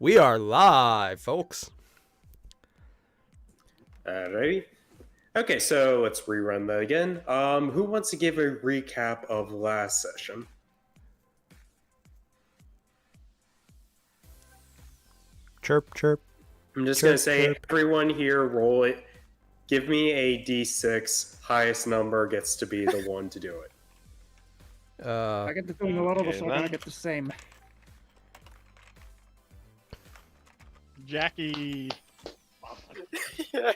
We are live, folks. Alrighty. Okay, so let's rerun that again. Who wants to give a recap of last session? Chirp, chirp. I'm just Chirp, gonna say, chirp. everyone here, roll it. Give me a d6. Highest number gets to be the one to do it. I get the feeling a lot of us Okay, are gonna then. get the same. Jackie. Yeah.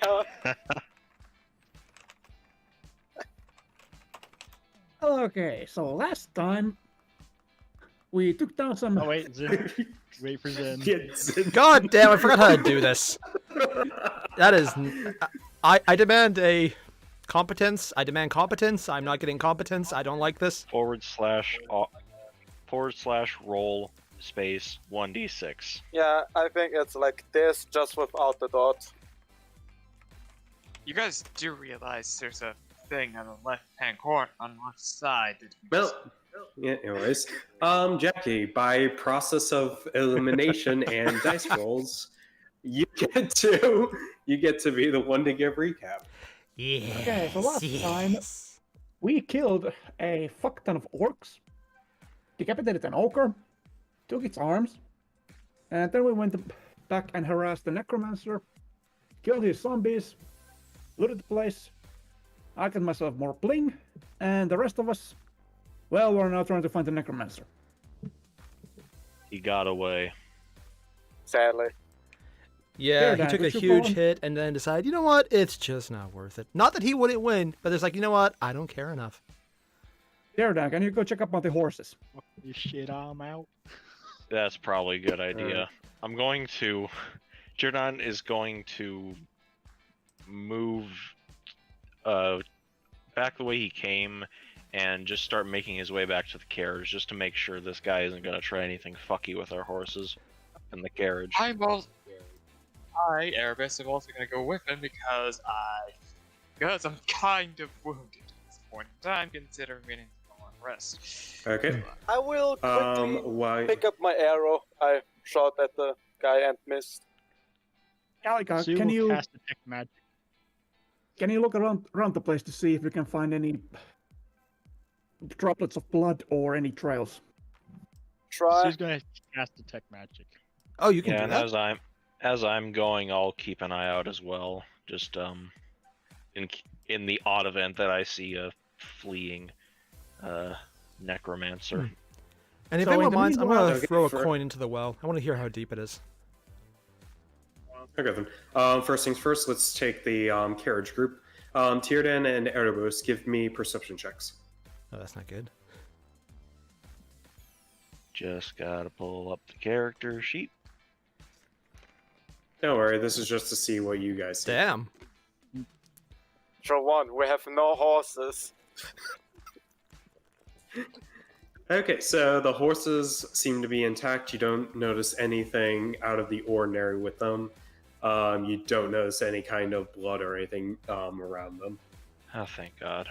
Okay, so last time we took down some. Oh wait, Zin. Wait for Zin. God damn, I forgot how to do this. That is... I demand a competence. I demand competence. I'm not getting competence. I don't like this. /roll space 1d6. Yeah, I think it's like this, just without the dot. You guys do realize there's a thing on the left-hand corner on the left side. Well, yeah, anyways. Jackie, by process of elimination and dice rolls, you get to be the one to give recap. Yes, Okay, so last time we killed a fuck ton of orcs, decapitated an ogre, took its arms, and then we went back and harassed the necromancer, killed his zombies, looted the place. I got myself more bling, and the rest of us, well, we're now trying to find the necromancer. He got away. Sadly. Yeah, Here, he took a would you huge fall? hit and then decided, you know what, it's just not worth it. Not that he wouldn't win, but it's like, you know what, I don't care enough. There, Dan, can you go check up on the horses? You shit, I'm out. That's probably a good idea. I'm going to... Jordan is going to move back the way he came and just start making his way back to the carriage just to make sure this guy isn't going to try anything fucky with our horses in the carriage. Erebus, am also gonna go with him because I'm kind of wounded at this point in time, considering we didn't go on rest. Okay. I will quickly Why? pick up my arrow. I shot at the guy and missed. Alika, Sue can will you cast detect magic. look around the place to see if we can find any droplets of blood or any trails? Try. Sue's gonna cast detect magic. Oh, you can Yeah, do and that? as I'm going, I'll keep an eye out as well. Just in the odd event that I see a fleeing necromancer. And if So in anyone the minds, I'm meanwhile- going to throw a Okay, coin into the well. I want to hear how deep it is. Okay then. First things first, let's take the carriage group. Tierdan and Erebus, give me perception checks. Oh, that's not good. Just gotta pull up the character sheet. Don't worry, this is just to see what you guys see. Damn. For one, we have no horses. Okay, so the horses seem to be intact. You don't notice anything out of the ordinary with them. You don't notice any kind of blood or anything around them. Oh, thank God.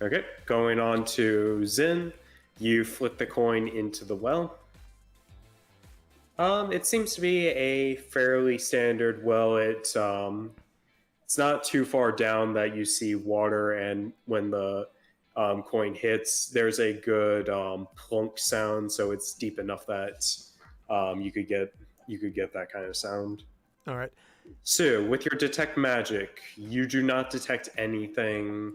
Okay, going on to Zin. You flip the coin into the well. It seems to be a fairly standard well. It's not too far down that you see water, and when the coin hits, there's a good plunk sound, so it's deep enough that you could get that kind of sound. All right. So, with your detect magic, you do not detect anything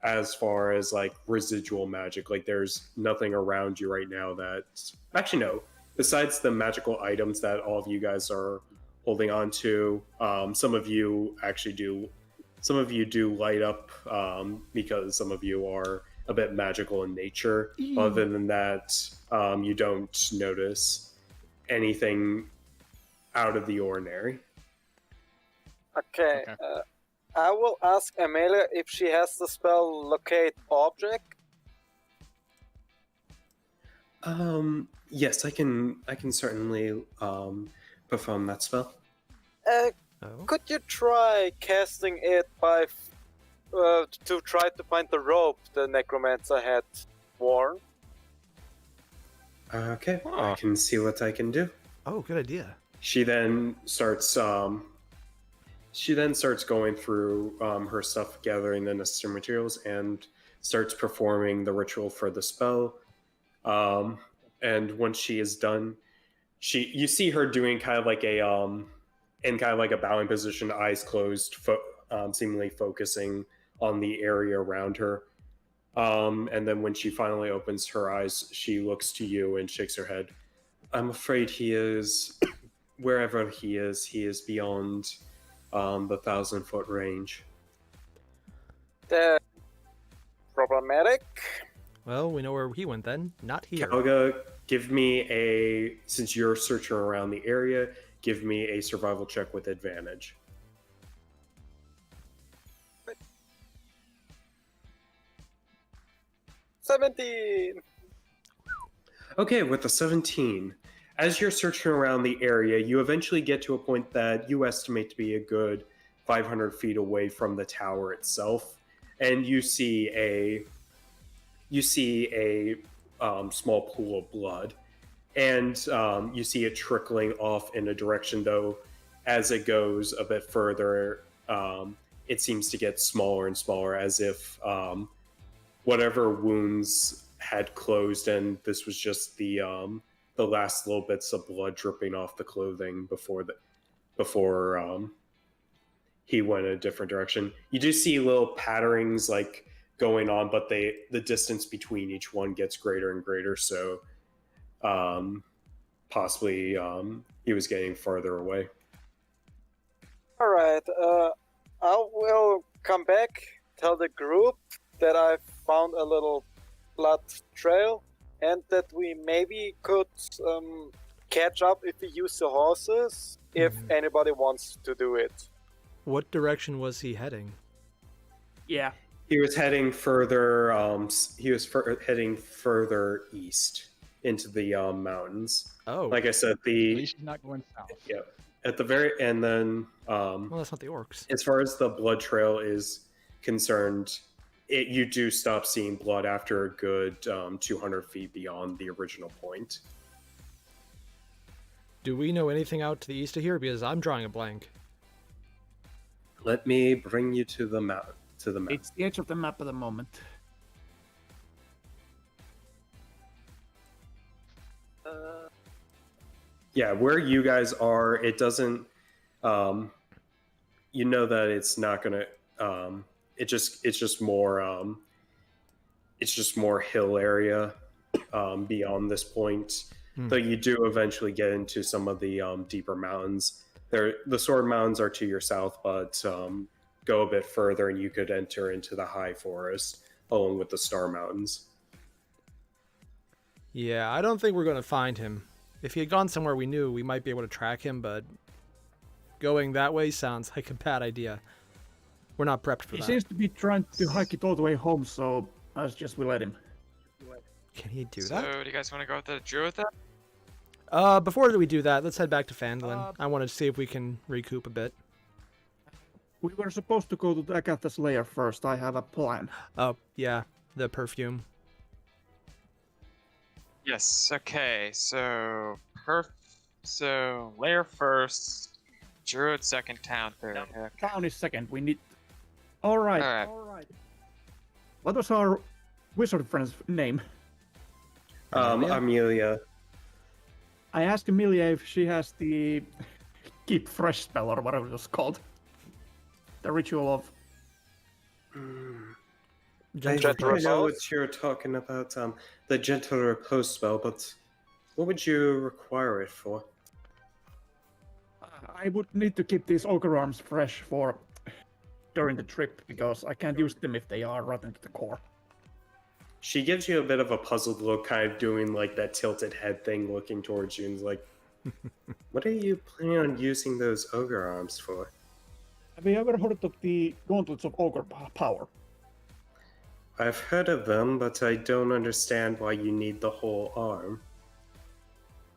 as far as like residual magic. Like, there's nothing around you right now that actually no. Besides the magical items that all of you guys are holding on to, some of you do light up because some of you are a bit magical in nature. Other than that, you don't notice anything out of the ordinary. Okay. I will ask Amelia if she has the spell Locate Object. Yes, I can certainly perform that spell. Oh. Could you try casting it by to try to find the rope the necromancer had worn? Okay, Huh. I can see what I can do. Oh, good idea. She then starts going through her stuff, gathering the necessary materials, and starts performing the ritual for the spell. And once she is done, you see her doing kind of like in kind of like a bowing position, eyes closed, seemingly focusing on the area around her. And then when she finally opens her eyes, she looks to you and shakes her head. I'm afraid he is, wherever he is beyond the 1,000-foot range. That's problematic. Well, we know where he went then. Not here. Kalga, give me since you're searching around the area, give me a survival check with advantage. But 17. Okay, with the 17, as you're searching around the area, you eventually get to a point that you estimate to be a good 500 feet away from the tower itself, and you see a small pool of blood, and you see it trickling off in a direction, though as it goes a bit further, it seems to get smaller and smaller, as if whatever wounds had closed, and this was just the last little bits of blood dripping off the clothing before he went in a different direction. You do see little patterings like going on, but the distance between each one gets greater and greater, so possibly he was getting farther away. All right. I will come back, tell the group that I found a little blood trail, and that we maybe could catch up if we use the horses, if anybody wants to do it. What direction was he heading? Yeah. He was heading further. Heading further east into the mountains. Oh. Like I said, At least he's not going south. yeah, at the very and then Well, that's not the orcs. as far as the blood trail is concerned, you do stop seeing blood after a good 200 feet beyond the original point. Do we know anything out to the east of here? Because I'm drawing a blank. Let me bring you to the map. It's the edge of the map at the moment. Yeah, where you guys are, it doesn't. You know that it's not gonna. It's just more hill area beyond this point. Though you do eventually get into some of the deeper mountains. The Sword Mountains are to your south, but go a bit further and you could enter into the high forest along with the Star Mountains. Yeah, I don't think we're going to find him. If he had gone somewhere we knew, we might be able to track him, but going that way sounds like a bad idea. We're not prepped for He that. seems to be trying to hike it all the way home, so I suggest we let him. Can he do So, that? do you guys want to go with the druid then? Before we do that, let's head back to Phandalin. I want to see if we can recoup a bit. We were supposed to go to Agatha's lair first. I have a plan. Oh, yeah, the perfume. Yes. Okay. So lair first, druid second, town third. Okay. Town is second. We need. All right. All right. What was our wizard friend's name? Amelia. I asked Amelia if she has the keep fresh spell or whatever it was called. The ritual of. I Gentle think I know repose? what you're talking about. The gentle repose spell, but what would you require it for? I would need to keep these ogre arms fresh for during the trip because I can't use them if they are rotten to the core. She gives you a bit of a puzzled look, kind of doing like that tilted head thing, looking towards you, and is like, "What are you planning on using those ogre arms for?" Have you ever heard of the gauntlets of ogre power? I've heard of them, but I don't understand why you need the whole arm.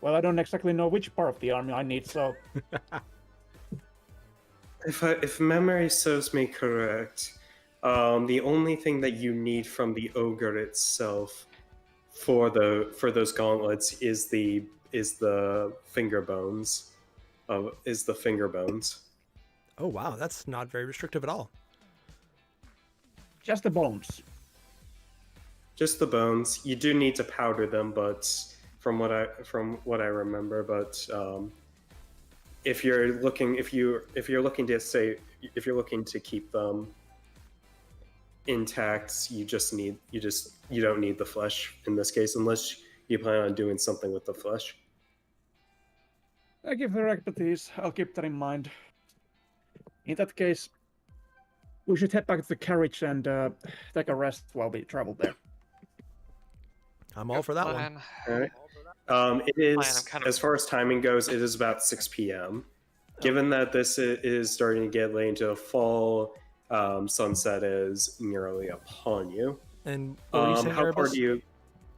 Well, I don't exactly know which part of the army I need, so If memory serves me correct, the only thing that you need from the ogre itself for those gauntlets is the finger bones. Is the finger bones. Oh wow, that's not very restrictive at all. Just the bones. Just the bones. You do need to powder them, but from what I remember, but if you're looking to keep them intact, you don't need the flesh in this case, unless you plan on doing something with the flesh. I give their expertise. I'll keep that in mind. In that case, we should head back to the carriage and take a rest while we travel there. I'm all for that one. All right. It is, as far as timing goes, it is about 6 p.m. Given that this is starting to get late into the fall, sunset is nearly upon you. And what were you saying,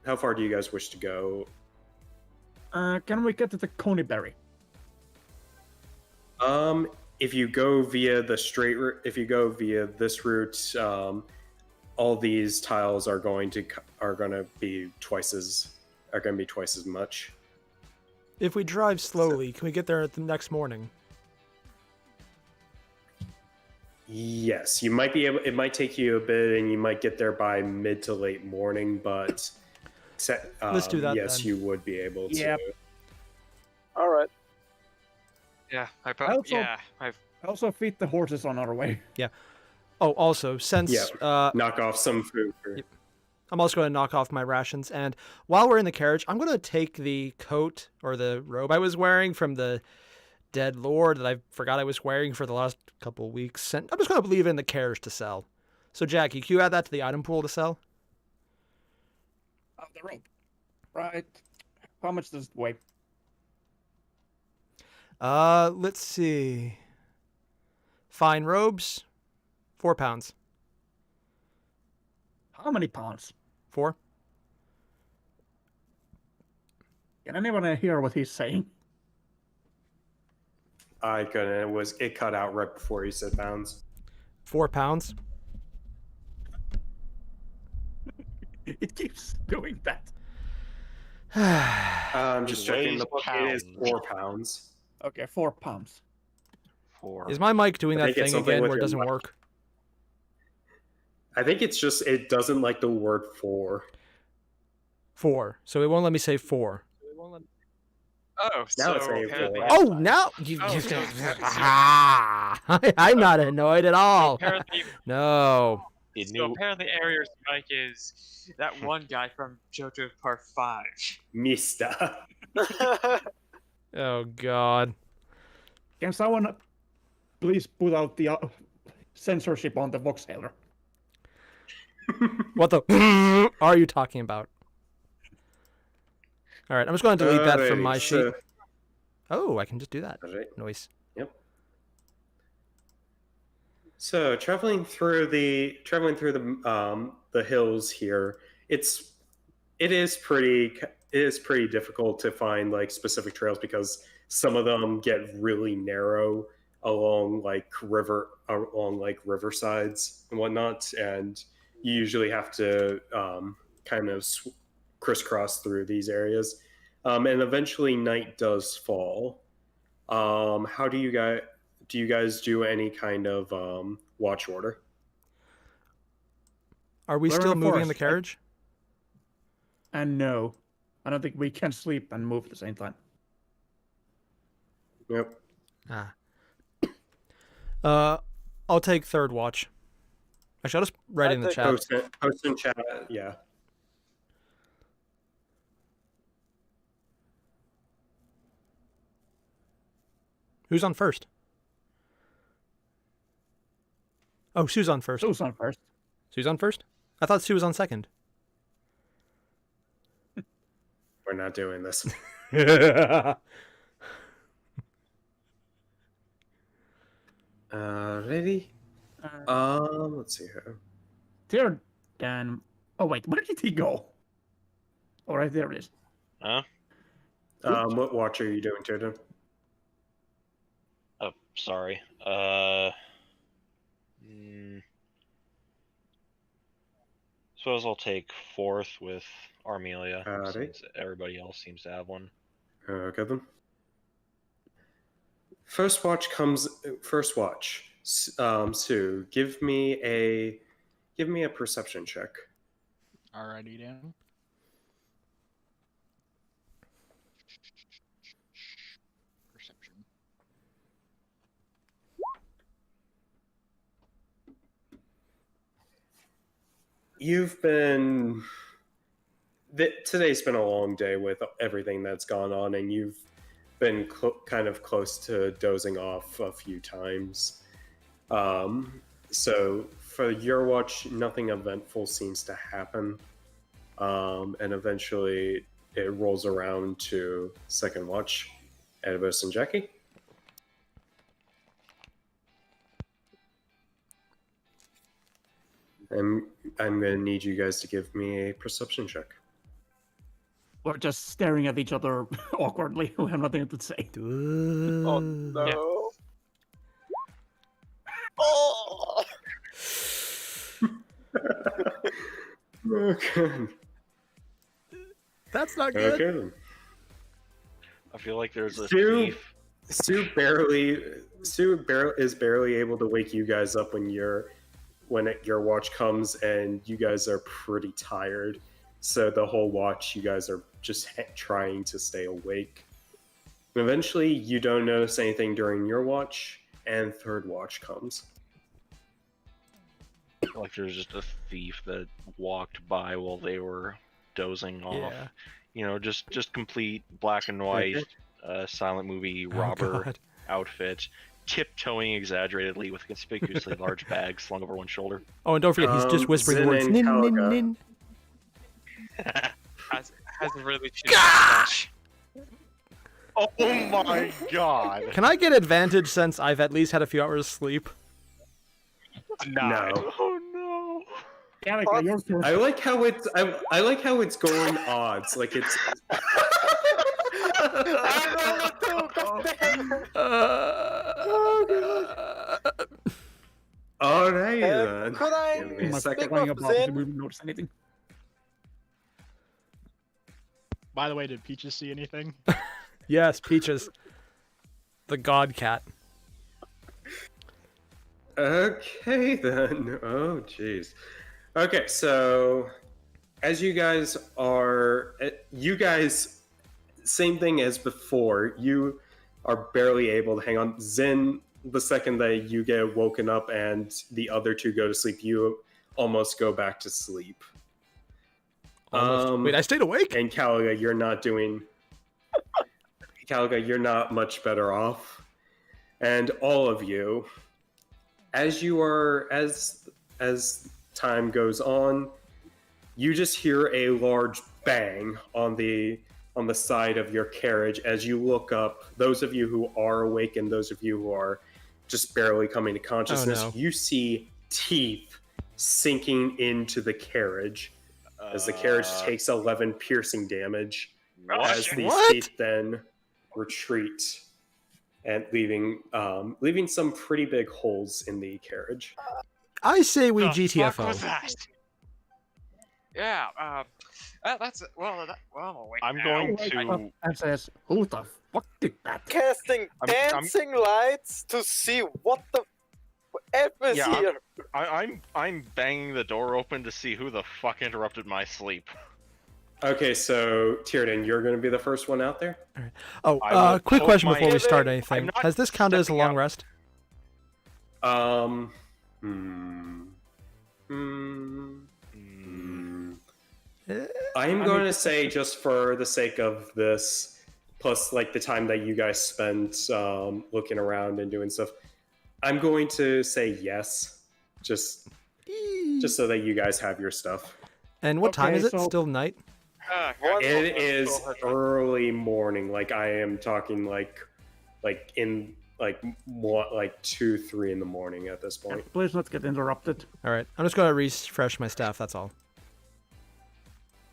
how far do you guys wish to go? Can we get to the Conyberry? If you go via the straight route, if you go via this route, all these tiles are going to be twice as much. If we drive slowly, can we get there the next morning? Yes, you might be able. It might take you a bit, and you might get there by mid to late morning. But let's do that. Yes, then. you would be able to. Yep. All right. Yeah, I also feed the horses on our way. Yeah. Oh, also, since knock off some food. I'm also going to knock off my rations, and while we're in the carriage, I'm going to take the coat or the robe I was wearing from the dead lord that I forgot I was wearing for the last couple of weeks, and I'm just going to leave it in the carriage to sell. So, Jackie, can you add that to the item pool to sell? The robe. Right. How much does it weigh? Let's see. Fine robes, 4 pounds. How many pounds? 4. Can anyone hear what he's saying? It cut out right before he said pounds. 4 pounds. It keeps doing that. I'm just checking the book. It is 4 pounds. Okay, 4 pounds. 4. Is my mic doing I that think it's thing something again with where it your doesn't mic. work? I think it's just it doesn't like the word for. 4. So it won't let me say 4. Oh, Now so it's saying apparently, four. Oh, now you. I'm not annoyed at all. apparently, No. so apparently Airier's mic is that one guy from JoJo Part 5. Mister. Oh God. Can someone please put out the censorship on the voxeler? What the are you talking about? All right, I'm just going to delete that from my sheet. Oh, I can just do that. Alright. Noise. Yep. So traveling through the hills here, it is pretty difficult to find like specific trails because some of them get really narrow along riversides and whatnot, and you usually have to kind of crisscross through these areas, and eventually night does fall. How do you guys do any kind of watch order? Are we We're in still the moving in forest, the carriage? And no, I don't think we can sleep and move at the same time. Yep. I'll take third watch. Actually, I'll just write in the chat. Post in chat, yeah. Who's on first? Oh, Sue's on first. Sue's on first. Sue's on first? I thought Sue was on second. We're not doing this. Ready? Let's see here. Dear Dan. Oh wait, where did he go? All right, there it is. Huh? What watch are you doing, Jordan? Oh, sorry. Suppose I'll take fourth with Armelia, Alright. since everybody else seems to have one. Okay then. First watch comes. First watch. Sue, give me a perception check. Alrighty then. Perception. You've been. Today's been a long day with everything that's gone on, and you've been kind of close to dozing off a few times. So for your watch, nothing eventful seems to happen. And eventually it rolls around to second watch, Edibus and Jackie. I'm going to need you guys to give me a perception check. We're just staring at each other awkwardly. We have nothing to say. Oh no. Oh! Okay. That's not good. Okay then. I feel like there's a Sue- thief. Sue is barely able to wake you guys up when your watch comes, and you guys are pretty tired. So the whole watch, you guys are just trying to stay awake. Eventually, you don't notice anything during your watch, and third watch comes. Like there's just a thief that walked by while they were dozing off. Yeah. You know, just complete black and white silent movie robber God. outfit, tiptoeing exaggerately with a conspicuously large bag slung over one shoulder. Oh, and don't forget, he's just whispering the Zin words and nin, nin, Caliga. nin. Has a really shitty mustache. Oh my god! Can I get advantage since I've at least had a few hours sleep? No. Oh no! Calica, your turn. I like how it's going odds. Like it's. All right then. Could I Give me a My second. speak going of up opposite, Zen? we didn't notice anything. By the way, did Peaches see anything? Yes, Peaches. The god cat. Okay then. Oh jeez. Okay, so as you guys, same thing as before. You are barely able to hang on. Zen, the second that you get woken up and the other two go to sleep, you almost go back to sleep. Almost. Wait, I stayed awake? And Caliga, you're not much better off. And all of you, as time goes on, you just hear a large bang on the side of your carriage as you look up. Those of you who are awake and those of you who are just barely coming to consciousness, Oh, no. you see teeth sinking into the carriage as the carriage takes 11 piercing damage as these What? teeth then retreat and leaving some pretty big holes in the carriage. I say we The fuck GTFO. was that? Yeah, that's well. Wait, I'm now. going Wake to. up and says, "Who the fuck did that?" Casting I'm- dancing lights to see what the F is Yeah, here. I'm banging the door open to see who the fuck interrupted my sleep. Okay, so Tiernan, you're going to be the first one out there. Oh, I will quick poke question my- before we start I'm anything. not Has this counted as a stepping long out. rest? I'm going to say, just for the sake of this, plus like the time that you guys spent looking around and doing stuff, I'm going to say yes, just so that you guys have your stuff. And what time Okay, is it? so- Still night? One It of us is saw her. early morning. Like I am talking like in like what, like 2-3 in the morning at this point. Please not get interrupted. All right. I'm just going to refresh my staff. That's all.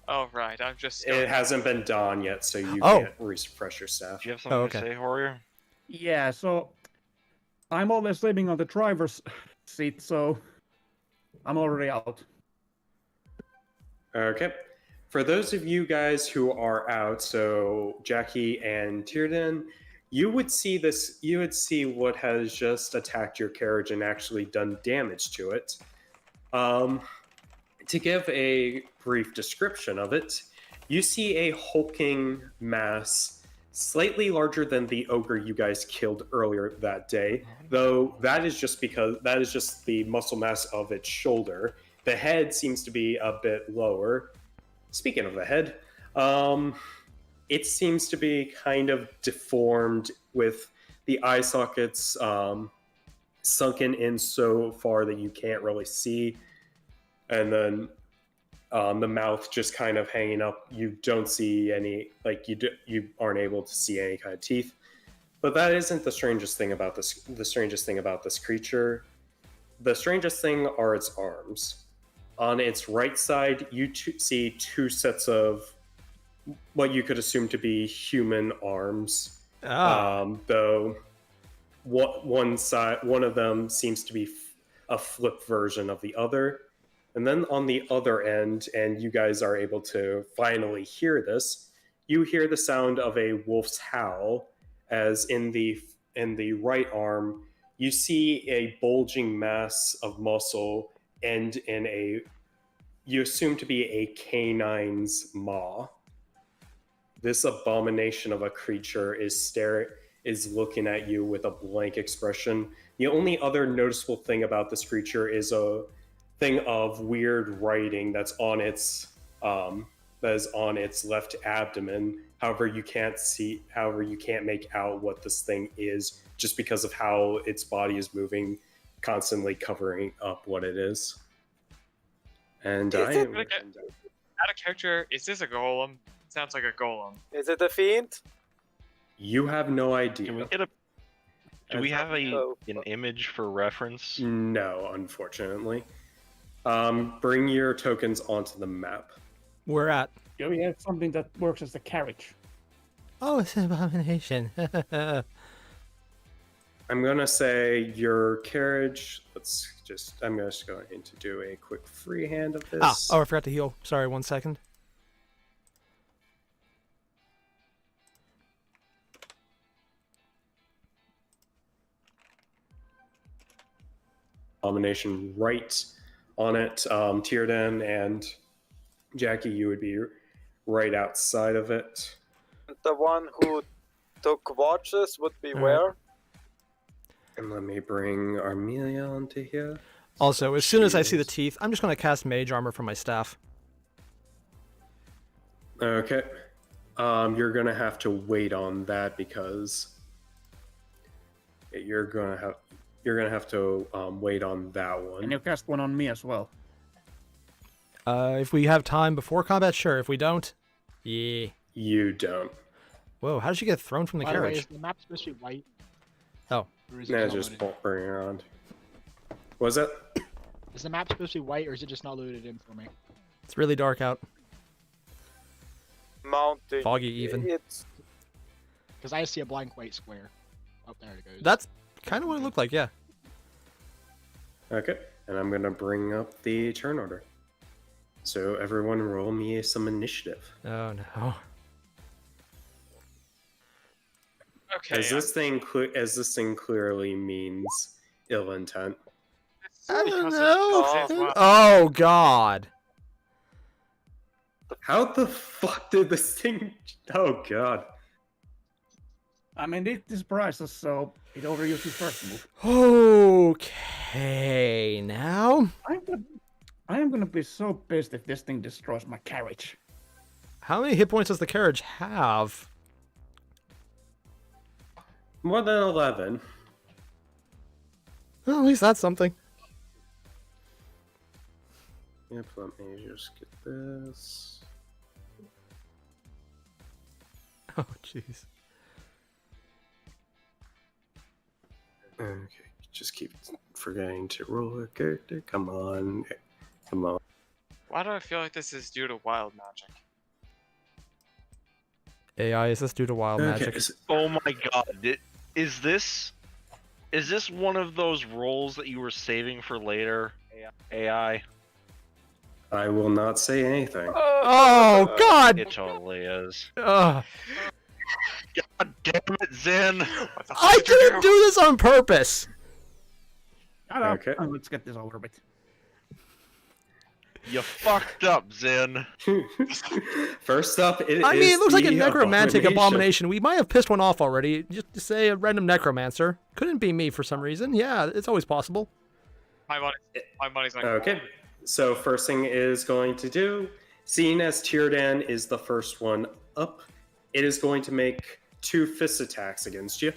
Oh right, I'm just. It hasn't been dawn yet, so you Oh. can't refresh your staff. Do you have something okay. to say, Warrior? Yeah, so I'm always sleeping on the driver's seat, so I'm already out. Okay. For those of you guys who are out, so Jackie and Tierden, you would see this. You would see what has just attacked your carriage and actually done damage to it. To give a brief description of it, you see a hulking mass, slightly larger than the ogre you guys killed earlier that day. Though that is just the muscle mass of its shoulder. The head seems to be a bit lower. Speaking of the head, it seems to be kind of deformed with the eye sockets sunken in so far that you can't really see. And then the mouth just kind of hanging up. You don't see any, you aren't able to see any kind of teeth. But that isn't the strangest thing about this. The strangest thing about this creature, the strangest thing are its arms. On its right side, you see two sets of what you could assume to be human arms. Though one of them seems to be a flip version of the other. And then on the other end, and you guys are able to finally hear this, you hear the sound of a wolf's howl, as in the right arm, you see a bulging mass of muscle end in you assume to be a canine's maw. This abomination of a creature is looking at you with a blank expression. The only other noticeable thing about this creature is a thing of weird writing that's on its left abdomen. However, you can't make out what this thing is just because of how its body is moving, constantly covering up what it is. And Out of character, is this a golem? Sounds like a golem. Is it a fiend? You have no idea. Can we get do we have an image for reference? No, unfortunately. Bring your tokens onto the map. We're at. Yeah, we have something that works as the carriage. Oh, it's an abomination. I'm gonna say your carriage. I'm just going to do a quick freehand of this. Oh, I forgot to heal. Sorry, 1 second. Abomination right on it. Tierden and Jackie, you would be right outside of it. The one who took watches would be where? And let me bring Armelia onto here. Also, as soon as I see the teeth, I'm just going to cast Mage Armor from my staff. Okay. You're going to have to wait on that because you're going to have to wait on that one. And you cast one on me as well. If we have time before combat, sure. If we don't, yeah. You don't. Whoa, how did she get thrown from the By the way, carriage? is the map supposed to be white? Oh. Or is it Nah, not just loaded? bring it around. What was that? Is the map supposed to be white, or is it just not loaded in for me? It's really dark out. Mounting. Foggy even. It's Because I see a blank white square. Oh, there it goes. That's kind of what it looked like, yeah. Okay. And I'm going to bring up the turn order. So everyone roll me some initiative. Oh, no. Okay. As this thing clearly means ill intent. I don't because know. of- Oh, God. How the fuck did this thing... Oh, God. I mean, it surprised us, so it overused his first move. Okay, now? I am gonna be so pissed if this thing destroys my carriage. How many hit points does the carriage have? More than 11. Well, at least that's something. Yep, let me just get this. Oh, jeez. Okay, just keep forgetting to roll a character. Come on. Come on. Why do I feel like this is due to wild magic? AI, is this due to wild magic? Oh my god! Is this one of those rolls that you were saving for later? AI. I will not say anything. Oh God! It totally is. Ugh. God damn it, Zen! What the fuck I did you didn't do this on purpose. Shut up. Okay. Let's get this over with. You fucked up, Zen. First up, it looks like a the necromantic abomination. We might have pissed one off already. Just to say a random necromancer. Couldn't be me for some reason. Yeah, it's always possible. My money's on. Okay, so first thing it is going to do, seeing as Tyrdan is the first one up, it is going to make 2 fist attacks against you.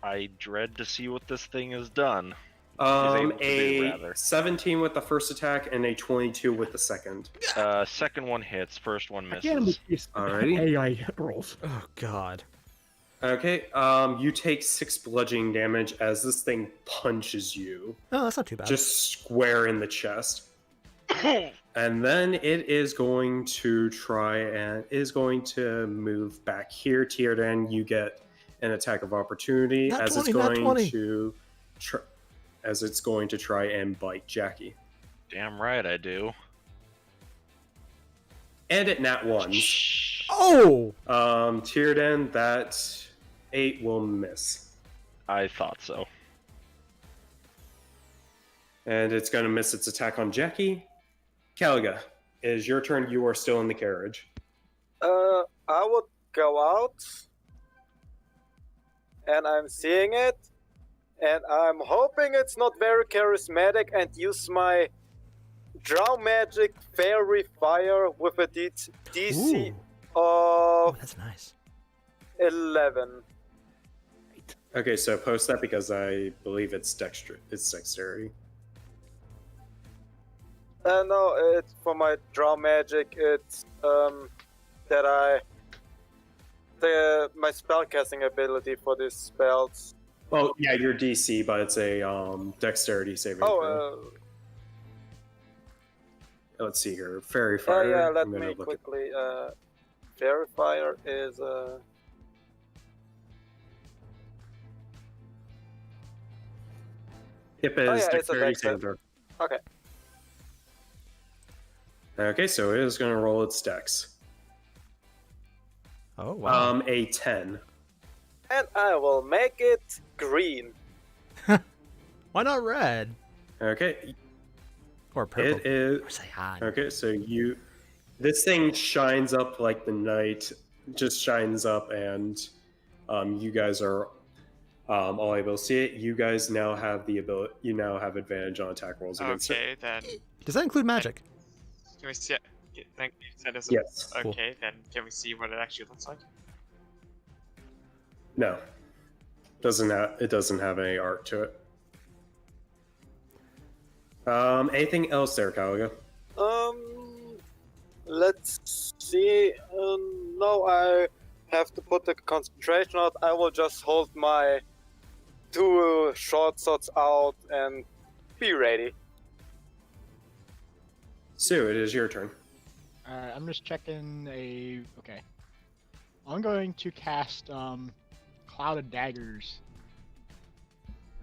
I dread to see what this thing has done. A rather. 17 with the first attack and a 22 with the second. Second one hits, first one Again misses. with these Alrighty. AI rolls. Oh God. Okay, you take 6 bludgeoning damage as this thing punches you, Oh, that's not too bad. just square in the chest. And then it is going to move back here. Tyrdan, you get an attack of opportunity Nat as 20, it's nat going 20. to try and bite Jackie. Damn right I do. And it nat 1. Oh! Tyrdan, that 8 will miss. I thought so. And it's going to miss its attack on Jackie. Kalga, it is your turn. You are still in the carriage. I would go out, and I'm seeing it, and I'm hoping it's not very charismatic, and use my Drow Magic Fairy Fire with a DC Ooh. of That's nice. 11. Okay, so post that because I believe it's dexterity. No, it's for my Drow Magic. It's my spellcasting ability for these spells. Oh, yeah, your DC, but it's a dexterity saving throw. Oh, Let's see here. Fairy Fire. yeah, let I'm gonna me look quickly. Fairy Fire is Yep, yeah, it's it's a dexterity dex saving throw. okay. Okay, so it is going to roll its dex. Oh wow. A 10. And I will make it green. Why not red Okay, or purple? it is. Or cyan. Okay, so this thing shines up like the night, just shines up, and you guys are all able to see it. You guys now have the ability. You now have advantage on attack rolls against it. Okay, then Does that include magic? can we see it? Thank you. That is Yes. okay, then can we see what it actually looks like? No, it doesn't have any art to it. Anything else there, Kalga? Let's see. No, I have to put the concentration out. I will just hold my 2 short swords out and be ready. Sue, it is your turn. I'm just checking a. Okay. I'm going to cast Cloud of Daggers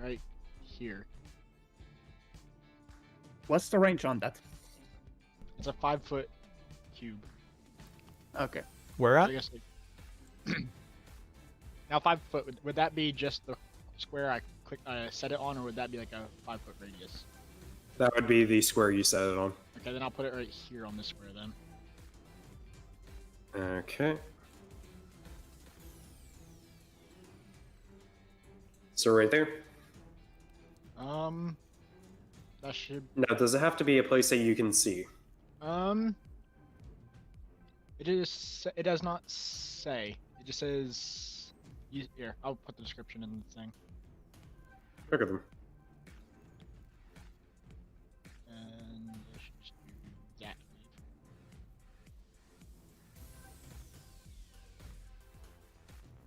right here. What's the range on that? It's a 5-foot cube. Okay. Where So at? I guess like... Now 5 foot, would that be just the square I set it on, or would that be like a 5-foot radius? That would be the square you set it on. Okay, then I'll put it right here on this square then. Okay. So right there. That should. Now, does it have to be a place that you can see? It does not say. It just says. Here, I'll put the description in the thing. Look at them. And I should just do that.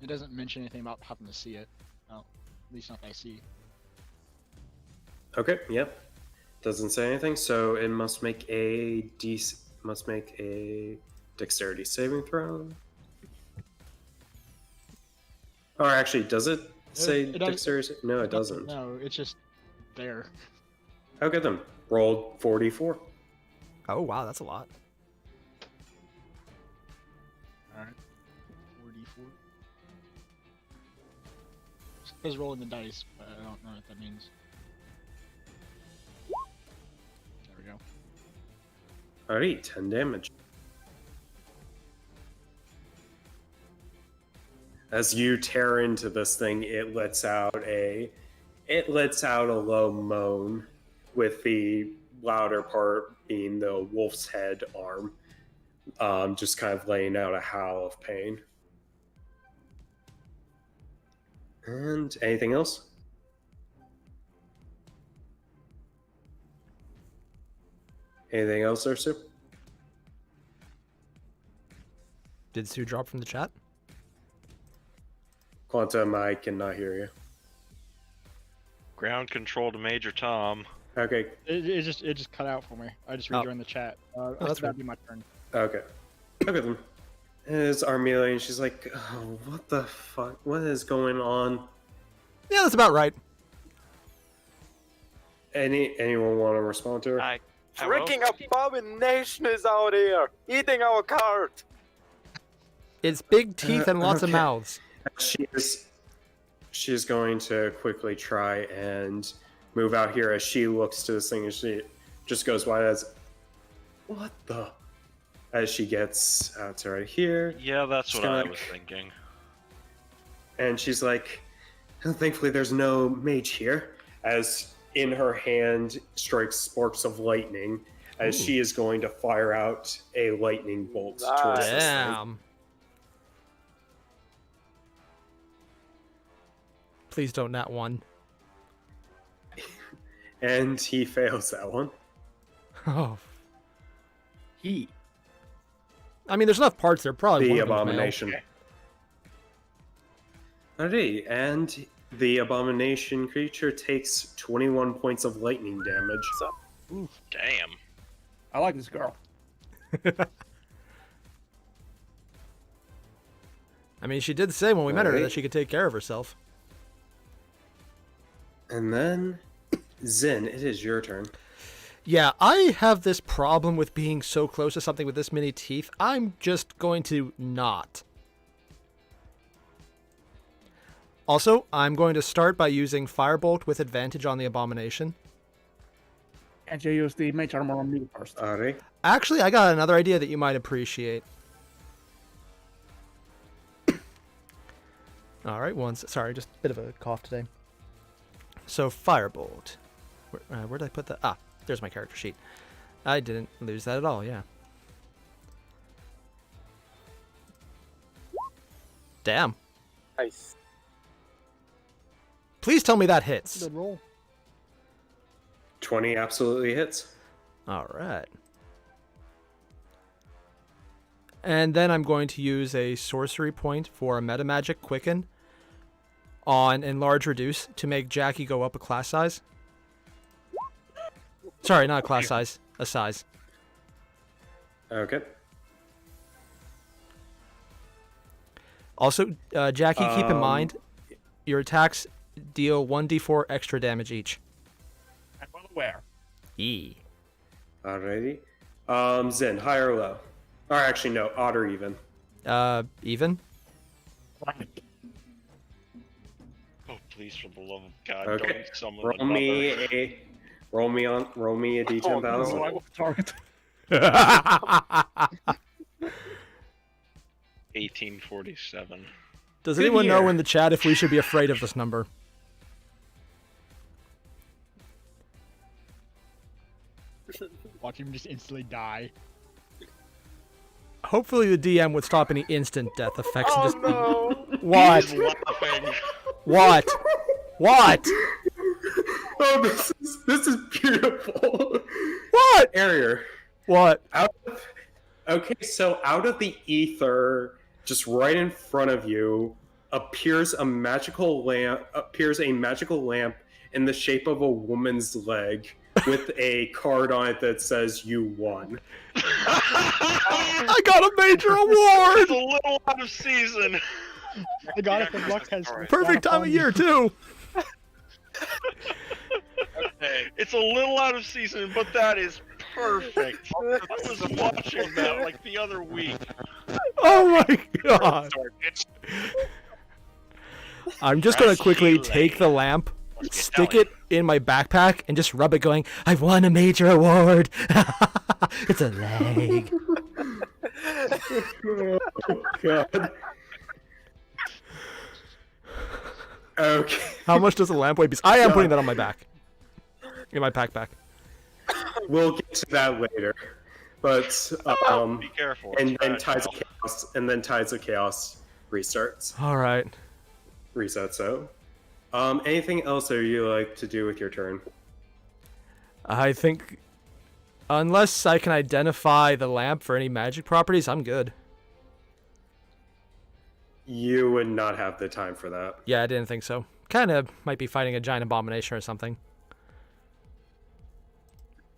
It doesn't mention anything about having to see it. Oh, at least not that I see. Okay. Yep. Doesn't say anything, so it must make a dexterity saving throw. Or actually, does it say It does- dexterity? No, it doesn't. No, it's just there. Okay then. Rolled 44. Oh wow, that's a lot. Alright. 44. I was rolling the dice, but I don't know what that means. There we go. Alright, 10 damage. As you tear into this thing, it lets out a low moan, with the louder part being the wolf's head arm, just kind of laying out a howl of pain. And anything else? Anything else there, Sue? Did Sue drop from the chat? Quantum, I cannot hear you. Ground control to Major Tom. Okay, It just cut out for me. I just rejoined the chat. that's That'd be my turn. okay. Okay then. It's Armelia, and she's like, oh, what the fuck? What is going on? Yeah, that's about right. Anyone want to respond to her? I will. Freaking abomination is out here, eating our cart. It's big teeth and lots of okay. mouths. She is going to quickly try and move out here as she looks to this thing, and she just goes wide as, what the? As she gets out to right here, Yeah, that's Just what I gonna- was thinking. and she's like, thankfully there's no mage here, as in her hand strikes sparks of lightning, as she is going to fire out a lightning bolt towards this thing. Damn. Please don't nat one. And he fails that one. Oh. He. I mean, there's enough parts there. Probably one The of them's male. abomination. Alrighty, and the abomination creature takes 21 points of lightning damage. Damn. I like this girl. I mean, she did say when we met her that Alright. she could take care of herself. And then, Zin, it is your turn. Yeah, I have this problem with being so close to something with this many teeth. I'm just going to not. Also, I'm going to start by using Firebolt with advantage on the Abomination. And you use the mage armor on me first. Alright. Actually, I got another idea that you might appreciate. Alright, sorry, just a bit of a cough today. So, Firebolt. Where did I put that? Ah, there's my character sheet. I didn't lose that at all, yeah. Damn. Nice. Please tell me that hits. Good roll. 20 absolutely hits. Alright. And then I'm going to use a sorcery point for a metamagic quicken on Enlarge Reduce to make Jackie go up a class size. Sorry, not a class size, a size. Okay. Also, Jackie, keep in mind, your attacks deal 1d4 extra damage each. I'm well aware. E. Alrighty. Zin, high or low? Or actually, no, odd or even. Even? Oh, please, for the love of God, Okay. don't summon Roll the me mother. roll me a d10,000. I will target. 1847. Does Good anyone know year. in the chat if we should be afraid of this number? Watch him just instantly die. Hopefully the DM would stop any instant death effects and Oh just no! What? He's laughing. What? What? Oh, this is beautiful. What? Airier. What? Okay, so out of the ether, just right in front of you, appears a magical lamp in the shape of a woman's leg with a card on it that says "You won." I got a major It's award! a little out of season. I got it. The luck has Alright. Perfect time of year, too! Hey, It's a little out of season, but that is perfect. I was watching that like the other week. Oh my god! sorry, bitch. I'm just gonna quickly Grassy take the Lane. lamp, Let's get stick going. it in my backpack, and just rub it, going, "I've won a major award." It's a leg. Oh, God. Okay. How much does a lamp weigh? Because I am God. putting that on my back, in my backpack. We'll get to that later. But Be careful. and it's then fragile. Tides of Chaos restarts. All right. Resets out. Anything else that you like to do with your turn? I think, unless I can identify the lamp for any magic properties, I'm good. You would not have the time for that. Yeah, I didn't think so. Kind of might be fighting a giant abomination or something.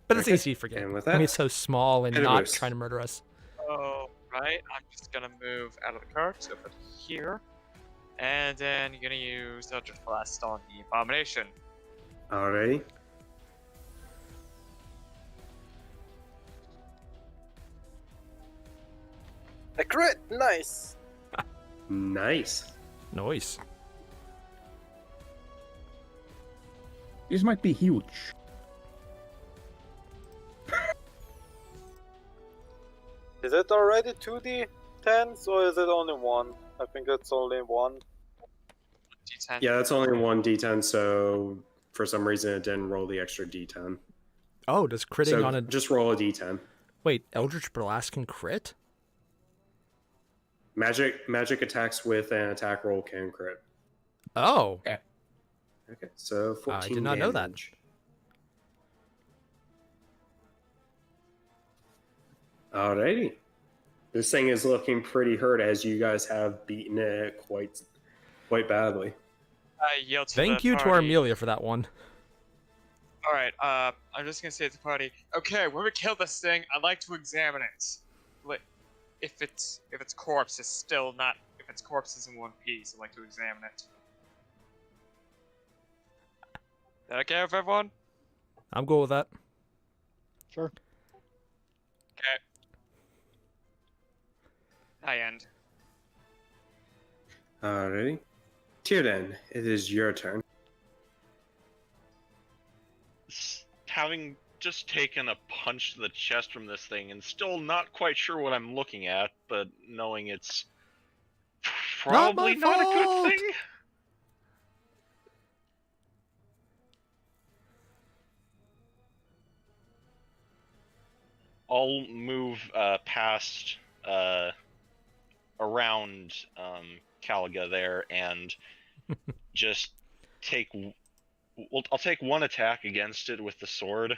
But it's Okay. easy to forget. And with I mean, that, it's so small and Edibus. not trying to murder us. Oh, right. I'm just gonna move out of the cart, so put it here. And then you're gonna use Eldritch Blast on the Abomination. Alrighty. A crit! Nice! Nice. Nice. This might be huge. Is it already 2d10s or is it only 1? I think it's only 1. D10. Yeah, that's only one D10, so for some reason it didn't roll the extra D10. Oh, does critting So on a... just roll a D10. Wait, Eldritch Blast can crit? Magic attacks with an attack roll can crit. Oh. Okay, so 14 I did not know that. damage. Alrighty. This thing is looking pretty hurt as you guys have beaten it quite badly. I yell to Thank the you to party. Armelia for that one. Alright, I'm just gonna say to the party, okay, when we kill this thing, I'd like to examine it. Like, if its corpse is still not, if its corpse is in one piece, I'd like to examine it. Is that okay with everyone? I'm cool with that. Sure. Okay. I end. Alrighty. Tierden, it is your turn. Having just taken a punch to the chest from this thing and still not quite sure what I'm looking at, but knowing it's probably my not a good fault! thing. I'll move past around Caliga there and just take. I'll take one attack against it with the sword.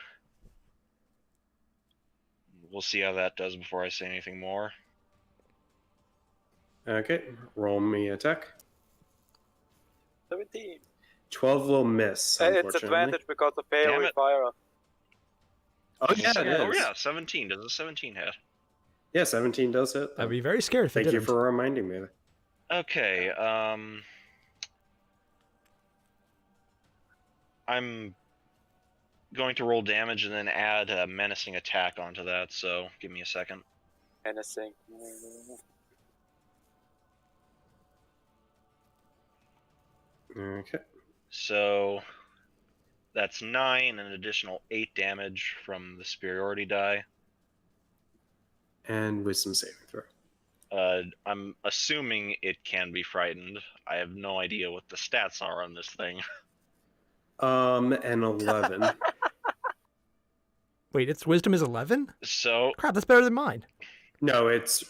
We'll see how that does before I say anything more. Okay, roll me attack. 17. 12 will miss, It's unfortunately. advantage because of Airier it. Fire. Oh, yeah, it is. Oh yeah, 17. Does a 17 hit? Yeah, 17 does hit. I'd be very scared if it Thank you didn't. for reminding me. Okay, I'm going to roll damage and then add a menacing attack onto that, so give me a second. Menacing. Okay. So that's 9 and an additional 8 damage from the superiority die. And wisdom saving throw. I'm assuming it can be frightened. I have no idea what the stats are on this thing. An 11. Wait, its wisdom is 11? So Crap, that's better than mine. No, it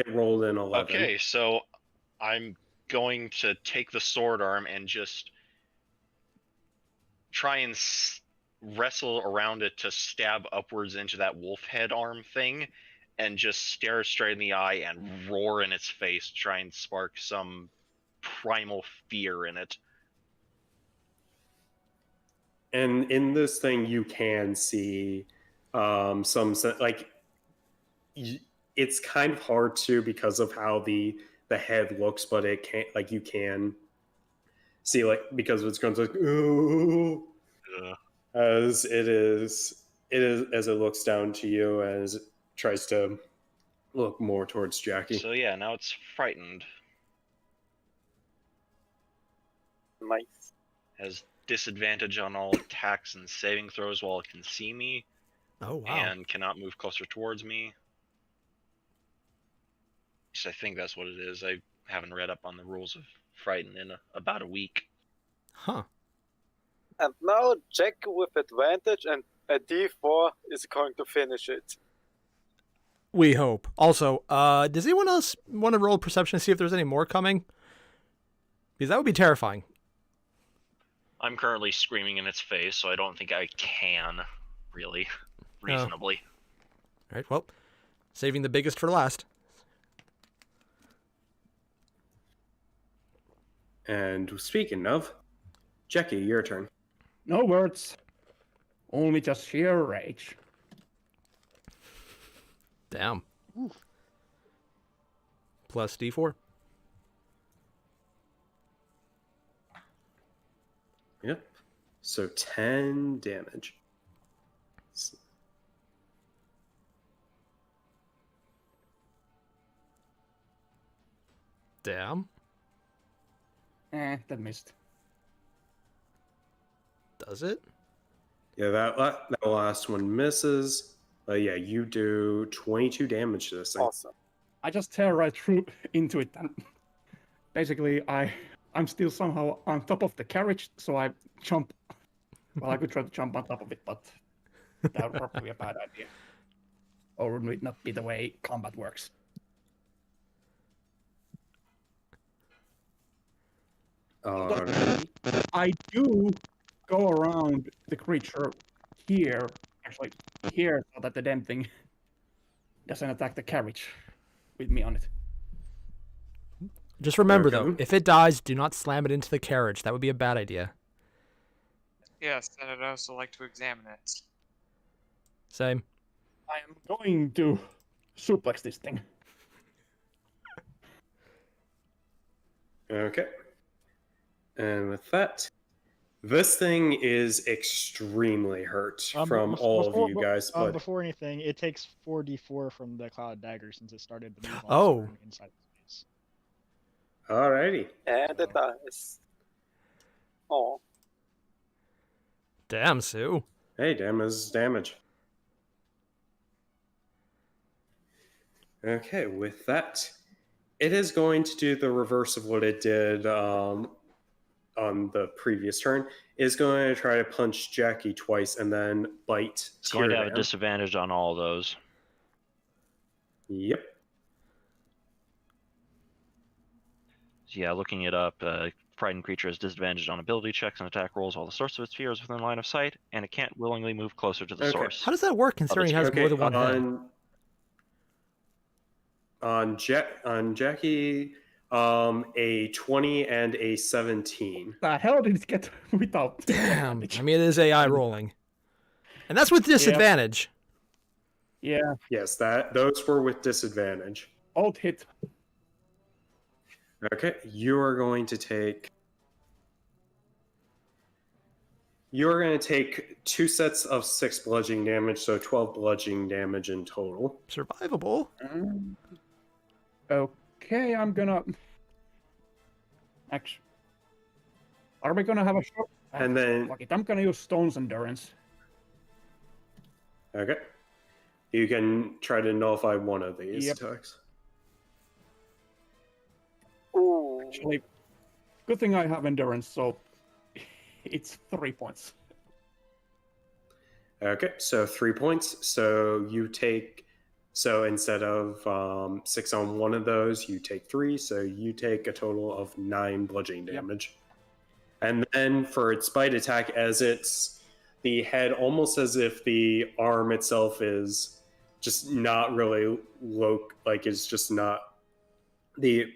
rolled in 11. okay, so I'm going to take the sword arm and just try and wrestle around it to stab upwards into that wolf head arm thing, and just stare it straight in the eye and roar in its face, try and spark some primal fear in it. And in this thing, you can see it's kind of hard to because of how the head looks, but it can't, like, you can see, like, because it's going to like, ooh. as it is as it looks down to you as it tries to look more towards Jackie. So yeah, now it's frightened. Nice. Has disadvantage on all attacks and saving throws while it can see me, Oh wow. and cannot move closer towards me. So I think that's what it is. I haven't read up on the rules of frightened in about a week. Huh. And now Jack with advantage, and a D4 is going to finish it. We hope. Also, does anyone else want to roll perception to see if there's any more coming? Because that would be terrifying. I'm currently screaming in its face, so I don't think I can, really, reasonably. All right, well, saving the biggest for last. And speaking of, Jackie, your turn. No words. Only just sheer rage. Damn. Plus D4. Yep. So 10 damage. Damn. That missed. Does it? Yeah, that last one misses. Yeah, you do 22 damage to this thing. Awesome. I just tear right through into it, and basically I'm still somehow on top of the carriage, so I jump. Well, I could try to jump on top of it, but that would probably be a bad idea. Or would it not be the way combat works? I do go around the creature here, actually here, so that the damn thing doesn't attack the carriage with me on it. Just remember, Okay. though, if it dies, do not slam it into the carriage. That would be a bad idea. Yes, and I'd also like to examine it. Same. I am going to suplex this thing. Okay. And with that, this thing is extremely hurt from all of you guys. But Before anything, it takes 4d4 from the cloud dagger since it started the move on Oh. Storm inside the space. alrighty. And it dies. Oh. Damn, Sue. Hey, damage. Okay, with that, it is going to do the reverse of what it did on the previous turn. Is going to try to punch Jackie twice and then bite. It's going to have a Tyrdan. disadvantage on all those. Yep. So yeah, looking it up, frightened creature has disadvantage on ability checks and attack rolls while the source of its fear is within line of sight, and it can't willingly move closer to the Okay. source. How does that work, considering it has Okay, more than one head? on Jackie, a 20 and a 17. The hell did it get without? Damn. I mean, it is AI rolling. And that's with disadvantage. Yeah, Yes, those were with disadvantage. alt hit. Okay, you are going to take 2 sets of 6 bludgeoning damage, so 12 bludgeoning damage in total. Survivable. Okay, I'm gonna. Actually, are we gonna have a short? And then- Fuck it, I'm gonna use Stone's Endurance. Okay. You can try to nullify one of these Yep. attacks. Ooh. Actually, good thing I have Endurance, so it's 3 points. Okay, so 3 points. So you take, so instead of 6 on one of those, you take 3. So you take a total of 9 bludgeoning damage. And then for its bite attack, as it's the head, almost as if the arm itself is just not really like it's just not the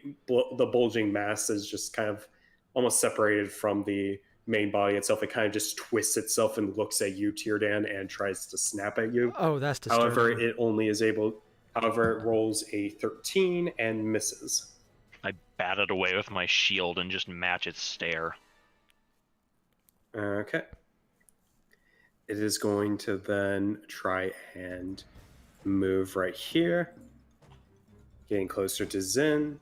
bulging mass is just kind of almost separated from the main body itself. It kind of just twists itself and looks at you, Tyrdan, and tries to snap at you. Oh, that's disturbing. However, it rolls a 13 and misses. I bat it away with my shield and just match its stare. Okay. it is going to then try and move right here, getting closer to Zen,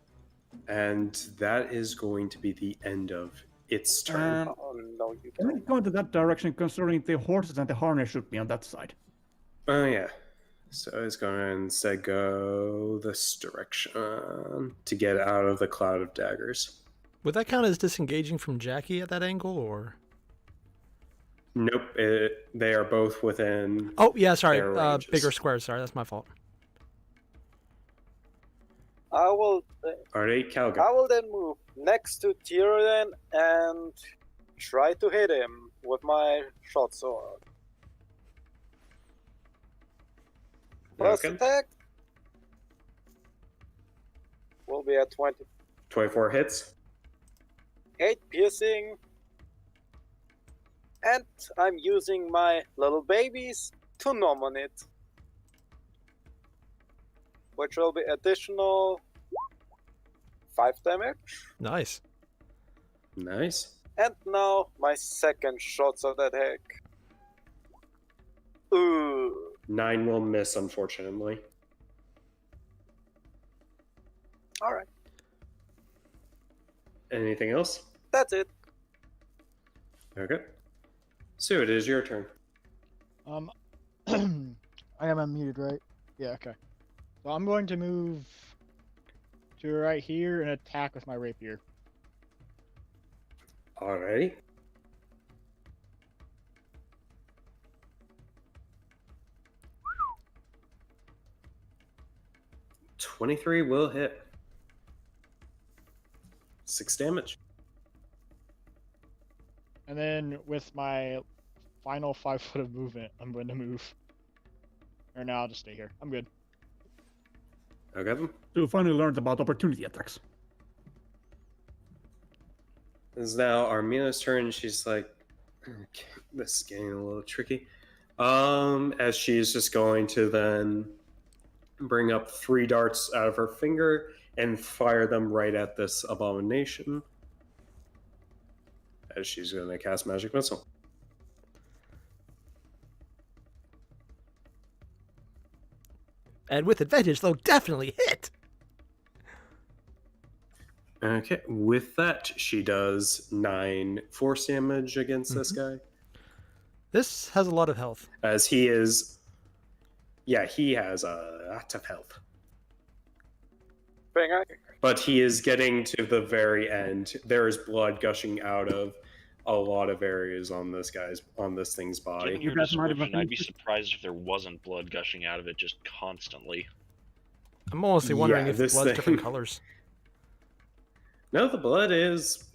and that is going to be the end of its turn. And Oh no, you can we don't. go into that direction, considering the horses and the harness should be on that side? Oh yeah. So it's going to instead go this direction to get out of the cloud of daggers. Would that count as disengaging from Jackie at that angle, or? Nope, they are both within. Oh yeah, sorry. Their ranges. Bigger squares. Sorry, that's my fault. I will. Alright, I Calga. will then move next to Tyrion and try to hit him with my short sword. First Okay. attack will be at 28 24 hits. piercing. And I'm using my little babies to nom on it. Which will be additional 5 damage. Nice. Nice. And now my second shots of that heck. Ooh. 9 will miss, unfortunately. Alright, Anything else? that's it. Okay. Sue, it is your turn. I am unmuted, right? Yeah, okay. So I'm going to move to right here and attack with my rapier. Alrighty. $23 will hit. 6 damage. And then with my final 5 foot of movement, I'm going to move. Or no, I'll just stay here. I'm good. Okay. So finally learned about opportunity attacks. This is now Armina's turn. She's like, okay, this is getting a little tricky. As she's just going to then bring up 3 darts out of her finger and fire them right at this abomination. As she's going to cast Magic Missile. And with advantage, they'll definitely hit. Okay, with that, she does 9 force damage against this guy. This has a lot of health. As he is. Yeah, he has a lot of health. Bang, But he is getting to the very end. There is blood gushing out of a lot of areas on this thing's Given body. your guys might have description, I'd be finished? surprised if there wasn't blood gushing out of it just constantly. I'm honestly wondering Yeah, if the this blood's thing- different colors. No, the blood is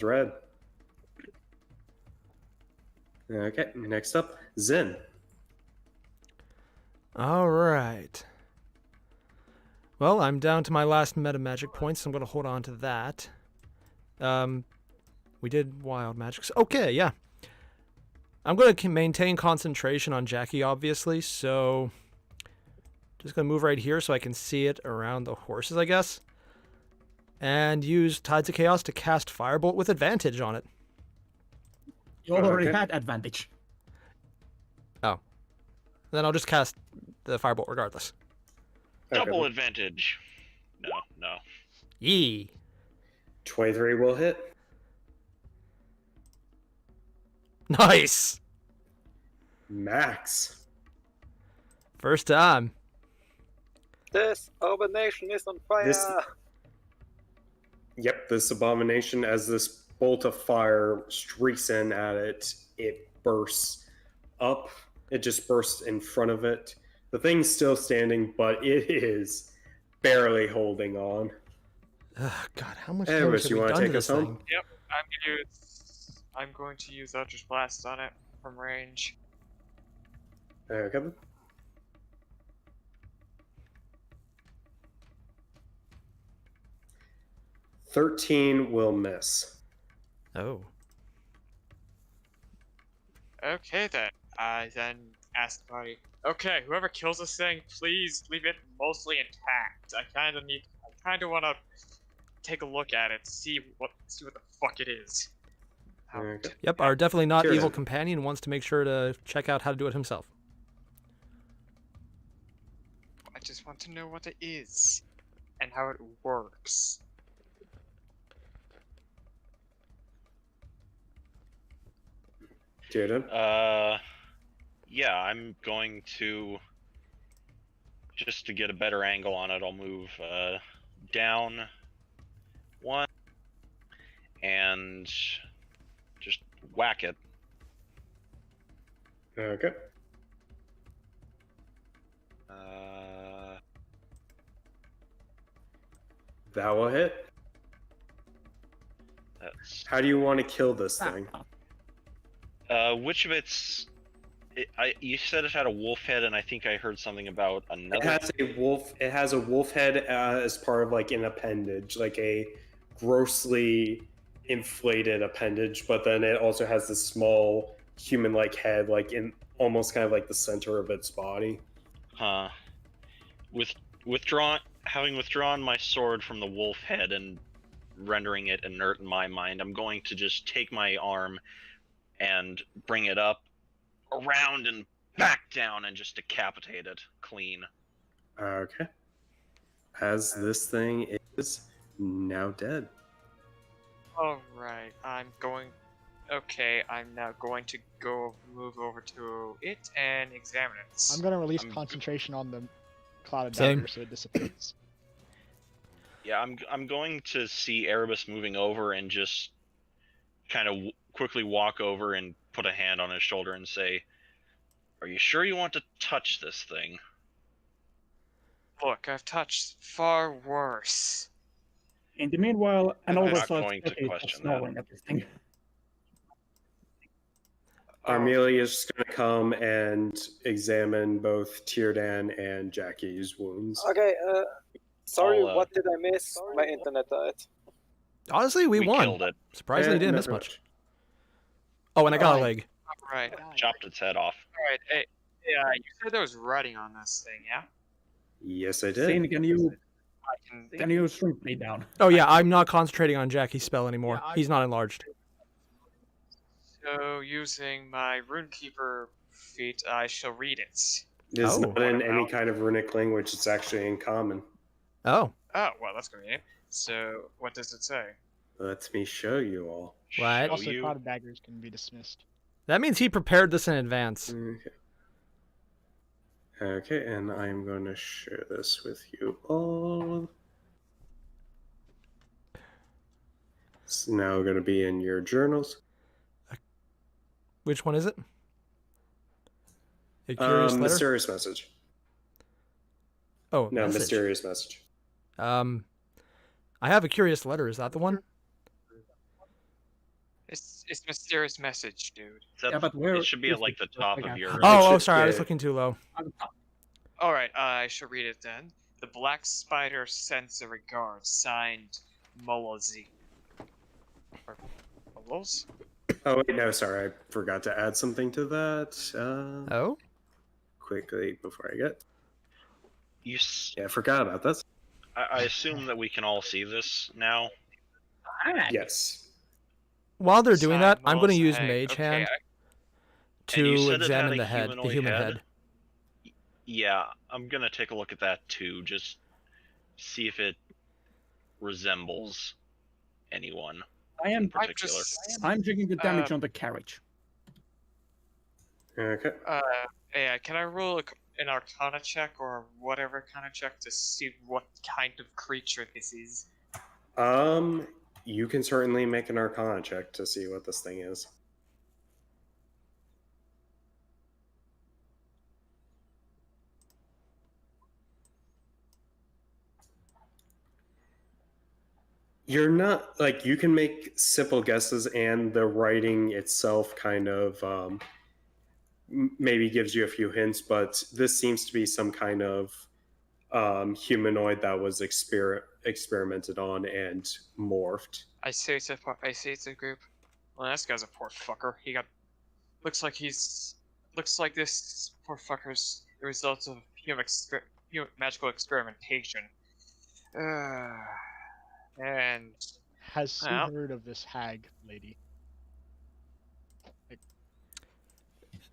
red. Okay, next up, Zen. All right. Well, I'm down to my last meta magic points. So I'm going to hold on to that. We did wild magic. Okay, yeah. I'm going to maintain concentration on Jackie, obviously. So just going to move right here so I can see it around the horses, I guess. And use Tides of Chaos to cast Firebolt with advantage on it. You already Okay. had advantage. Then I'll just cast the Firebolt regardless. Double Okay. advantage. No. Yee. 23 will hit. Nice. Max. First time. This abomination is on fire. This abomination, as this bolt of fire streaks in at it, it bursts up. It just bursts in front of it. The thing's still standing, but it is barely holding on. Ugh, God, how much Hey, damage Russ, have you we wanna done to take us this home? thing? I'm going to use Eldritch Blast on it from range. Okay. 13 will miss. Oh. Okay then. I then asked the party, okay, whoever kills this thing, please leave it mostly intact. I kinda wanna take a look at it, see what the fuck it is. how Okay. to Yep, our definitely not Cheers. evil companion wants to make sure to check out how to do it himself. I just want to know what it is and how it works. Jaden? Yeah, I'm going to, just to get a better angle on it, I'll move down one and just whack it. Okay. That will hit. That's How do you want to kill this thing? which of its? You said it had a wolf head, and I think I heard something about It another. has a wolf. It has a wolf head as part of like an appendage, like a grossly inflated appendage. But then it also has this small human-like head, like in almost kind of like the center of its body. Huh. Having withdrawn my sword from the wolf head and rendering it inert in my mind, I'm going to just take my arm and bring it up, around, and back down, and just decapitate it clean. Okay. As this thing is now dead. Alright, Okay, I'm now going to move over to it and examine it. I'm gonna release I'm- concentration on the clouded Same. dagger so it dissipates. Yeah, I'm going to see Erebus moving over and just kind of quickly walk over and put a hand on his shoulder and say, "Are you sure you want to touch this thing?" Look, I've touched far worse. In the meanwhile, an I'm older not sized going to potato question snoring at this thing. Armelia is just going to come and examine both Tierdan and Jackie's wounds. Okay, sorry, I'll, what did I miss? My internet died. Honestly, we won. killed it, Surprisingly, didn't no miss much. Oh, and I got a leg. Alright, chopped its head off. alright, hey, yeah, you said there was writing on this thing, yeah? Yes, I did. Zane, I can you shrink me down? Oh yeah, I'm not concentrating on Jackie's spell anymore. Yeah, He's not enlarged. So, using my Runekeeper feat, I shall read it. It's Oh. not in any kind of runic language. It's actually in common. Oh, Oh, well, that's convenient. So, what does it say? Let me show you all. What? Show Also, you. clouded daggers can be dismissed. that means he prepared this in advance. Okay. Okay, and I'm going to share this with you all. It's now going to be in your journals. Which one is it? A curious letter. Mysterious message. Oh, No, message. mysterious message. I have a curious letter. Is that the one? It's mysterious message, dude. That- Yeah, but where it should be is at like the it? top Okay. of your. Oh, should- sorry, I was yeah. looking too low. Alright, I shall read it then. The Black Spider sends a regard, signed Molozi. Or Molos? Oh, wait, no, sorry. I forgot to add something to that. Oh, Quickly before I get. You. Yeah, I forgot about this. I assume that we can all see this now. Yes. while they're doing that, Signed I'm going to Molos use Hag. Mage Okay, Hand And you to said it had examine a the head, the humanoid human head? head. Yeah, I'm gonna take a look at that too. Just see if it resembles anyone I am in particular. I'm checking the damage on the carriage. Okay. Yeah, can I roll an Arcana check or whatever kind of check to see what kind of creature this is? You can certainly make an Arcana check to see what this thing is. You're not like you can make simple guesses, and the writing itself kind of maybe gives you a few hints, but this seems to be some kind of humanoid that was experimented on and morphed. I say it's a group. Well, this guy's a poor fucker. He got looks like this poor fucker's the result of human magical experimentation. And Has Sue Well. heard of this hag lady?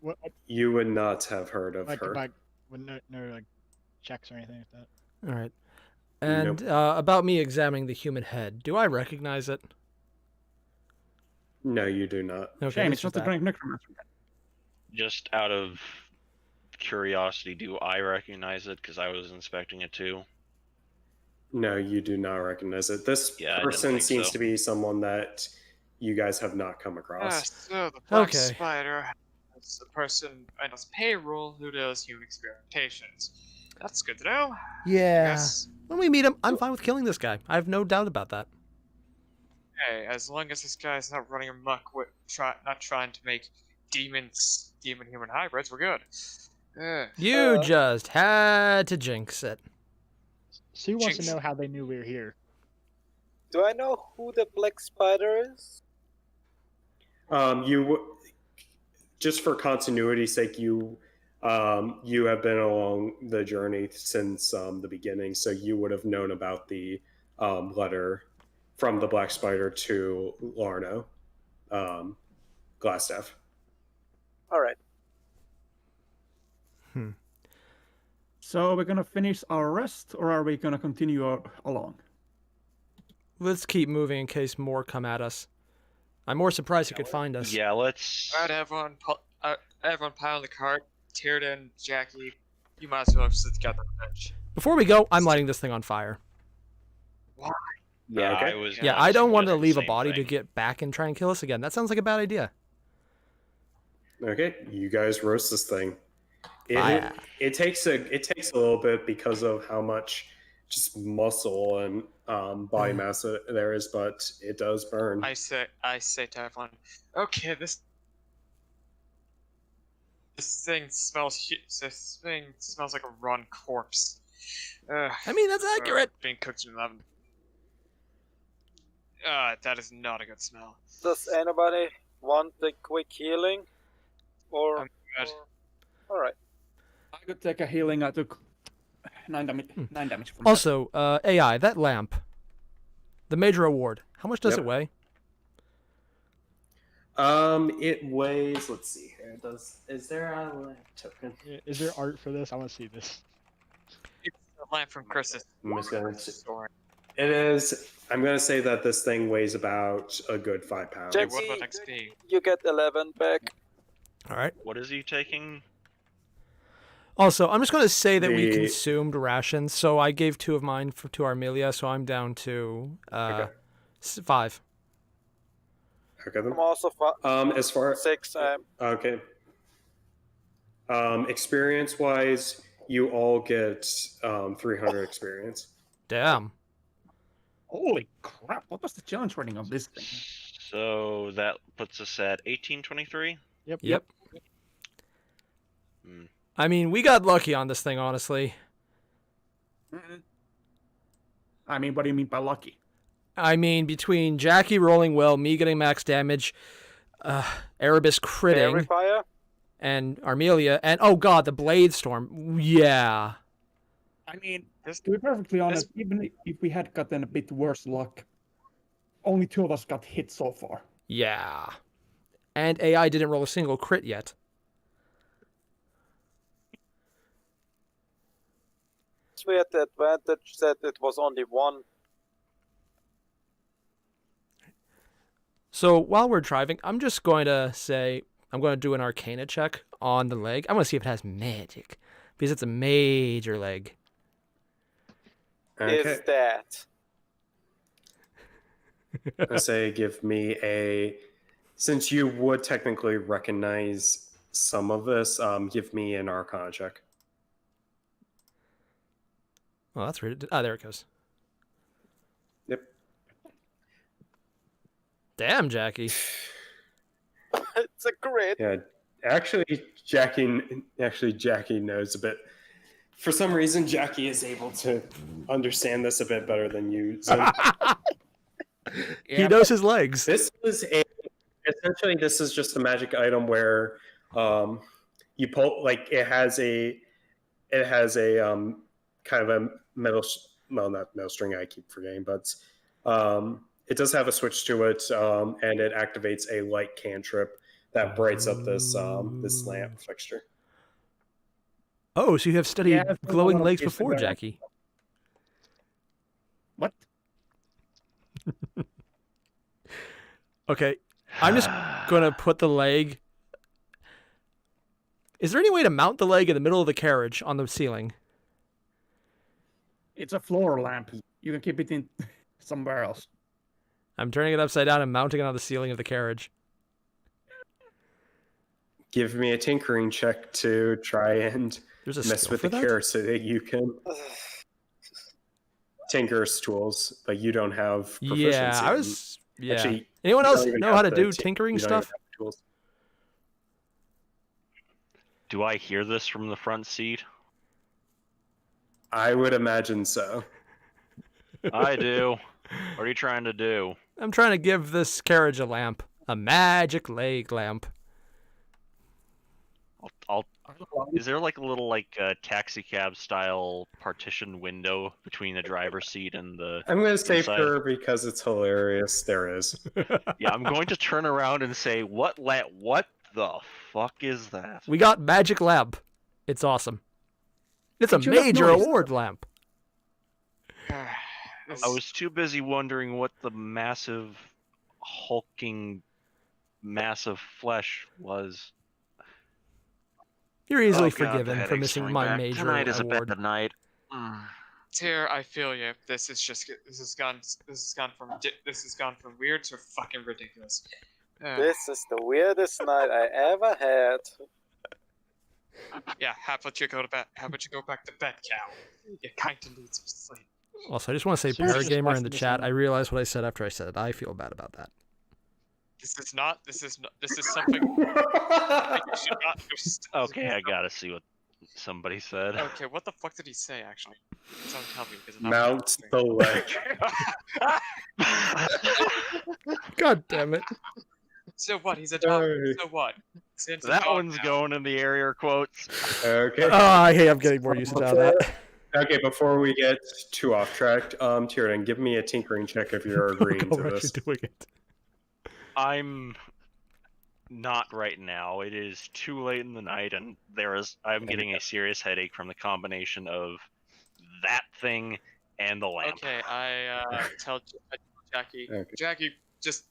What, You would not have heard of like, her. with no like checks or anything like that. All right. And about me examining the human head, do I recognize it? No, you do not. Okay, Shame, it's it's not just the that. Grand Necromancer. Just out of curiosity, do I recognize it? Because I was inspecting it too. No, you do not recognize it. This Yeah, I didn't person think seems so. to be someone that you guys have not come Ah, across. so the Black Okay. Spider is a person on his payroll who does human experimentations. That's good to know. Yeah. Yes. When we meet him, I'm fine with killing this guy. I have no doubt about that. Hey, as long as this guy's not running amok with not trying to make demon human hybrids, we're good. You just had to jinx it. Sue wants Jinx. to know how they knew we were here. Do I know who the Black Spider is? You just for continuity's sake, you have been along the journey since the beginning, so you would have known about the letter from the Black Spider to Larno, Glassstaff. All right. So we're gonna finish our rest, or are we gonna continue along? Let's keep moving in case more come at us. I'm more surprised he could find us. Yeah, let's. Alright, everyone pile on the cart. Tierden, Jackie, you might as well sit together on the bench. Before we go, I'm lighting this thing on fire. Yeah, Okay. I was. Yeah, gonna I don't want to suggest the leave a same body to thing. get back and try and kill us again. That sounds like a bad idea. Okay, you guys roast this thing. Fire. It takes a little bit because of how much just muscle and body mass there is, but it does burn. I say to everyone, okay, this thing smells like a rotten corpse. I mean, that's accurate. Being cooked in an oven. That is not a good smell. Does anybody want the quick healing? Or, I'm good. all right. I could take a healing. I took 9 damage. 9 damage from Also, AI, that lamp, the major award, how much does Yep. it weigh? It weighs. Let's see here. Is there a lamp token? Is there art for this? I want to see this. It's the lamp from Chris's I'm just gonna. story. It is. I'm gonna say that this thing weighs about a good 5 pounds. Hey, Jack- what about XP? You get 11 back. All right. What is he taking? Also, I'm just going to say that we The- consumed rations, so I gave 2 of mine to Armelia, so I'm down to Okay. 5. Okay then. I'm also As far 6. okay. Experience wise, you all get 300 experience. Damn. Holy crap! What was the challenge rating of this thing? So that puts us at 1823. Yep. Hmm. I mean, we got lucky on this thing, honestly. I mean, what do you mean by lucky? I mean, between Jackie rolling well, me getting max damage, Erebus Fairy critting, fire. and Armelia, and oh god, the Blade Storm. Yeah. I mean, This, to be perfectly honest, even if we had gotten a bit worse luck, only 2 of us got hit so far. Yeah. And AI didn't roll a single crit yet. We had the advantage that it was only 1. So while we're driving, I'm just going to say, I'm going to do an Arcana check on the leg. I want to see if it has magic, because it's a major leg. Okay. Is that? I say give me a. Since you would technically recognize some of this, give me an Arcana check. Oh, that's weird. Ah, there it goes. Yep. Damn, Jackie. It's a crit. Yeah. Actually, Jackie knows a bit. For some reason, Jackie is able to understand this a bit better than you. So He knows his legs. this is essentially this is just a magic item where you pull it has a kind of a metal not metal string, I keep forgetting, but it does have a switch to it, and it activates a light cantrip that brights up this this lamp fixture. Oh, so you have studied Yeah, it's been a glowing lot of lakes years before, ago. Jackie. What? Okay, I'm just gonna put the leg. Is there any way to mount the leg in the middle of the carriage on the ceiling? It's a floor lamp. You can keep it in somewhere else. I'm turning it upside down and mounting it on the ceiling of the carriage. Give me a tinkering check to try and There's a mess skill with for the that? carriage so that you can tinker's tools, but you don't have proficiency. Yeah, I in- was. Yeah. Actually, Anyone you else don't even know have how to the do ti- tinkering you don't even stuff? have the tools. Do I hear this from the front seat? I would imagine so. I do. What are you trying to do? I'm trying to give this carriage a lamp. A magic leg lamp. I'll Is there like a little taxi cab style partition window between the driver's seat and the? I'm going to say Inside. her because it's hilarious. There is. Yeah, I'm going to turn around and say, What the fuck is that? We got magic lamp. It's awesome. It's a Did you not major notice award lamp. I was too busy wondering what the massive, hulking mass of flesh was. You're easily Oh, God, the forgiven for headache's missing coming my back. major Tonight is a award. bad night. Tyr, I feel you. This has gone from weird to fucking ridiculous. This is the weirdest night I ever had. Yeah, how about you go to bed? How about you go back to bed, Cal? You kind of need some sleep. Also, I just want to say, Seriously, just Paragamer watch in the this chat, one. I realized what I said after I said it. I feel bad about that. This is something. You should not. Okay, I gotta see what somebody said. Okay, what the fuck did he say actually? Don't tell me because Mount the leg. God damn it. So what? He's a dog. Sorry. So what? Since That one's going in the Airier quotes. Okay. Oh, hey, I'm getting more usage out of that. Okay, before we get too off track, Tyrion, give me a tinkering check if you're agreeing Go to right this. to doing it. I'm not right now. It is too late in the night, and I'm getting a serious headache from the combination of that thing and the lamp. Okay, I tell Jackie. Okay. Jackie, just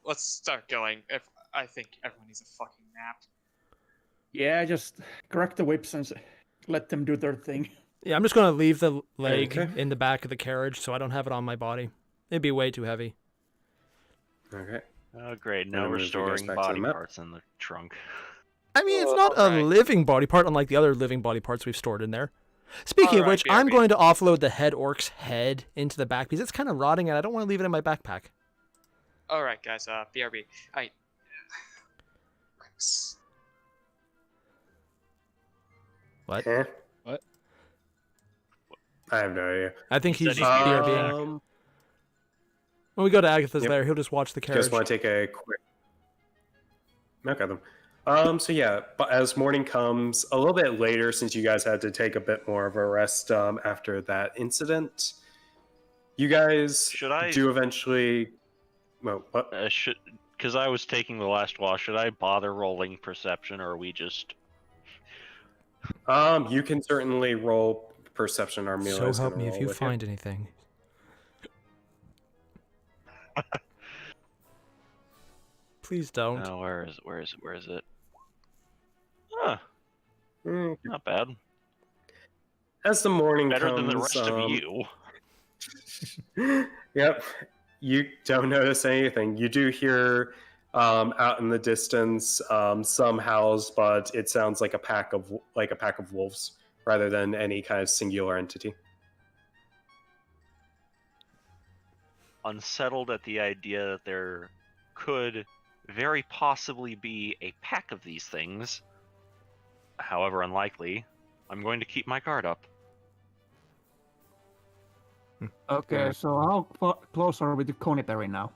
let's start going. If I think everyone needs a fucking nap. Yeah, just correct the whips and let them do their thing. Yeah, I'm just going to leave the leg Okay. in the back of the carriage so I don't have it on my body. It'd be way too heavy. Okay. Oh, great. Now I'm we're gonna move you guys storing back to the body map. parts in the trunk. I mean, it's not a alright. living body part, unlike the other living body parts we've stored in there. Speaking of Alright, which, I'm BRB. going to offload the head orc's head into the back because it's kind of rotting and I don't want to leave it in my backpack. All right, guys. BRB. What? Eh? What? I have no idea. I think he's Said just he's BRBing. When we go to Agatha's Yep. lair, he'll just watch the carriage. Just want to take a quick. Okay, then. So yeah, but as morning comes, a little bit later, since you guys had to take a bit more of a rest after that incident, you guys Should I- do eventually. Well, what? Because I was taking the last watch, should I bother rolling perception, or are we just... You can certainly roll perception. Our melee So is help gonna me if roll you with find anything. Please don't. Oh, where is it? Huh, Mm, not bad. As the morning Better comes, than the rest of you. Yep, you don't notice anything. You do hear out in the distance some howls, but it sounds like a pack of wolves rather than any kind of singular entity. Unsettled at the idea that there could very possibly be a pack of these things, however unlikely, I'm going to keep my guard up. Okay, so how close are we to Conyberry now?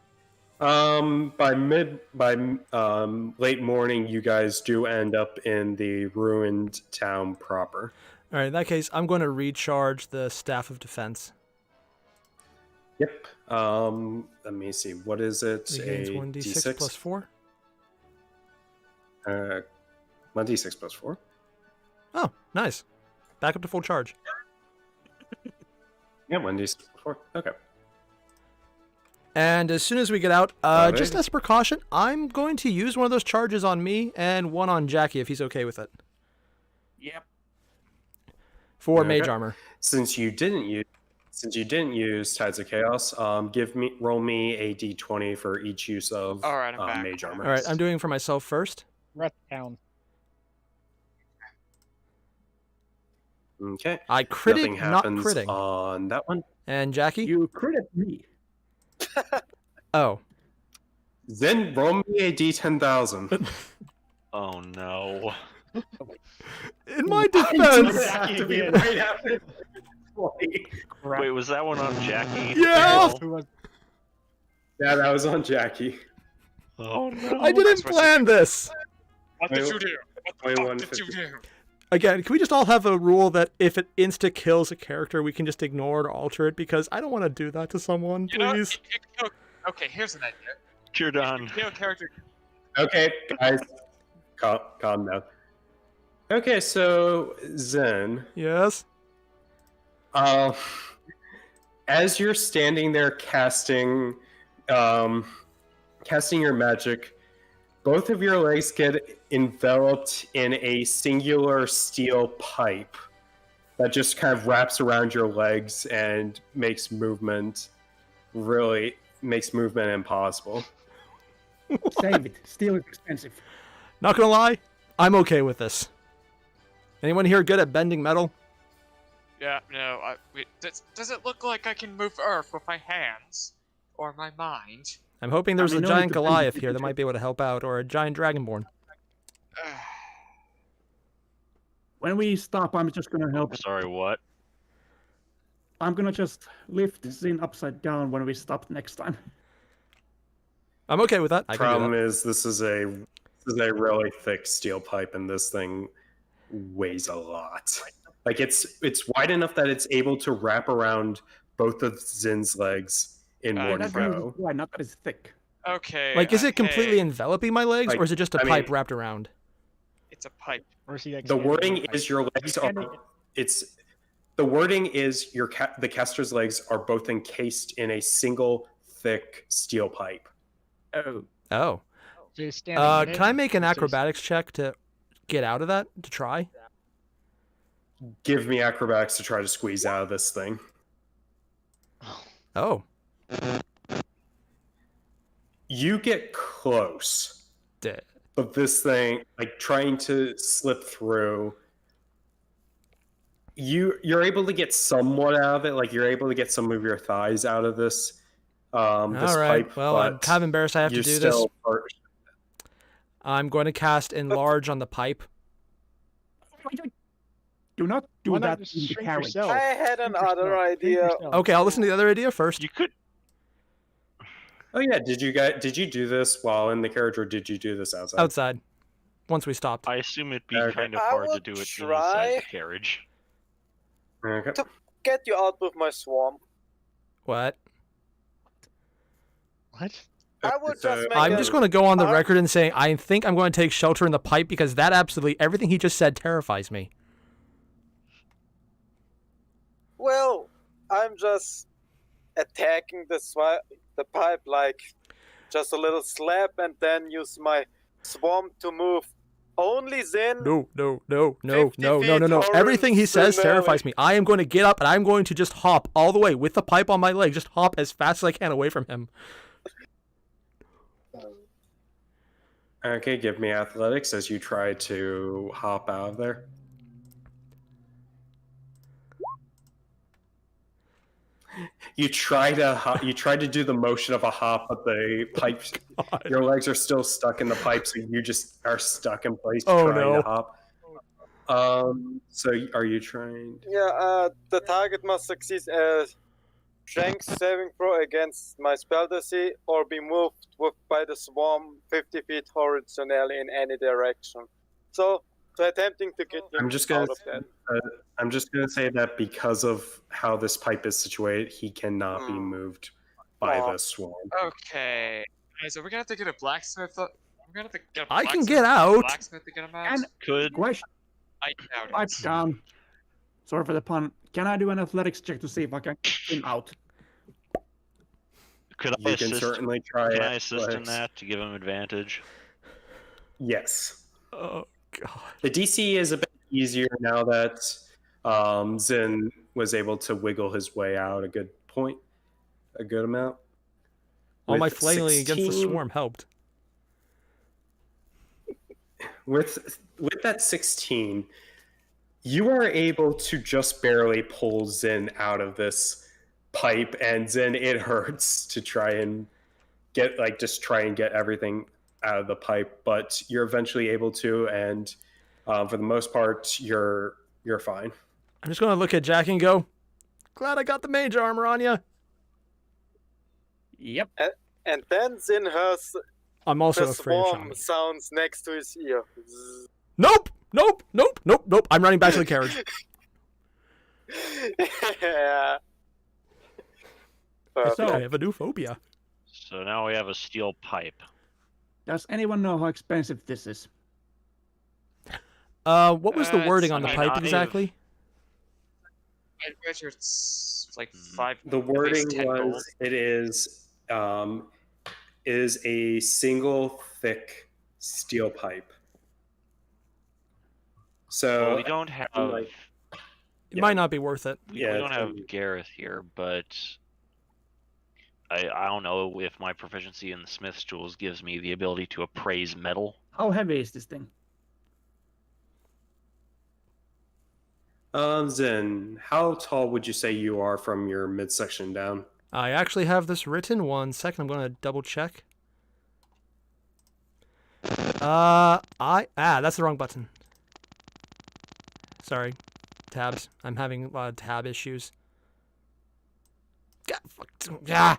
By late morning, you guys do end up in the ruined town proper. All right, in that case, I'm going to recharge the Staff of Defense. Yep. Let me see. What is it? It gains A 1d6 D6? plus 4. 1d6 plus 4. Oh, nice. Back up to full charge. Yeah, 1d6 plus 4. Okay. And as soon as we get out, Alright. just as a precaution, I'm going to use one of those charges on me and one on Jackie if he's okay with it. Yep. For Okay. mage armor. Since you didn't use Tides of Chaos, roll me a d20 for each use of All right, I'm back. mage armor. All right, I'm doing for myself first. Rat down. Okay. I critted, Nothing not happens critting. on that one. And Jackie? You critted me. Oh. Then roll me a d10,000. Oh no. In my defense. Have to be right after 20. Wait, was that one on Jackie? Yeah! Who was Yeah, that was on Jackie. Oh no. I didn't plan this. What did you do? What the fuck 21, did you do? Again, can we just all have a rule that if it insta-kills a character, we can just ignore it or alter it? Because I don't want to do that to someone, You know, please. okay, here's an idea. You're done. Kill a character. Okay, guys, calm down. Okay, so Zen, Yes? as you're standing there casting your magic, both of your legs get enveloped in a singular steel pipe that just kind of wraps around your legs and makes movement impossible. Save it. Steel is expensive. Not gonna lie, I'm okay with this. Anyone here good at bending metal? Yeah, no. Does it look like I can move Earth with my hands or my mind? I'm hoping there's I mean, a no, it giant depends Goliath if here you that do- might be able to help out, or a giant Dragonborn. When we stop, I'm just gonna help. Sorry, what? I'm gonna just lift Zin upside down when we stop next time. I'm okay with that. I can do Problem that. is, this is a really thick steel pipe, and this thing weighs a lot. Like it's wide enough that it's able to wrap around both of Zin's legs in one That's go. why, not that it's thick. Okay. Like, is it okay, completely enveloping my legs, Like, or is it just a I pipe mean- wrapped around? It's a pipe. or is he like The standing wording on the is your legs are. The wording is the caster's legs are both encased in a single thick steel pipe. Oh. Oh. So he's standing in Can I it, make an so he's- acrobatics check to get out of that? To try? Give me acrobatics to try to squeeze out of this thing. Oh. You get close, but this thing, like trying to slip through, you're able to get somewhat out of it. Like you're able to get some of your thighs out of this. This All right. pipe, Well, I'm but kind of embarrassed I have to you do this. still are- I'm going to cast Enlarge on the pipe. Do not do Why not that just in the shrink carriage. yourself? I had Shrink another yourself, shrink idea. yourself. Okay, I'll listen to the other idea first. You could. Oh yeah, did you do this while in the carriage, or did you do this outside? Outside. Once we stopped. I assume it'd be Okay. kind of I hard to would do it try. inside the carriage. Okay. Get you out with my swarm. What? What? I would So- just make I'm a- just going to go on the Uh, record and say I think I'm going to take shelter in the pipe because that absolutely everything he just said terrifies me. Well, I'm just attacking the pipe like just a little slap and then use my swarm to move only Zin. No. 50 feet Everything he says horizontally. terrifies me. I am going to get up and I'm going to just hop all the way with the pipe on my leg. Just hop as fast as I can away from him. Okay, give me athletics as you try to hop out of there. You try to do the motion of a hop, but the pipes, your legs are still stuck in the pipe, so you just are stuck in place Oh, trying no. to hop. So are you trying? Yeah, the target must succeed a strength saving throw against my spell DC or be moved by the swarm 50 feet horizontally in any direction. So attempting to get him I'm just gonna out of that. I'm just gonna say that because of how this pipe is situated, he cannot be moved by Aw. the swarm. Okay. So we're gonna have to get a blacksmith We're gonna have to get a I can blacksmith- get out. Blacksmith to get him out. And Could question, I doubt pipe it. down. Sorry for the pun. Can I do an athletics check to see if I can get him out? I You can assist? certainly try Can it. I assist in but- that to give him advantage? Yes. Oh god. The DC is a bit easier now that Zin was able to wiggle his way out a good amount. All my With flailing against the 16 swarm helped. With that 16, you are able to just barely pull Zin out of this pipe, and Zin, it hurts to try and get everything out of the pipe, but you're eventually able to, and for the most part, you're fine. I'm just gonna look at Jackie and go, glad I got the mage armor on you. Yep. And then Zin hears I'm also the afraid of swarm shaman. sounds next to his ear. Zzz. Nope! Nope! Nope! Nope! Nope! I'm running back to the carriage. Yeah. So- I have a new phobia. So now we have a steel pipe. Does anyone know how expensive this is? What was the It's wording on the fine. pipe I've- exactly? I bet you it's like Hmm. 5. The at least wording 10 gold. was it is a single thick steel pipe. So Well, we don't have like- It Yeah. might not be worth it. we Yeah, don't it's have gonna be- Gareth here, but I don't know if my proficiency in the Smith's tools gives me the ability to appraise metal. How heavy is this thing? Zen, how tall would you say you are from your midsection down? I actually have this written. 1 second. I'm gonna double check. That's the wrong button. Sorry. Tabs. I'm having a lot of tab issues. God, fuck. Yeah.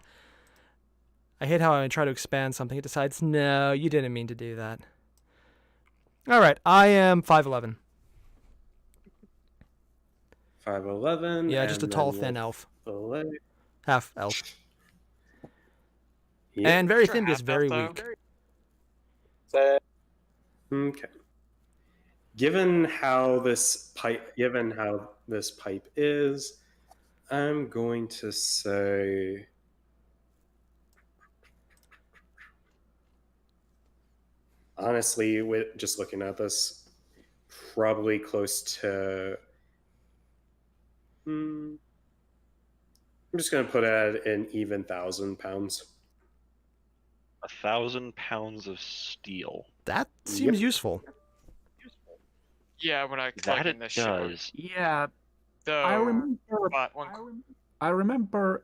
I hate how I try to expand something. It decides, no, you didn't mean to do that. All right. I am 5'11". 5'11". Yeah, just a and tall, then thin with elf. the leg. Half elf. Yeah. And very Sure, thin, just half very elf, weak. though. So, Okay. Given how this pipe is, I'm going to say honestly, with just looking at this, probably close to I'm just gonna put it at an even 1,000 pounds. 1,000 pounds of steel. That seems Yep. useful. Yeah, when I That click in it this shit. does. Yeah, Though, I remember. but one I remember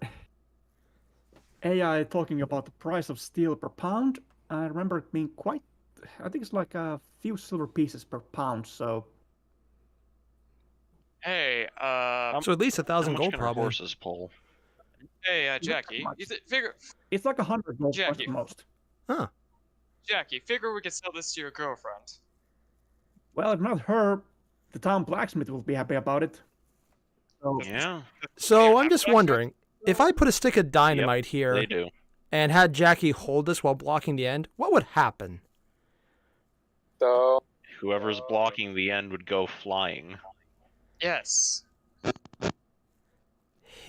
AI talking about the price of steel per pound. I remember it being quite. I think it's like a few silver pieces per pound. So Hey, So at least 1,000 How much gold, can our probably. horses pull? Jackie, much. figure, it's like 100 gold coins Jackie. at most. Jackie, figure we could sell this to your girlfriend. Well, if not her, the town blacksmith will be happy about it. So Yeah, So I'm just wondering, if I put a stick of dynamite they here do. and had Jackie hold this while blocking the end, what would happen? so Whoever's blocking the end would go flying. Yes.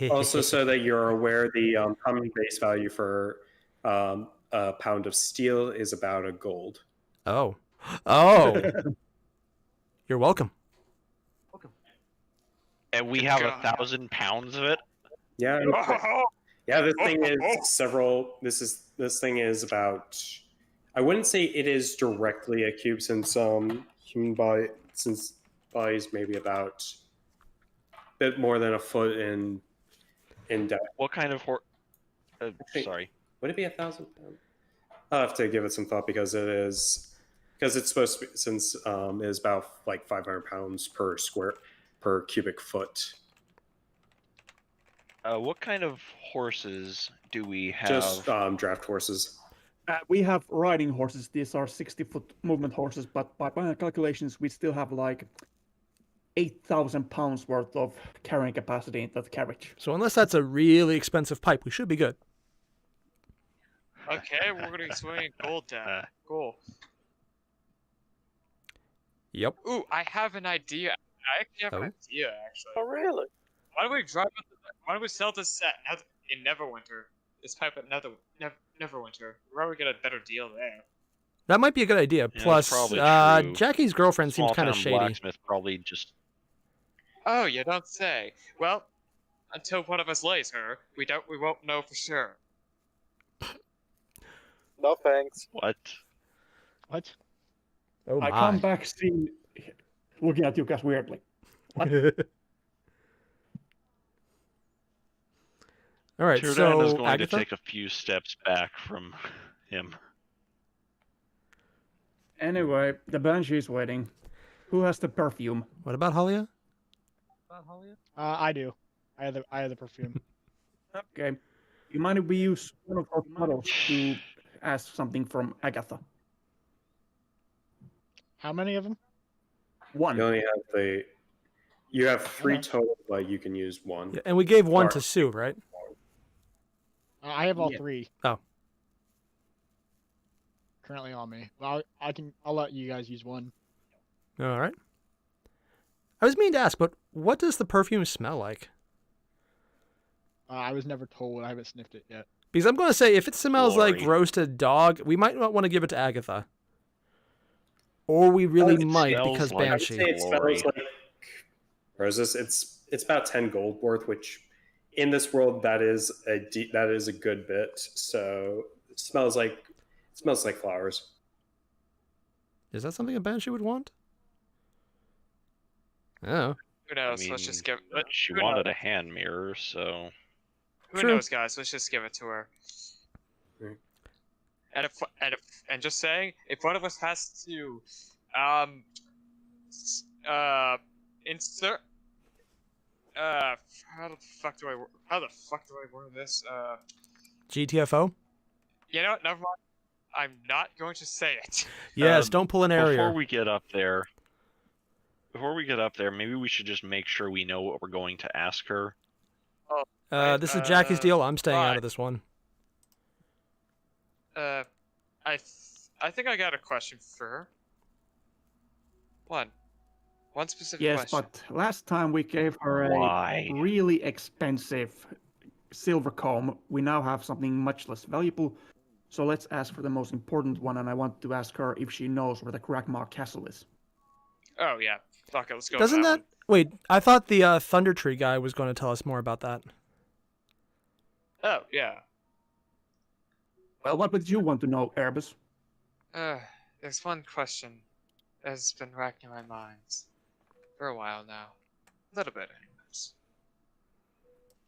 Also, so that you're aware, the common base value for a pound of steel is about a gold. Oh. Oh. You're welcome. And we have God. 1,000 pounds of it. Yeah, yeah. This thing is several. This thing is about. I wouldn't say it is directly a cube, since human body, since body's maybe about a bit more than a foot in depth. What kind of Actually- sorry. Would it be 1,000 pounds? I'll have to give it some thought because it's supposed to be, since it is about like 500 pounds per cubic foot. What kind of horses do we have? Just draft horses. we have riding horses. These are 60-foot movement horses, but by my calculations, we still have like 8,000 pounds worth of carrying capacity in that carriage. So unless that's a really expensive pipe, we should be good. Okay, we're gonna be swinging gold down. Cool. Yep. Ooh, I have an idea. I actually have an idea, actually. Oh, really? Why don't we why don't we sell this set in Neverwinter? This pipe at Neverwinter. We'll probably get a better deal there. That might be a good idea. Yeah, Plus, that's probably true. Jackie's girlfriend seems Small kind of town shady. blacksmith probably just. Oh, you don't say. Well, until one of us lays her, we won't know for sure. No thanks. What? What? Oh my. I come back seeing, looking at you guys weirdly. All right, Jordan is so going Agatha? to take a few steps back from him. Anyway, the Banshee is waiting. Who has the perfume? What about Halia? I do. I have the perfume. Okay. You mind if we use one of our models to ask something from Agatha? How many of them? One. You only have you have 3 Okay. total, but you can use 1. Yeah, and we gave one Or- to Sue, right? I have all Yeah. 3. Oh. Currently on me. Well, I'll let you guys use one. All right. I was meaning to ask, but what does the perfume smell like? I was never told. I haven't sniffed it yet. Because I'm going to say, if it smells like Glory. roasted dog, we might not want to give it to Agatha. Or we really It might, smells because like- I would Banshee. say it Glory. smells like roses. It's about 10 gold worth, which in this world that is a good bit. So it smells like flowers. Is that something a Banshee would want? Oh. Who knows? Let's just give. She who wanted knows? a hand mirror, so. Who True. knows, guys? Let's just give it to her. Right. And just saying, if one of us has to, insert, how the fuck do I word this? GTFO? You know what? Never mind. I'm not going to say it. Yes, don't pull an Before Airier. we get up there, maybe we should just make sure we know what we're going to ask her. This is Jackie's deal. I'm staying out fine. of this one. I think I got a question for her. One specific Yes, question. but last time we gave her a Why? really expensive silver comb. We now have something much less valuable. So let's ask for the most important one, and I want to ask her if she knows where the Crackmaw Castle is. Oh yeah, fuck it. Let's go. Doesn't with that... Wait, I thought the Thunder Tree guy was going to tell us more about that. One. Oh yeah. Well, what would you want to know, Erebus? There's one question that's been racking my mind for a while now. A little bit, anyways.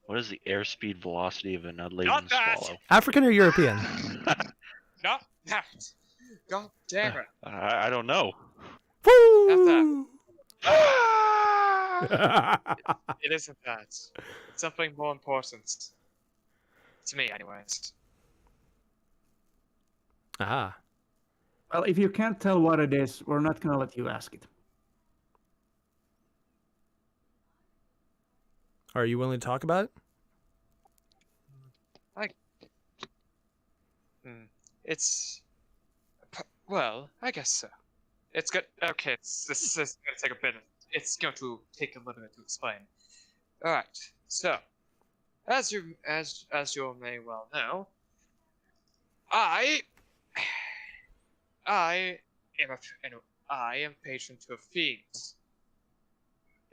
What is the airspeed velocity of an Not unladen that! swallow? African or European? Not that. God damn it. I don't know. Woo! It isn't that. It's something more important. To me, anyways. Ah. Well, if you can't tell what it is, we're not gonna let you ask it. Are you willing to talk about it? It's. Well, I guess so. It's good. Okay, this is gonna take a bit. It's going to take a little bit to explain. All right. So, as you may well know, I am patron to a fiend.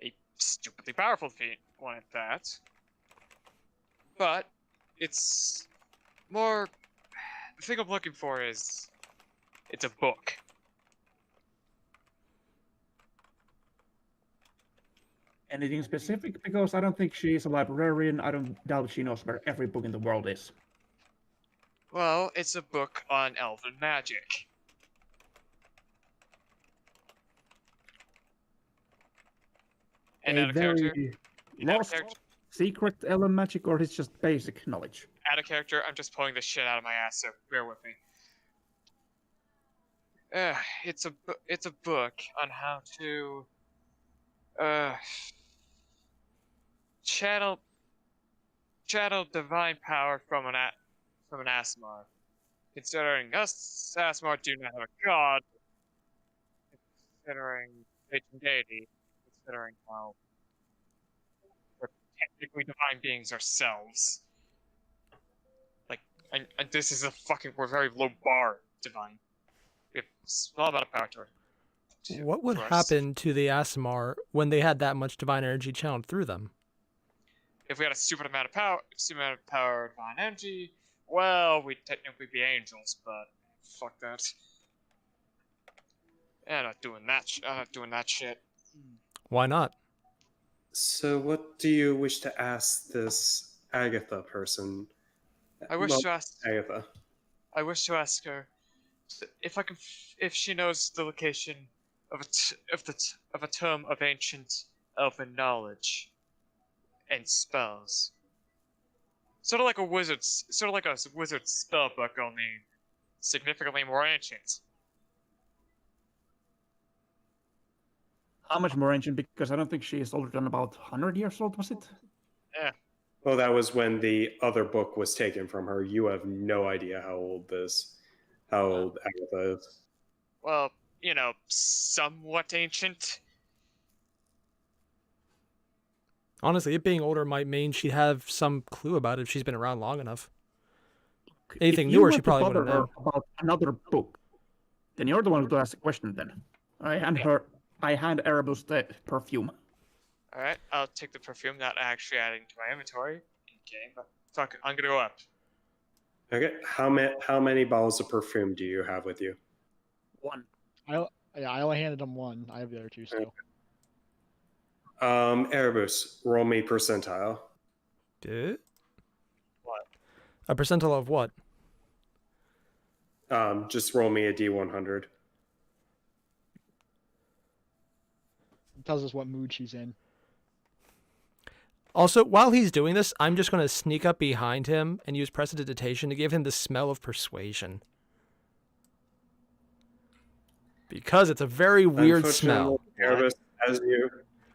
A stupidly powerful fiend, one at that. But it's more. The thing I'm looking for is, it's a book. Anything specific? Because I don't think she is a librarian. I don't doubt she knows where every book in the world is. Well, it's a book on elven magic. And a out of character, very out of lost character, secret elven magic, or it's just basic knowledge? I'm just pulling this shit out of my ass, so bear with me. It's a book on how to channel divine power from an Asmar. Considering us Asmar do not have a god, considering patron deity, considering how we're technically divine beings ourselves. Like, and this is we're very low bar divine. We have a small amount of power What would to us. happen to the Aasimar when they had that much divine energy channeled through them? If we had a stupid amount of power, divine energy, well, we'd technically be angels, but fuck that. Yeah, I'm not doing that shit. Why not? So, what do you wish to ask this Agatha person? I wish to ask Agatha. her if she knows the location of a tome of ancient elven knowledge and spells. Sort of like a wizard's spell book, only significantly more ancient. How much more ancient? Because I don't think she is older than about 100 years old, was it? Yeah. Well, that was when the other book was taken from her. You have no idea how old Agatha is. Well, somewhat ancient. Honestly, it being older might mean she'd have some clue about it if she's been around long enough. Anything If you newer, want she to probably bother wouldn't her know. about another book, then you're the one to ask the question. Then I hand Erebus the perfume. All right, I'll take the perfume, not actually adding to my inventory in game, but fuck it, I'm gonna go up. Okay, how many bottles of perfume do you have with you? One. I only handed him one. I have the other two still. Erebus, roll me percentile. Dude? What? A percentile of what? Just roll me a D100. It tells us what mood she's in. Also, while he's doing this, I'm just going to sneak up behind him and use prestidigitation to give him the smell of persuasion. Because it's a very weird smell. Erebus,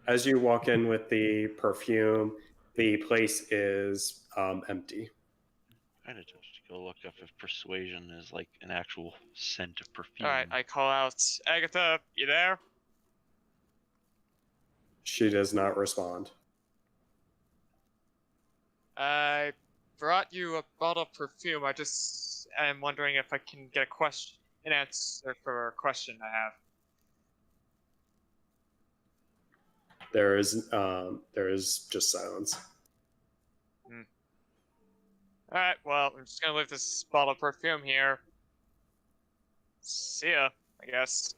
as you walk in with the perfume, the place is empty. I had to go look up if persuasion is like an actual scent of perfume. All right, I call out, Agatha, you there? She does not respond. I brought you a bottle of perfume. I just am wondering if I can get an answer for a question I have. There is just silence. Alright, well, I'm just gonna leave this bottle of perfume here. See ya, I guess.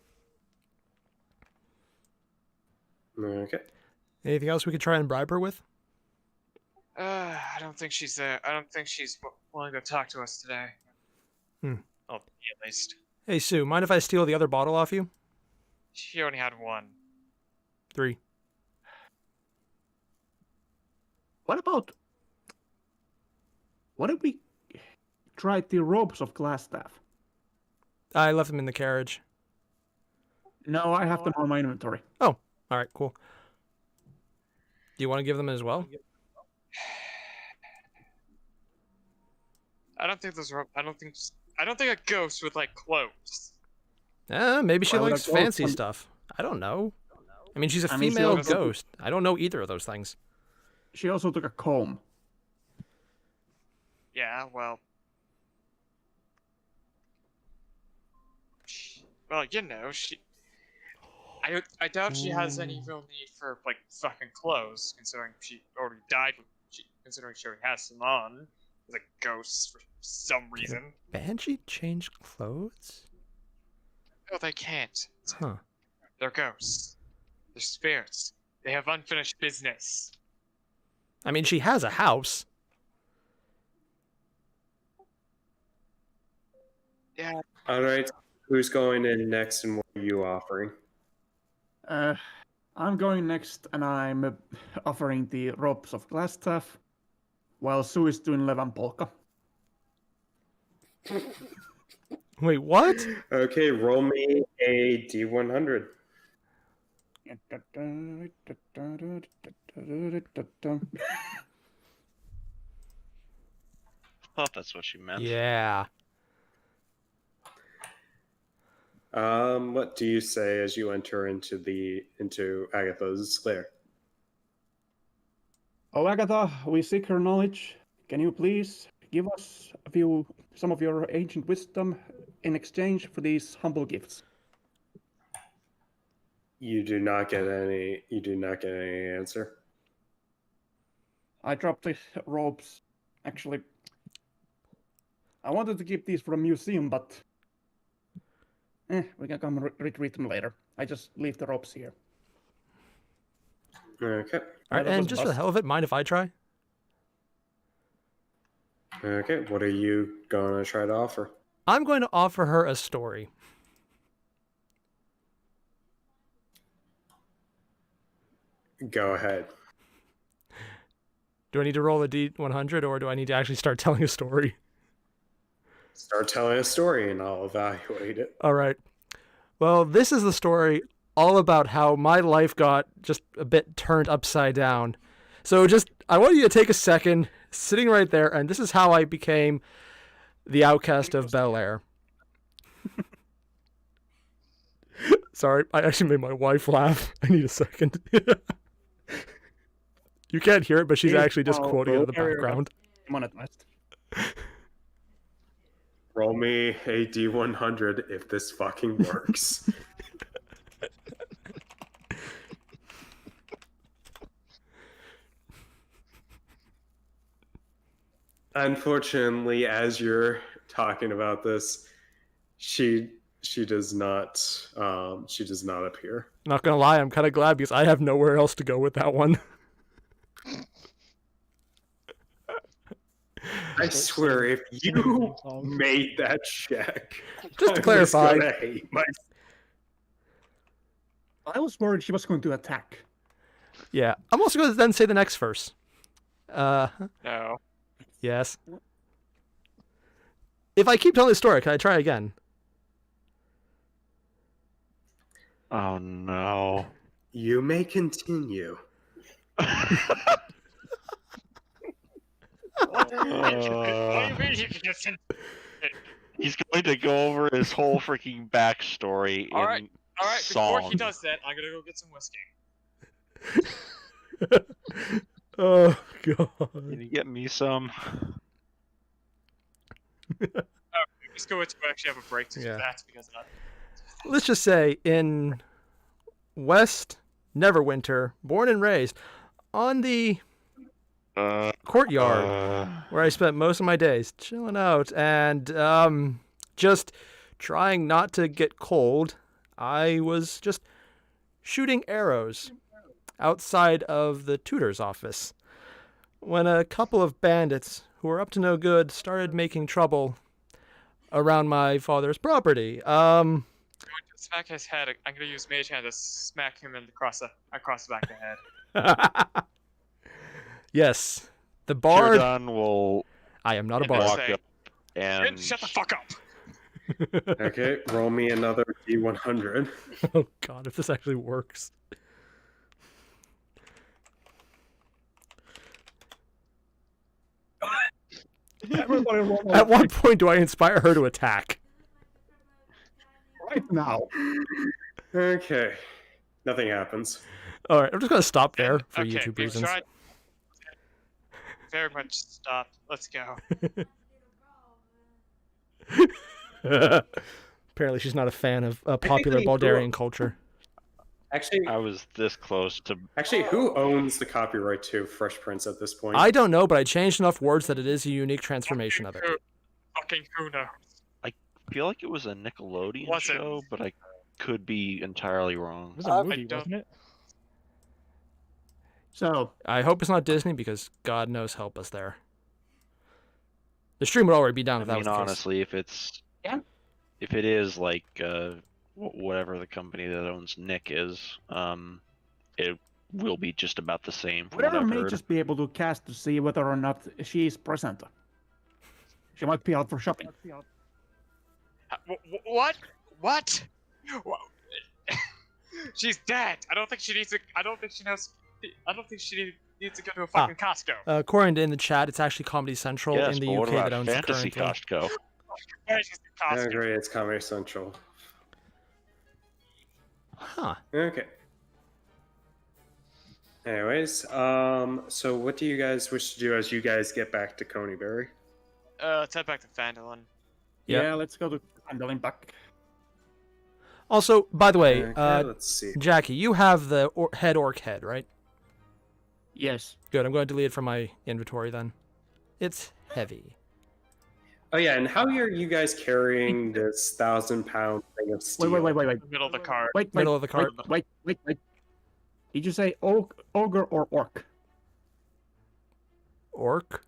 Okay. Anything else we could try and bribe her with? I don't think she's there. I don't think she's willing to talk to us today. Hmm. Oh, at least. Hey, Sue, mind if I steal the other bottle off you? She only had one. 3. What if we tried the ropes of Glassstaff? I left them in the carriage. No, I have them on my inventory. Oh, all right, cool. Do you want to give them as well? I don't think a ghost would like clothes. Maybe she Why would likes I go fancy from- stuff. I don't know. I mean, she's a I mean, she female also- ghost. I don't know either of those things. She also took a comb. Yeah, well. Well, I doubt she has any real need for like fucking clothes, considering she already died. Considering she already has some on as a ghost for some reason. Banshee change clothes? No, they can't. Huh. They're ghosts. They're spirits. They have unfinished business. I mean, she has a house. Yeah. All right. Who's going in next, and what are you offering? I'm going next, and I'm offering the ropes of Glassstaff, while Sue is doing Levan Polka. Wait, what? Okay, roll me a D100. I thought that's what she meant. Yeah. What do you say as you enter into Agatha's lair? Oh, Agatha, we seek her knowledge. Can you please give us some of your ancient wisdom in exchange for these humble gifts? You do not get any. You do not get any answer. I dropped the robes. Actually, I wanted to keep these for a museum, but we can come retrieve them later. I just leave the robes here. Okay. All right, and just for the hell of it, mind if I try? Okay. What are you gonna try to offer? I'm going to offer her a story. Go ahead. Do I need to roll a D100, or do I need to actually start telling a story? Start telling a story, and I'll evaluate it. All right. Well, this is the story all about how my life got just a bit turned upside down. So I want you to take a second, sitting right there, and this is how I became the outcast of Bel Air. Sorry, I actually made my wife laugh. I need a second. You can't hear it, but she's actually just quoting it in the background. Monetized. Roll me a D100 if this fucking works. Unfortunately, as you're talking about this, she does not appear. Not gonna lie, I'm kind of glad because I have nowhere else to go with that one. I swear, if you made that check, Just to clarify, I'm just gonna hate myself. I was worried she was going to attack. yeah, I'm also going to then say the next verse. No. Yes. If I keep telling the story, can I try again? Oh no. You may continue. He's going to go over his whole freaking backstory All right, in before he song. does that, I'm gonna go get some whiskey. Oh, God. Can you get me some? Let's go to actually have a break to do Yeah. that because Let's just say in West Neverwinter, born and raised, on the courtyard where I spent most of my days chilling out and just trying not to get cold, I was just shooting arrows outside of the tutor's office when a couple of bandits who were up to no good started making trouble around my father's property. I'm going to smack his head. I'm going to use Mage Hand to smack him across the back of the head. Yes, the bard. Jordan will I am not a And bard. walk say, up and Shut the fuck up! Okay, roll me another D100. Oh God, if this actually works. Everybody roll At what point do I inspire her to attack? right now. Okay, nothing happens. All right, I'm just gonna stop there for Okay, YouTube we've reasons. tried- Very much stopped. Let's go. Apparently, she's not a fan of popular they Baldarian culture. Actually, I was this close to. who owns the copyright to Fresh Prince at this point? I don't know, but I changed enough words that it is a unique transformation of it. Fucking who knows? I feel like it was a Nickelodeon Was it? show, but I could be entirely wrong. It was a I movie, don't- wasn't it? So, I hope it's not Disney because God knows help us there. The stream would already be down I if that mean, was the case. honestly, if it's if it is like whatever the company that owns Nick is, it will be just about the same. From whatever what I've may heard. just be able to cast to see whether or not she is present. She might be out for shopping. What? What? She's dead. I don't think she needs to. I don't think she knows. I don't think she needs to go to a fucking Costco. According to in the chat, it's actually Comedy Central Yes, in the but what UK about that owns it Fantasy currently. Costco? Where's the I Costco? agree, it's Comedy Central. Huh. Okay. Anyways, so what do you guys wish to do as you guys get back to Conyberry? Let's head back to Phandalin. Yep. Yeah, let's go to Phandalin back. Also, by the way, Okay, let's see. Jackie, you have the head orc head, right? Yes. Good. I'm going to delete it from my inventory then. It's heavy. Oh yeah, and how are you guys carrying this 1,000-pound thing of steel? Wait. Middle of the cart. Middle of the cart. Wait. Did you say ogre or orc? Orc?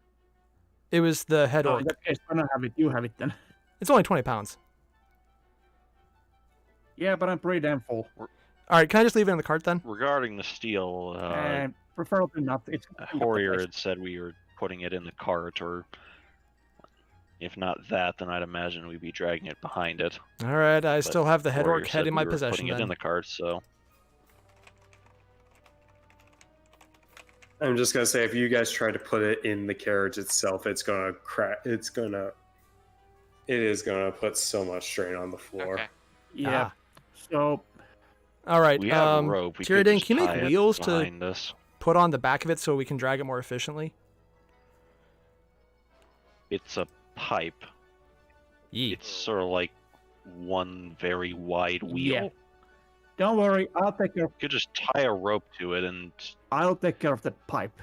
It was the head Oh, orc. in that case, I don't have it. You have it then. It's only 20 pounds. Yeah, but I'm pretty damn full. All right, can I just leave it in the cart then? Regarding the steel, Preferably not. It's Airier had said we were putting it in the cart, or if not that, then I'd imagine we'd be dragging it behind it. All right, I But still have the head Airier orc said head in my we were possession putting it then. in the cart, so I'm just gonna say, if you guys try to put it in the carriage itself, it's gonna crack. It is gonna put so much strain on the floor. Okay. Yeah. Ah. So All right, we have a rope. We could Tyridan, just can you tie make it wheels to behind us. put on the back of it so we can drag it more efficiently? It's a pipe. Yeet. It's sort of like one very wide wheel. Yeah. Don't worry, I'll take care. You could just tie a rope to it and I'll take care of the pipe.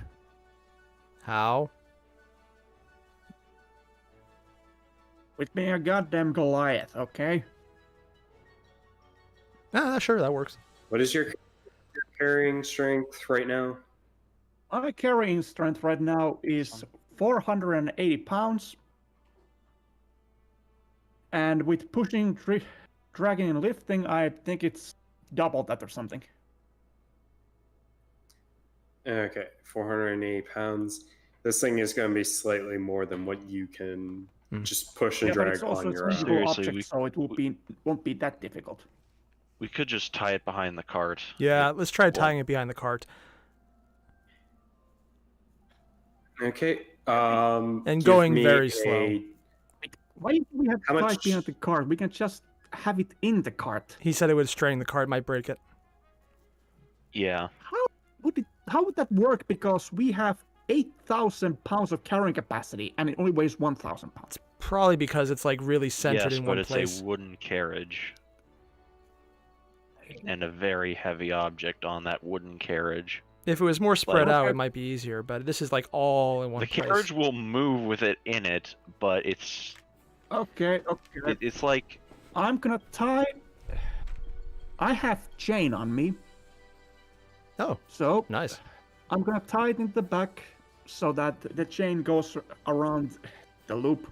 How? With being a goddamn Goliath, okay? Ah, sure, that works. What is your carrying strength right now? My carrying strength right now is 480 pounds. And with pushing, dragging, and lifting, I think it's double that or something. Okay, 480 pounds. This thing is going to be slightly more than what you can just push and Yeah, but drag it's also on a your own. single Seriously, object, so it won't be that difficult. we could just tie it behind the cart. Yeah, let's try tying it behind the cart. Okay. And give going me very slow. Why do we have How to tie much- it behind the cart? We can just have it in the cart. He said it would strain the cart, might break it. Yeah. How would that work? Because we have 8,000 pounds of carrying capacity, and it only weighs 1,000 pounds. Probably because it's like really centered Yes, in but one it's place. a wooden carriage. And a very heavy object on that wooden carriage. If it was more spread out, okay. it might be easier, but this is like all in one The place. carriage will move with it in it, but it's Okay. it's like I'm gonna tie. I have chain on me, Oh, so nice. I'm gonna tie it in the back so that the chain goes around the loop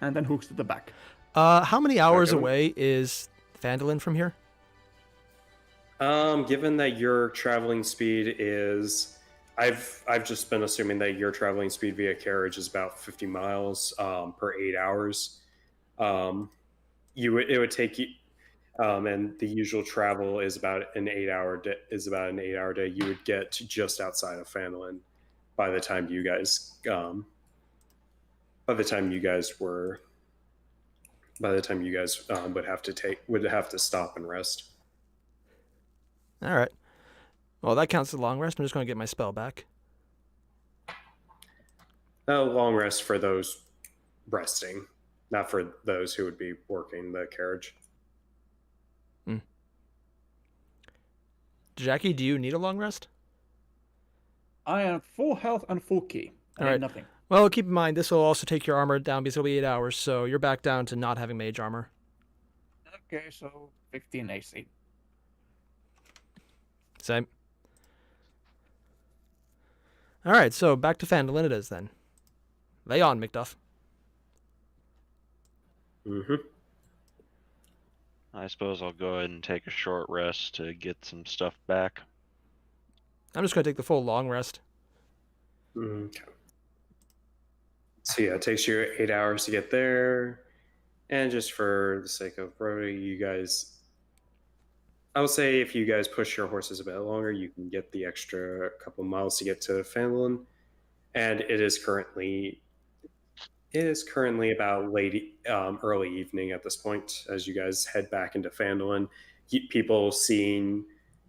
and then hooks to the back. How many hours Okay. away is Phandalin from here? Given that your traveling speed is, I've just been assuming that your traveling speed via carriage is about 50 miles per 8 hours. It would take you, and the usual travel is about an 8 hour day. You would get to just outside of Phandalin by the time you guys would have to stop and rest. All right. Well, that counts as a long rest. I'm just going to get my spell back. A long rest for those resting, not for those who would be working the carriage. Jackie, do you need a long rest? I am full health and full key. I need Alright. nothing. Well, keep in mind, this will also take your armor down because it'll be 8 hours, so you're back down to not having mage armor. Okay, so 15 AC. Same. All right, so back to Phandalin it is then. Lay on, Macduff. Mm-hmm. I suppose I'll go ahead and take a short rest to get some stuff back. I'm just going to take the full long rest. Okay. So yeah, it takes you 8 hours to get there. And just for the sake of brevity, you guys, I would say if you guys push your horses a bit longer, you can get the extra couple miles to get to Phandalin. And it is currently about early evening at this point as you guys head back into Phandalin. people seeing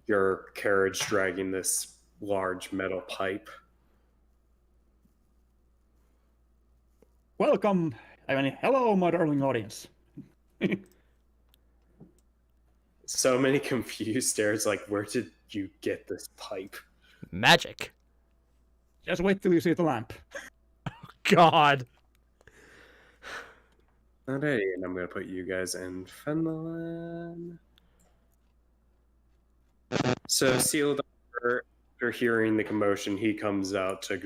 your carriage dragging this large metal pipe. Welcome. Hello, my darling audience. So many confused stares, like, where did you get this pipe? Magic. Just wait till you see the lamp. God. Alrighty, and I'm gonna put you guys in Phandalin. So sealed after hearing the commotion, he comes out to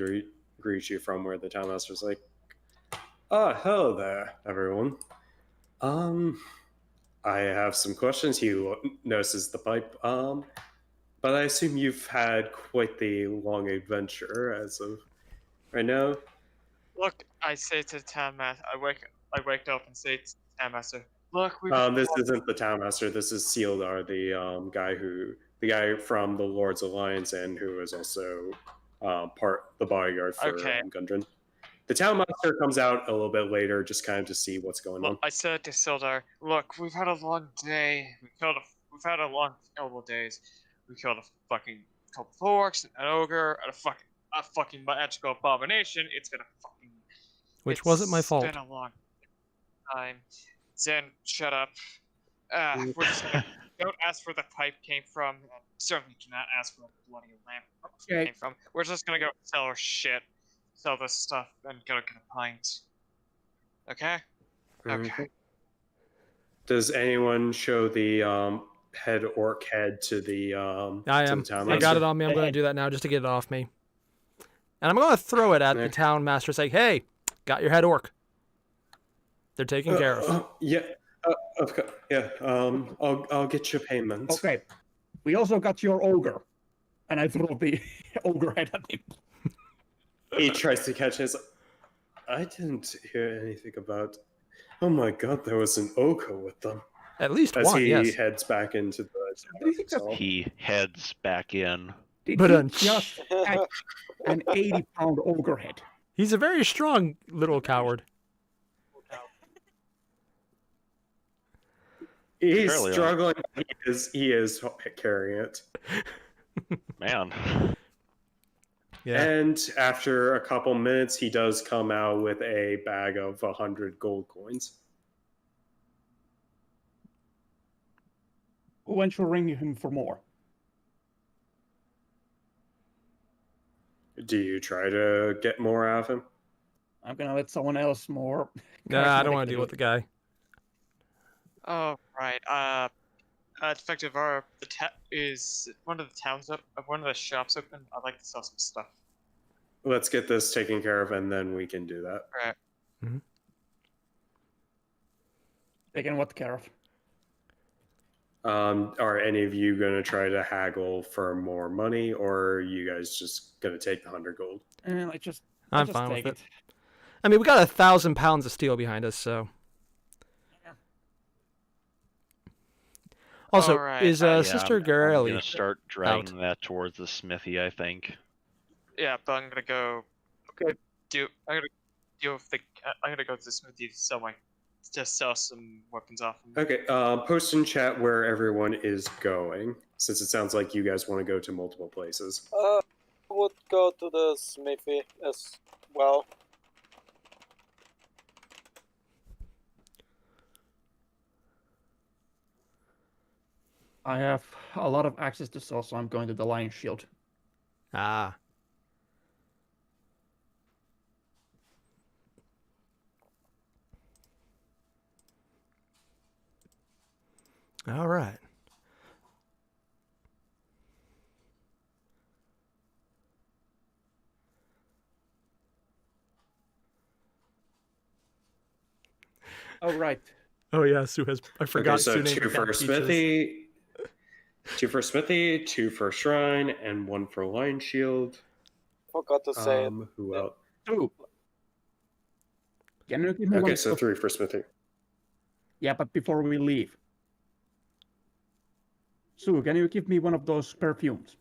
greet you from where the townmaster's like, "Oh, hello there, everyone. I have some questions." He notices the pipe. But I assume you've had quite the long adventure as of right now. Look, I say to the town master, I wake up and say to the town master, look, This isn't the townmaster. This is Sealdar, the guy from the Lord's Alliance, and who is also the bodyguard for Gundren. The townmaster comes out a little bit later, just kind of to see what's going on. I said to Sildar, look, we've had a long day. We've had a long couple of days. We killed a fucking couple of orcs, an ogre, and a fucking magical abomination. It's been a fucking. Which wasn't my fault. It's been a long time. Zen, shut up. We're just gonna, don't ask where the pipe came from. And certainly do not ask where the bloody lamp came from. We're just gonna go sell our shit, sell this stuff, and go get a pint. Okay? Okay. Does anyone show the head orc head to the I am. I got it on me. I'm going to do that now just to get it off me. And I'm going to throw it at the town master, saying, "Hey, got your head orc. They're taken care of." Yeah. Okay. Yeah. I'll get your payment. Okay. We also got your ogre, and I throw the ogre head at him. He tries to catch it. I didn't hear anything about. Oh my god, there was an ogre with them. At least as one, he yes. heads back into the. He heads back in. Did But he just catch an 80-pound ogre head? He's a very strong little coward. He's Fairly struggling. He is carrying it. Man. Yeah. And after a couple minutes, he does come out with a bag of 100 gold coins. When shall ring him for more? Do you try to get more out of him? I'm gonna let someone else more. Nah, I don't want to deal with the guy. Oh, right. Defective, is one of the towns up, one of the shops open? I'd like to sell some stuff. Let's get this taken care of, and then we can do that. Right. Mm-hmm. Taking what care of? Are any of you going to try to haggle for more money, or are you guys just going to take the 100 gold? I'm fine with it. I mean, we got 1,000 pounds of steel behind us, so. Also, is Sister Garaele? I'm gonna start dragging that towards the smithy, I think. Yeah, but I'm gonna go. Okay. I'm gonna go to the smithy to sell some weapons off. Okay. Post in chat where everyone is going, since it sounds like you guys want to go to multiple places. I would go to the smithy as well. I have a lot of access to sell, so I'm going to the Lion Shield. Ah. All right. Oh, right. Oh, yeah, Sue has. I forgot. Okay, so Sue named 2 for Peaches. smithy. 2 for smithy, 2 for shrine, and 1 for lion shield. Forgot to say it. Who else? 2. Can you give me Okay, one so 3 for smithy. Yeah, but before we leave. Sue, can you give me one of those perfumes?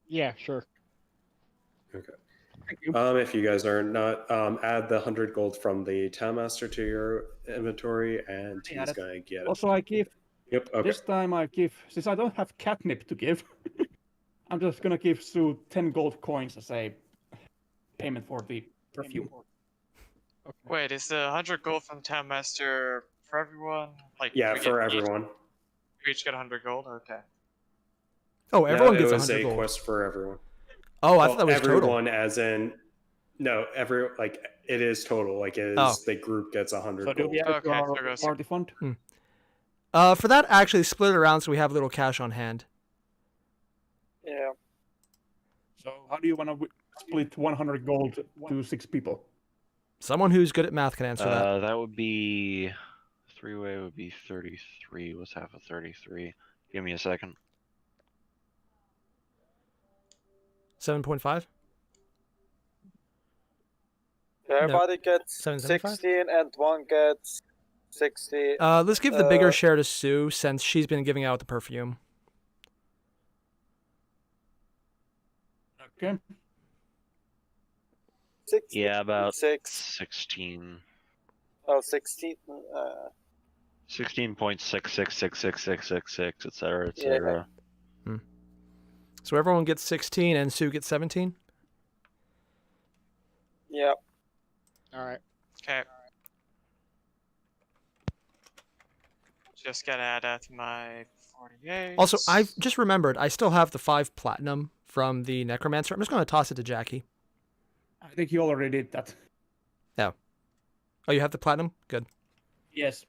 Yeah, sure. Okay. Thank you. If you guys are not, add the 100 gold from the town master to your inventory, and Yeah, he's that's- gonna get it. Also, I give Yep. Okay. this time. I give, since I don't have catnip to give, I'm just gonna give Sue 10 gold coins as a payment for the perfume. Okay. Wait, is the 100 gold from Town Master for everyone? Like, Yeah, we for get each- everyone. we each get 100 gold? Okay. Oh, everyone no, gets it was 100 a gold. quest for everyone. Oh, I Well, thought that was everyone, total. as in, no, it is total. Like, it is Oh. the group gets 100 So do gold. we add it to Okay, our so goes- party fund? For that, actually split it around so we have a little cash on hand. Yeah. So how do you want to split 100 gold to 6 people? Someone who's good at math can answer that. That would be 3-way would be 33. What's half of 33? Give me a second. 7.5? Everybody gets 775? 16 and one gets 60. Let's give the bigger Uh, share to Sue since she's been giving out the perfume. Okay. 60, Yeah, about 6. 16. Oh, 16. 16.66666666, etc., Yeah. etc. So everyone gets 16 and Sue gets 17? Yeah. All right. Okay. Just gotta add that to my 48. Also, I've just remembered, I still have the 5 platinum from the Necromancer. I'm just going to toss it to Jackie. I think you already did that. Oh, you have the platinum? Good. Yes.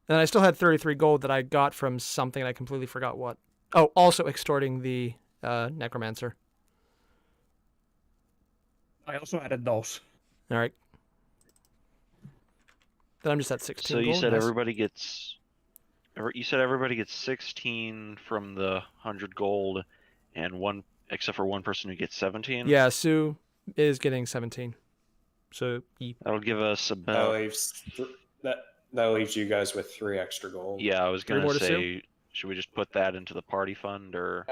And I still had 33 gold that I got from something and I completely forgot what. Oh, also extorting the Necromancer. I also added those. All right. Then I'm just at 16 So you gold. said Nice. everybody gets. You said everybody gets 16 from the 100 gold, and one except for one person who gets 17. Yeah, Sue is getting 17. So, That'll give us That about. leaves that leaves you guys with 3 extra gold. Yeah, I was 3 gonna more to say, should we just put that into the party fund or?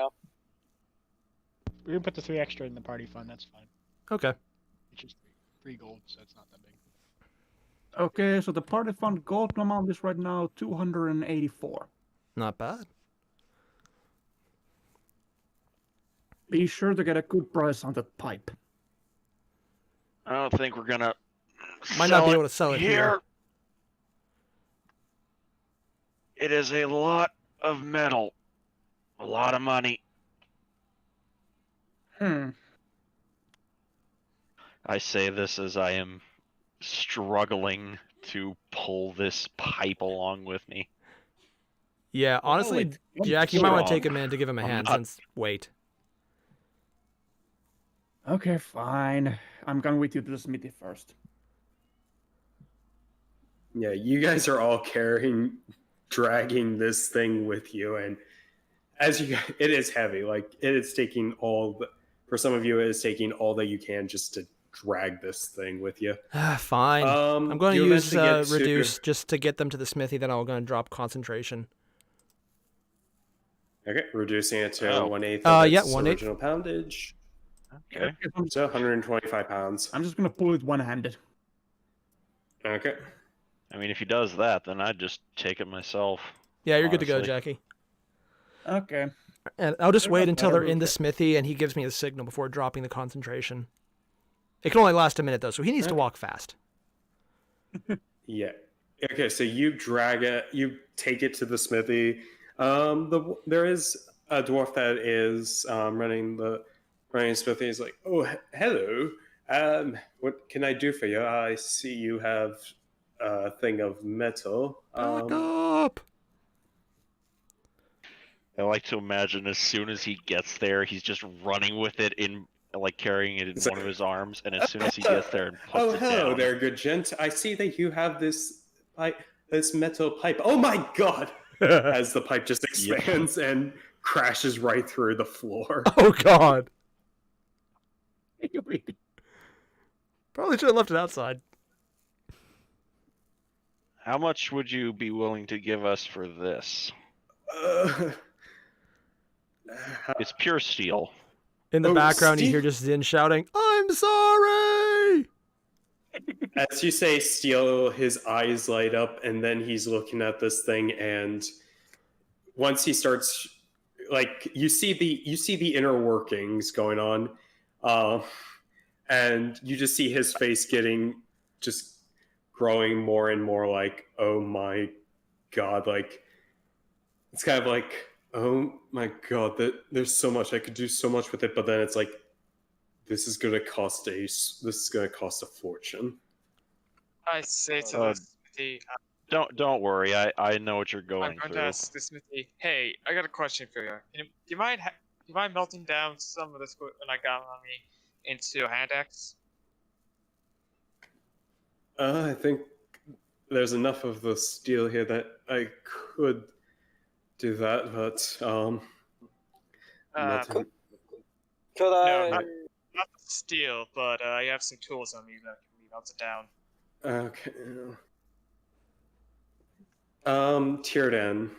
We can put the 3 extra in the party fund. That's fine. okay. It's just 3 gold, so it's not that big. Okay, so the party fund gold amount is right now 284. Not bad. Be sure to get a good price on that pipe. I don't think we're gonna. Might not be able to sell it here. It is a lot of metal, a lot of money. I say this as I am struggling to pull this pipe along with me. Yeah, honestly, it's Jack, you might want to strong. take a minute to give him a I'm hand not- since... Wait. Okay, fine. I'm going with you to the smithy first. Yeah, you guys are all dragging this thing with you, and it is heavy. Like, it is taking for some of you, it is taking all that you can just to drag this thing with you. Fine. I'm going to you use eventually get reduce just to get them to the smithy, then I'm going to drop concentration. Okay, reducing it to Oh. 1/8 Yeah, of its 1/8. original poundage. Okay. So 125 pounds. I'm just gonna pull it one-handed. Okay. I mean, if he does that, then I'd just take it myself. Yeah, you're good to go, Honestly. Jackie. Okay. And I'll just They're wait not until better they're in the than- smithy and he gives me a signal before dropping the concentration. It can only last a minute, though, so he needs to walk fast. Yeah. Okay, so you drag it, you take it to the smithy. There is a dwarf that is running the smithy. He's like, "Oh, hello. What can I do for you? I see you have a thing of metal." Back up! I like to imagine as soon as he gets there, he's just running with it carrying it in It's one like- of his arms, and as soon as he gets there and puts Oh, it hello down, there, good gent. I see that you have this metal pipe. Oh my god! As the pipe just expands and crashes right through the floor. Oh, God. Probably should have left it outside. how much would you be willing to give us for this? Uh, It's pure steel. In the Oh, background, you Steve- hear just Zin shouting, "I'm sorry!" As you say, Steel, his eyes light up, and then he's looking at this thing, and once he starts, like, you see the inner workings going on, and you just see his face getting just growing more and more like, oh my god, like it's kind of like, oh my god, that there's so much I could do so much with it, but then it's like this is gonna cost a fortune. I say to the smithy, Don't worry. I know what you're I'm going going through. to ask the smithy, hey, I got a question for you. Do you mind melting down some of this equipment I got on me into a hand axe? I think there's enough of the steel here that I could do that, but nothing. Could I? not the steel, but I have some tools on me that can be melted down. Okay. Tierdan,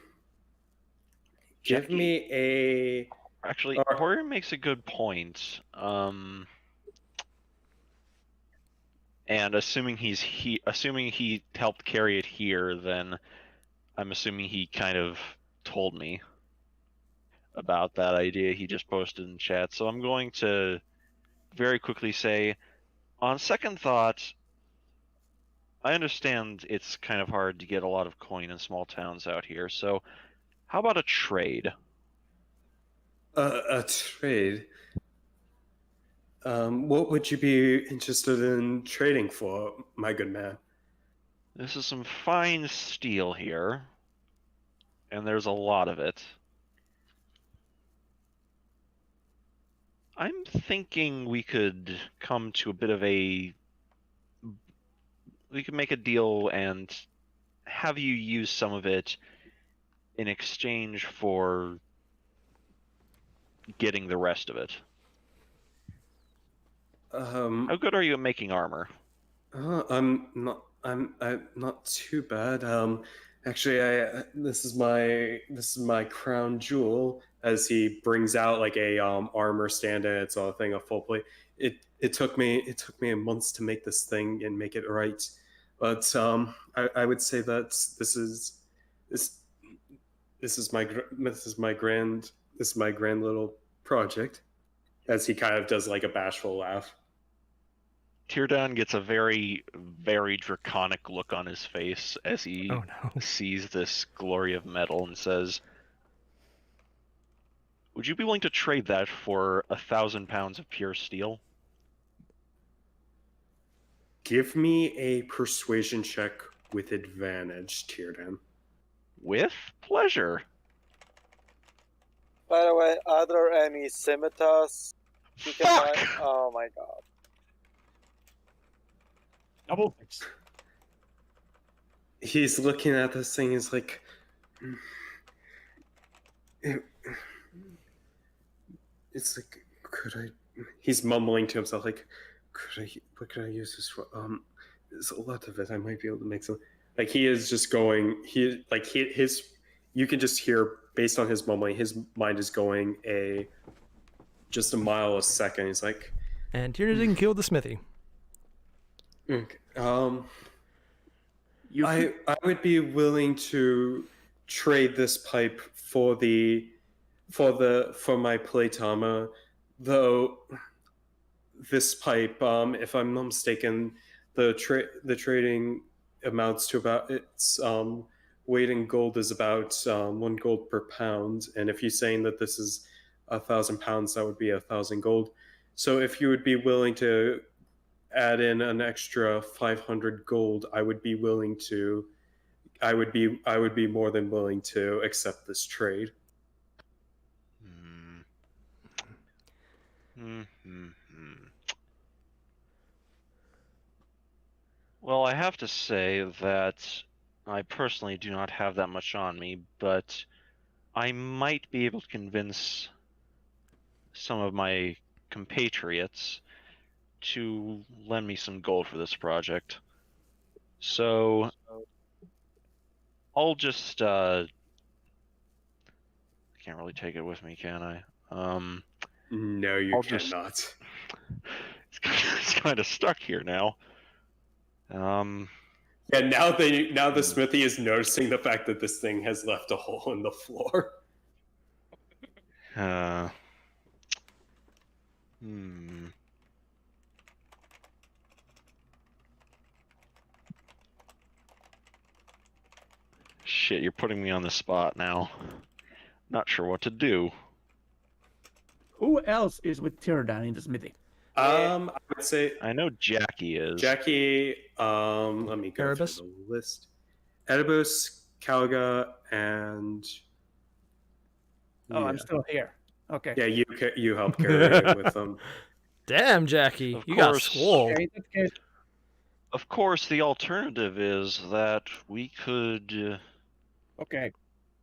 give Jackie. me a. Actually, Or- Hoyer makes a good point. And assuming he helped carry it here, then I'm assuming he kind of told me about that idea he just posted in chat. So I'm going to very quickly say, on second thought, I understand it's kind of hard to get a lot of coin in small towns out here. So how about a trade? A trade. What would you be interested in trading for, my good man? This is some fine steel here, and there's a lot of it. I'm thinking we could come to a bit of a... We could make a deal and have you use some of it in exchange for getting the rest of it. How good are you at making armor? I'm not too bad. Actually, this is my crown jewel. As he brings out like a armor stand, and it's a thing of full plate. It took me a month to make this thing and make it right, but I would say that this is my grand little project. As he kind of does like a bashful laugh. Teardown gets a very, very draconic look on his face as he Oh no. sees this glory of metal and says, would you be willing to trade that for 1,000 pounds of pure steel? Give me a persuasion check with advantage, Tierdan. With pleasure. By the way, are there any scimitars you can Fuck! buy? Oh my god. Double fix. He's looking at this thing. He's like, it's like, could I? He's mumbling to himself, like, what could I use this for? There's a lot of it. I might be able to make some. Like he is just going. His. You can just hear based on his mumbling. His mind is going just a mile a second. He's like, And Tiernan killed the smithy. okay, I would be willing to trade this pipe for my plate armor, though this pipe, if I'm not mistaken, the trading amounts to about its weight in gold is about 1 gold per pound, and if you're saying that this is 1,000 pounds, that would be 1,000 gold. So if you would be willing to add in an extra 500 gold, I would be more than willing to accept this trade. Well, I have to say that I personally do not have that much on me, but I might be able to convince some of my compatriots to lend me some gold for this project. So I'll just I can't really take it with me, can I? No, you I'll just- cannot. It's kind of stuck here now. Yeah, now the smithy is noticing the fact that this thing has left a hole in the floor. Hmm. Shit, you're putting me on the spot now. Not sure what to do. Who else is with Tyrdan in the smithy? I would say I know Jackie is. Jackie. Let me go Erebus? through the list. Erebus, Kalga, and Oh, I'm still here. Okay. Yeah, you helped carry it with them. Damn, Jackie, Of you got course. schooled. Okay, in that case, Of course, the alternative is that we could okay.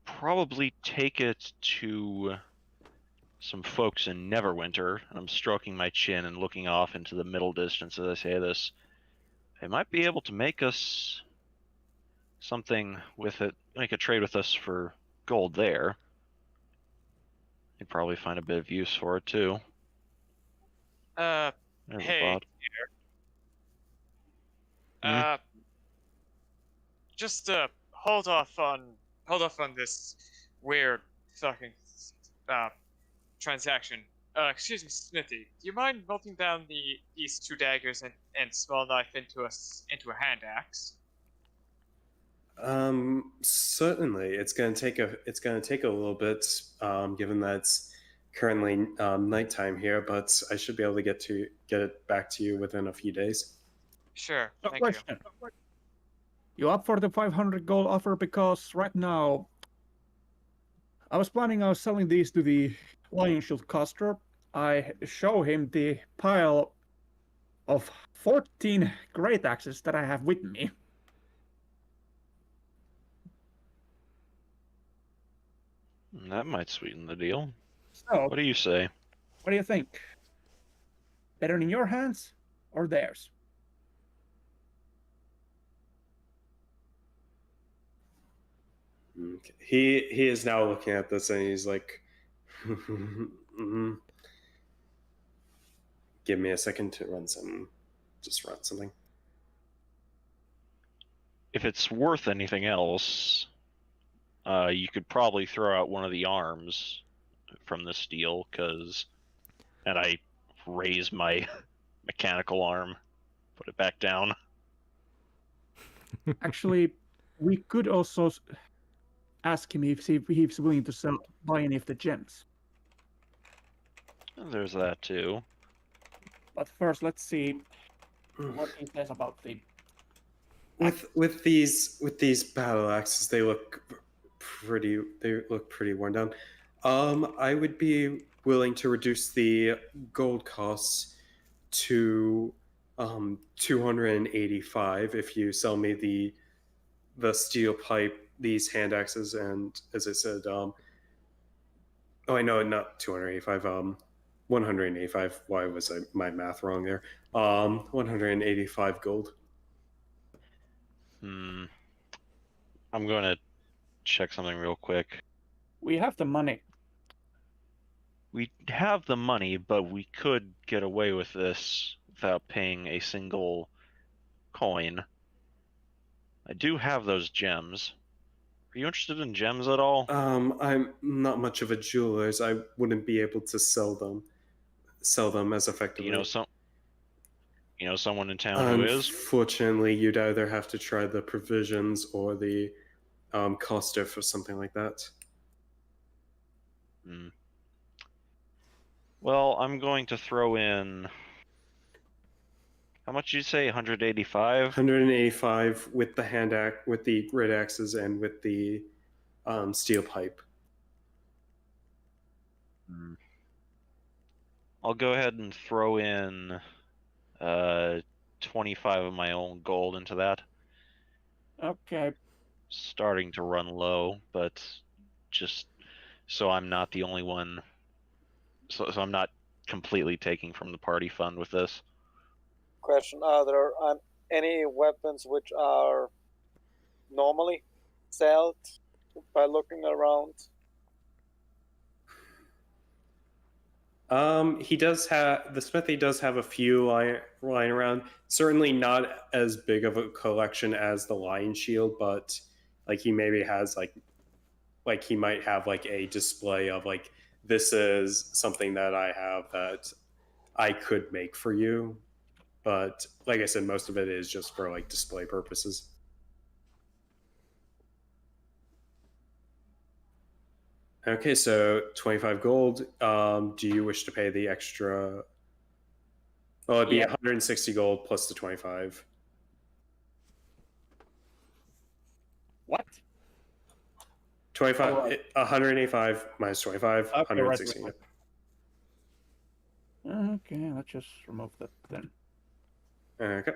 probably take it to some folks in Neverwinter. I'm stroking my chin and looking off into the middle distance as I say this. They might be able to make us something with it, make a trade with us for gold there. You'd probably find a bit of use for it too. There's a Hey, thought. just hold off on this weird fucking transaction. Excuse me, Smithy. Do you mind melting down these 2 daggers and small knife into a hand axe? Certainly, it's gonna take a little bit, given that it's currently nighttime here, but I should be able to get it back to you within a few days. Sure. So Thank you. question. You up for the 500 gold offer? Because right now, I was planning on selling these to the Lion Shield caster. I show him the pile of 14 great axes that I have with me. That might sweeten the deal. So, What do you say? what do you think? Better in your hands or theirs? Okay. He is now looking at this and he's like, mhm. Give me a second to run something. If it's worth anything else, you could probably throw out one of the arms from this deal, and I raise my mechanical arm, put it back down. Actually, we could also ask him if he's willing to buy any of the gems. There's that too. But first, let's see what he says about the. With these battle axes, they look pretty worn down. I would be willing to reduce the gold costs to 285 if you sell me the steel pipe, these hand axes, and as I said, oh, I know, not 285, 185. Why was my math wrong there? 185 gold. I'm going to check something real quick. We have the money. We have the money, but we could get away with this without paying a single coin. I do have those gems. Are you interested in gems at all? I'm not much of a jeweler. I wouldn't be able to sell them as effectively. You know someone in town who is? Unfortunately, you'd either have to try the provisions or the coster for something like that. Well, I'm going to throw in. How much did you say? 185? 185 with the with the red axes and with the steel pipe. I'll go ahead and throw in 25 of my own gold into that. Okay. Starting to run low, but just so I'm not the only one. So I'm not completely taking from the party fund with this. Question: are there any weapons which are normally sold by looking around? He does have the smithy does have a few lying around. Certainly not as big of a collection as the lion shield, but like he maybe has like he might have like a display of like this is something that I have that I could make for you. But like I said, most of it is just for like display purposes. Okay, so 25 gold. Do you wish to pay the extra? Well, it'd be 160 gold plus the 25. What? 25, Oh, right. 185 minus 25, Okay, 160. right. Okay, let's just remove that then. Okay.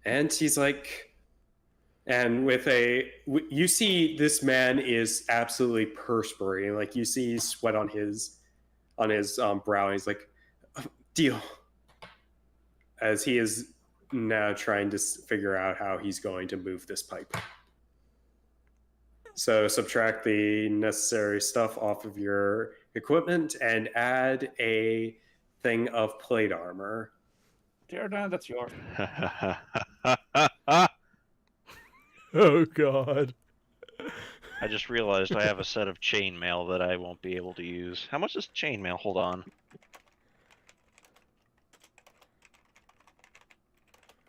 And he's like, and with you see this man is absolutely perspiring. Like you see sweat on his brow. And he's like, deal. As he is now trying to figure out how he's going to move this pipe. So subtract the necessary stuff off of your equipment and add a thing of plate armor. Tear down, that's yours. Oh God. I just realized I have a set of chainmail that I won't be able to use. How much is chainmail? Hold on.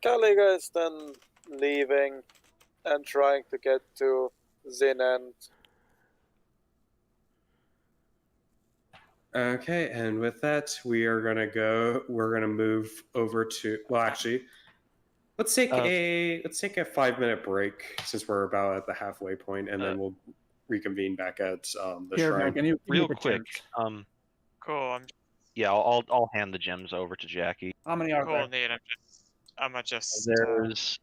Caliga is then leaving and trying to get to Zinend. Okay, and with that, we're gonna move over to, well, actually, let's take a 5-minute break since we're about at the halfway point, and then we'll reconvene back at the Here, shrine. can you Real the quick. gems? Cool. Yeah, I'll hand the gems over to Jackie. How many are Cool, there? Nate. I'm gonna just. There's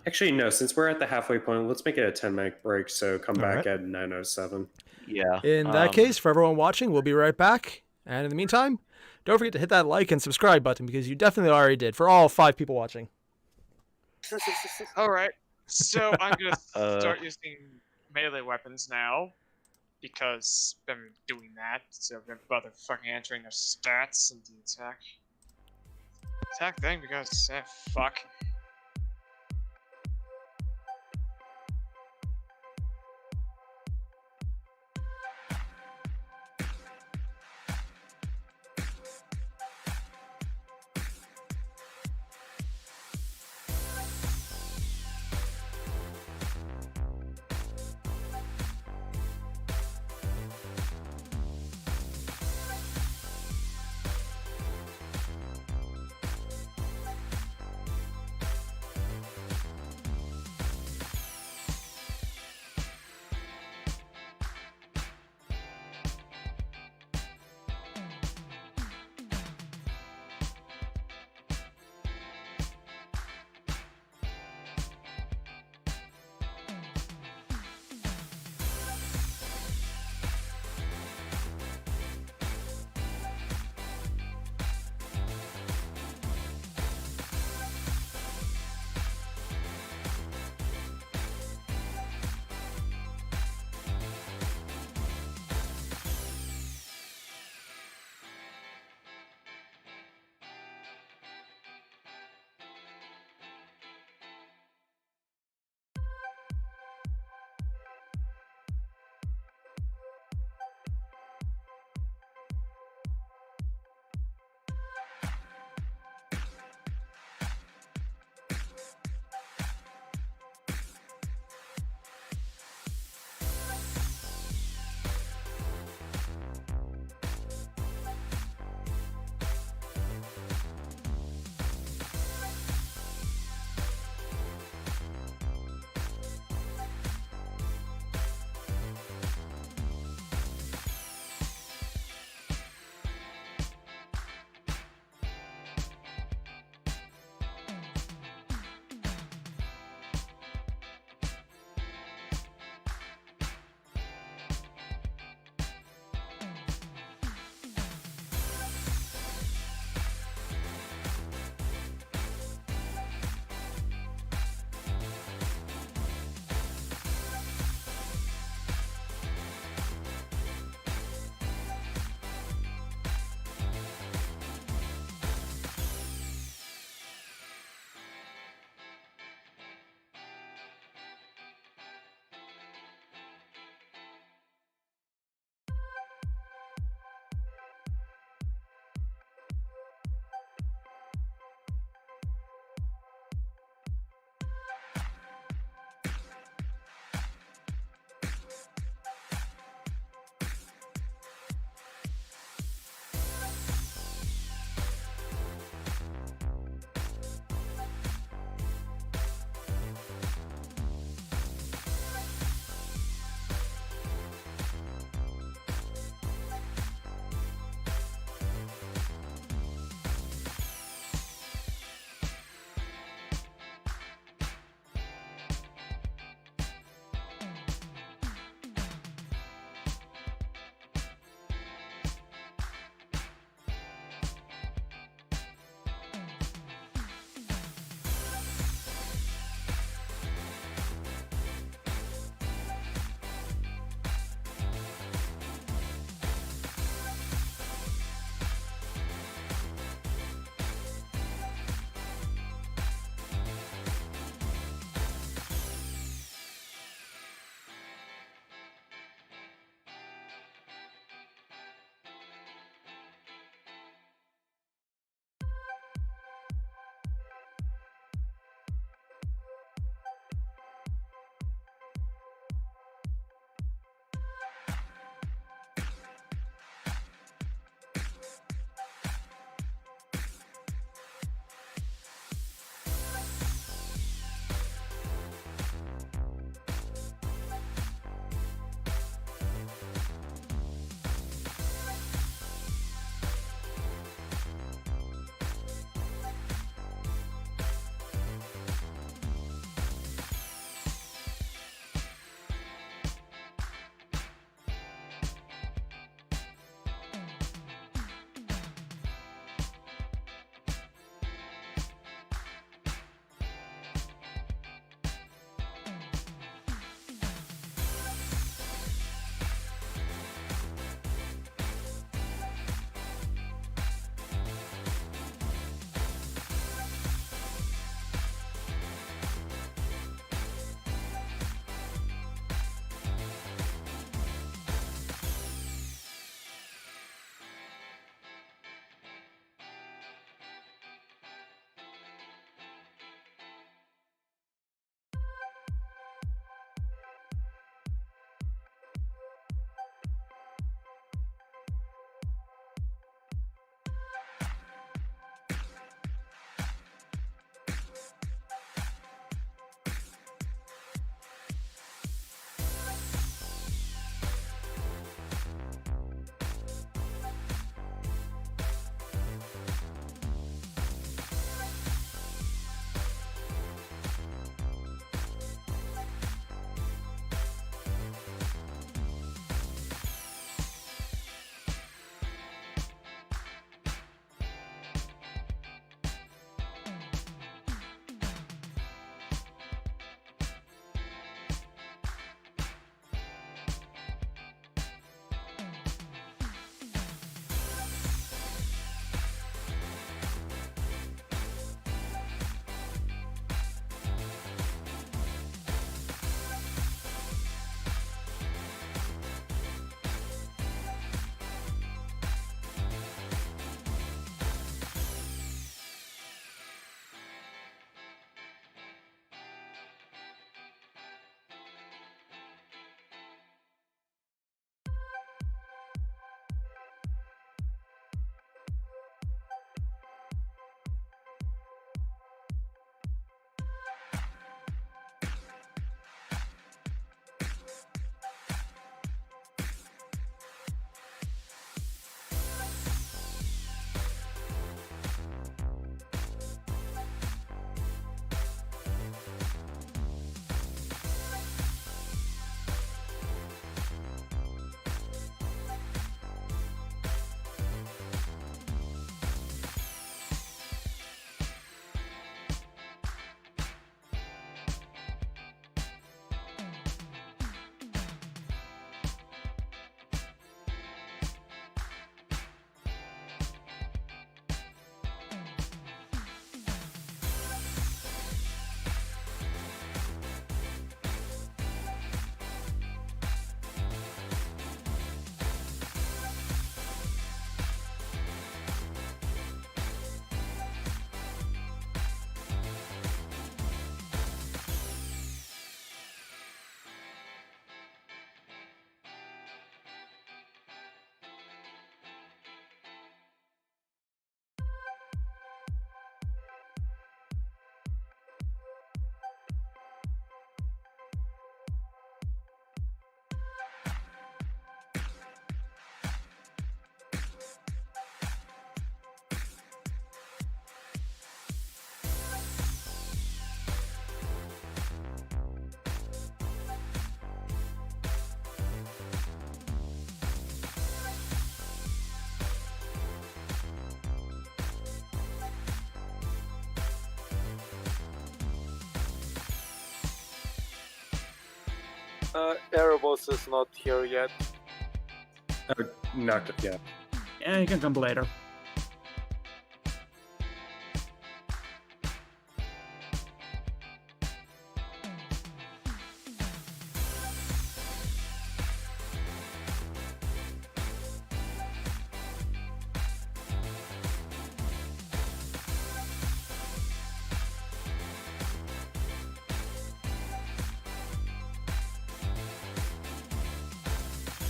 Actually, no, since we're at the halfway point, let's make it a 10-minute break, so come back right. at 9:07. yeah. In that case, for everyone watching, we'll be right back. And in the meantime, don't forget to hit that like and subscribe button because you definitely already did for all 5 people watching. All right. So I'm gonna start using melee weapons now because I've been doing that. So I've been motherfucking entering their stats and the attack thing because fuck. Erebos is not here yet. Not yeah. Yeah, you can come later.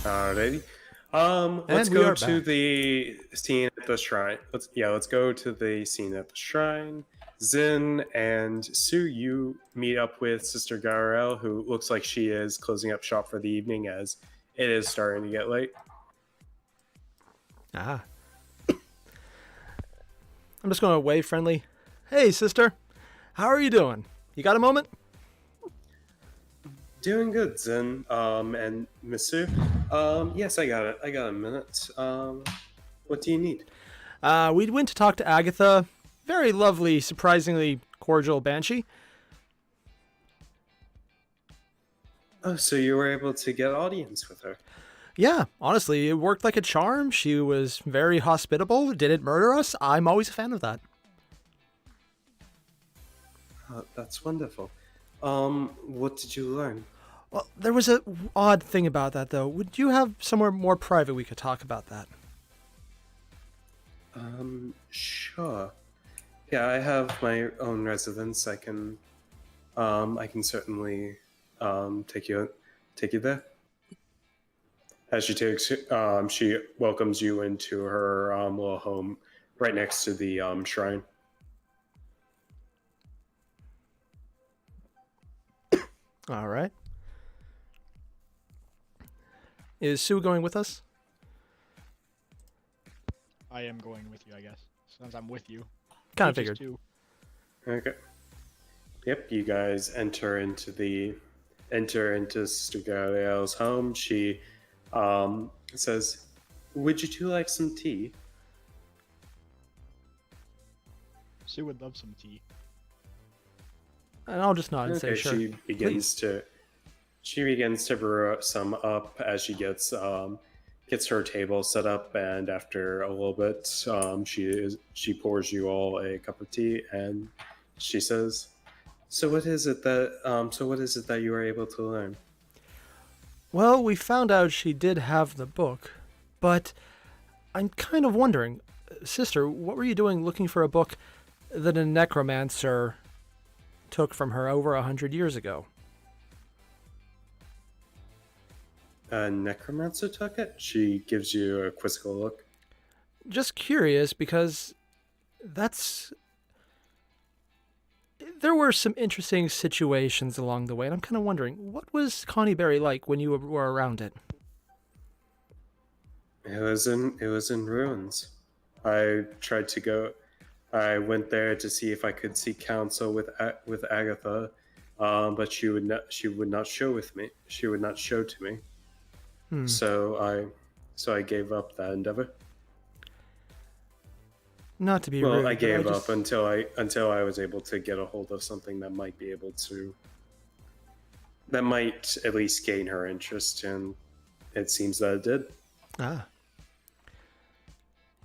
Alrighty. Let's we go are to back. the scene at the shrine. Let's go to the scene at the shrine. Zin and Sue, you meet up with Sister Garaele, who looks like she is closing up shop for the evening as it is starting to get late. Ah. I'm just going to wave friendly. Hey, sister. How are you doing? You got a moment? Doing good, Zin. And Miss Sue. Yes, I got it. I got a minute. What do you need? We went to talk to Agatha. Very lovely, surprisingly cordial banshee. Oh, so you were able to get audience with her. Yeah, honestly, it worked like a charm. She was very hospitable, didn't murder us. I'm always a fan of that. That's wonderful. What did you learn? Well, there was a odd thing about that, though. Would you have somewhere more private we could talk about that? Sure. Yeah, I have my own residence. I can certainly take you there. As she takes, she welcomes you into her little home right next to the shrine. All right. Is Sue going with us? I am going with you, I guess. Since I'm with you. Kind of Which is figured. 2. Okay. Yep, you guys enter into Sister Garaele's home. She says, "Would you two like some tea?" Sue would love some tea. And I'll just nod and say, Okay, sure. she begins to brew some up as she gets her table set up, and after a little bit, she pours you all a cup of tea, and she says, So what is it that you were able to learn? Well, we found out she did have the book, but I'm kind of wondering, sister, what were you doing looking for a book that a necromancer took from her over 100 years ago? A necromancer took it? She gives you a quizzical look. Just curious, because there were some interesting situations along the way, and I'm kind of wondering, what was Conyberry like when you were around it? It was in ruins. I went there to see if I could seek counsel with Agatha, but she would not show with me. She would not show to me. So I gave up that endeavor. Not to be Well, rude, I but gave up until I was able to get a hold of something that might at least gain her interest, and it seems that it did. Ah.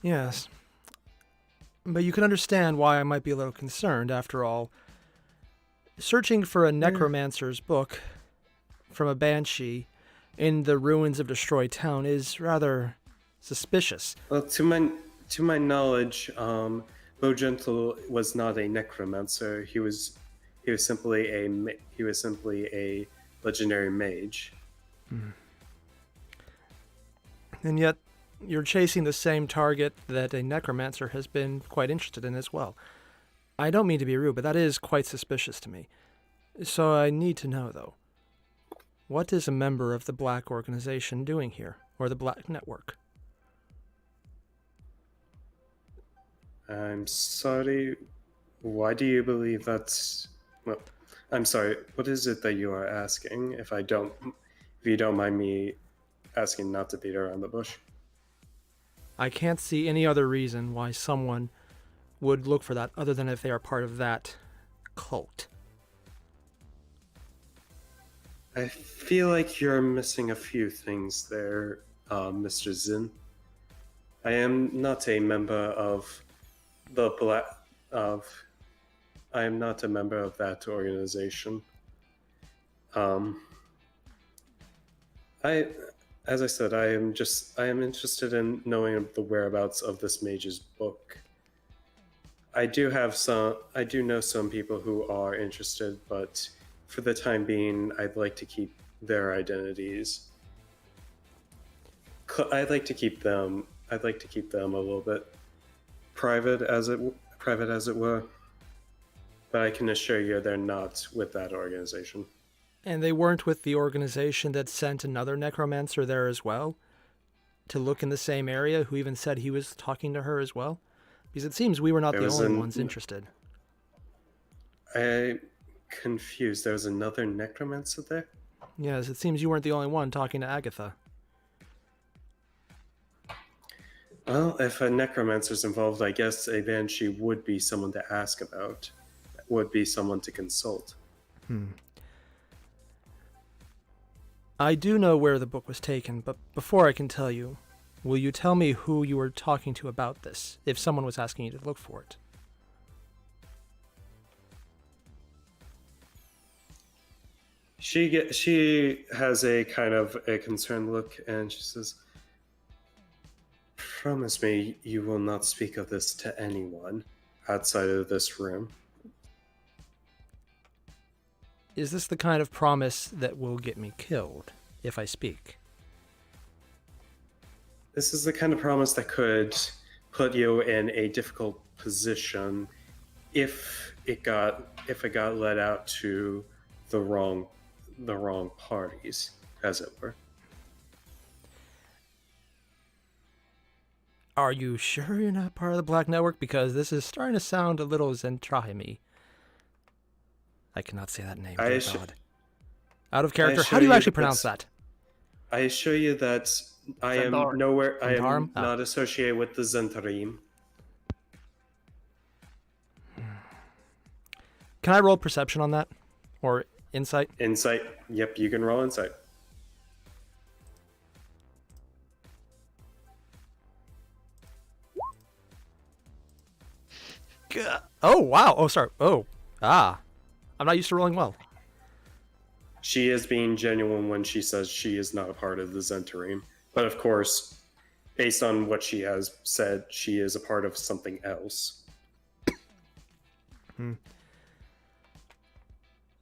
Yes. But you can understand why I might be a little concerned, after all. Searching for a necromancer's book from a banshee in the ruins of destroyed town is rather suspicious. Well, to my knowledge, Gentle was not a necromancer. He was simply a legendary mage. And yet, you're chasing the same target that a necromancer has been quite interested in as well. I don't mean to be rude, but that is quite suspicious to me. So I need to know, though. What is a member of the Black Organization doing here? Or the Black Network? I'm sorry. Why do you believe that's... Well, I'm sorry. What is it that you are asking? If you don't mind me asking not to beat around the bush. I can't see any other reason why someone would look for that other than if they are part of that cult. I feel like you're missing a few things there, Mr. Zin. I am not a member of the Black of. I am not a member of that organization. I, as I said, I am interested in knowing the whereabouts of this mage's book. I do know some people who are interested, but for the time being, I'd like to keep their identities. I'd like to keep them a little bit private, as it were. But I can assure you, they're not with that organization. And they weren't with the organization that sent another necromancer there as well, to look in the same area, who even said he was talking to her as well? Because it seems we were not the only ones interested. I'm confused. There was another necromancer there? Yes, it seems you weren't the only one talking to Agatha. Well, if a necromancer's involved, I guess a banshee would be someone to ask about. Would be someone to consult. I do know where the book was taken, but before I can tell you, will you tell me who you were talking to about this, if someone was asking you to look for it? She has a kind of a concerned look, and she says, "Promise me you will not speak of this to anyone outside of this room." Is this the kind of promise that will get me killed if I speak? This is the kind of promise that could put you in a difficult position if it got let out to the wrong parties, as it were. Are you sure you're not part of the Black Network? Because this is starting to sound a little Zentrahimi. I cannot say that name. Dear God. Out of character. How do you actually pronounce that? I assure you that I am nowhere. I am Oh. not associated with the Zentarim. Can I roll perception on that? Or insight? Insight. Yep, you can roll insight. Oh, wow. Oh, sorry. Oh. Ah. I'm not used to rolling well. She is being genuine when she says she is not a part of the Zentarim. But of course, based on what she has said, she is a part of something else.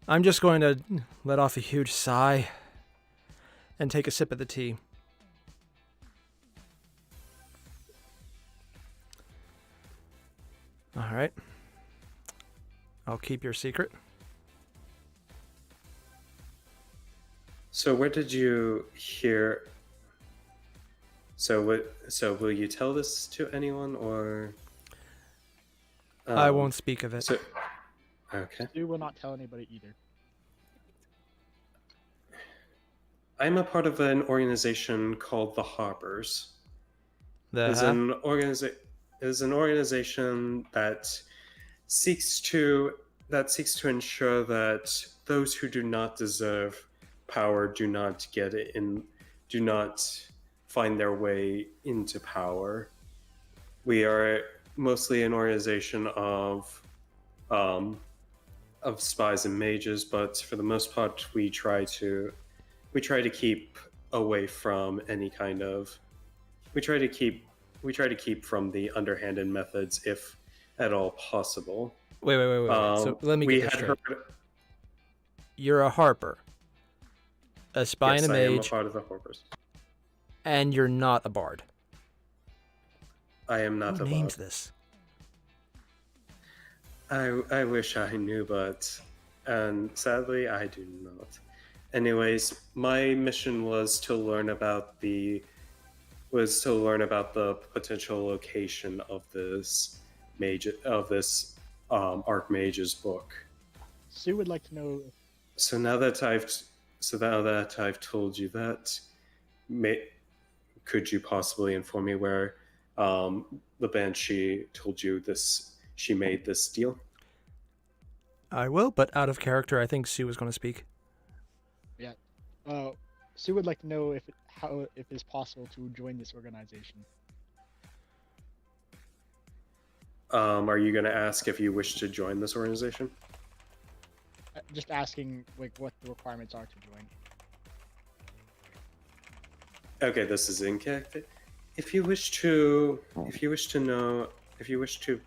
I'm just going to let off a huge sigh and take a sip of the tea. All right. I'll keep your secret. So where did you hear? So will you tell this to anyone, or? I won't speak of it. Okay. You will not tell anybody either. I'm a part of an organization called the Harpers. It's an organization that seeks to ensure that those who do not deserve power do not find their way into power. We are mostly an organization of spies and mages, but for the most part, we try to keep away from any kind of. We try to keep from the underhanded methods, if at all possible. Wait. So let me get this straight. You're a Harper, a spy and a mage. I am a part of the Harpers. And you're not a bard. I am not a bard. Who names this? I wish I knew, but sadly I do not. Anyways, my mission was to learn about the potential location of this Archmage's book. Sue would like to know. So now that I've told you that, could you possibly inform me where the Banshee told you this? She made this deal. I will, but out of character, I think Sue was going to speak. Yeah, Sue would like to know if it's possible to join this organization. Are you going to ask if you wish to join this organization? Just asking like what the requirements are to join. Okay, this is incorrect. If you wish to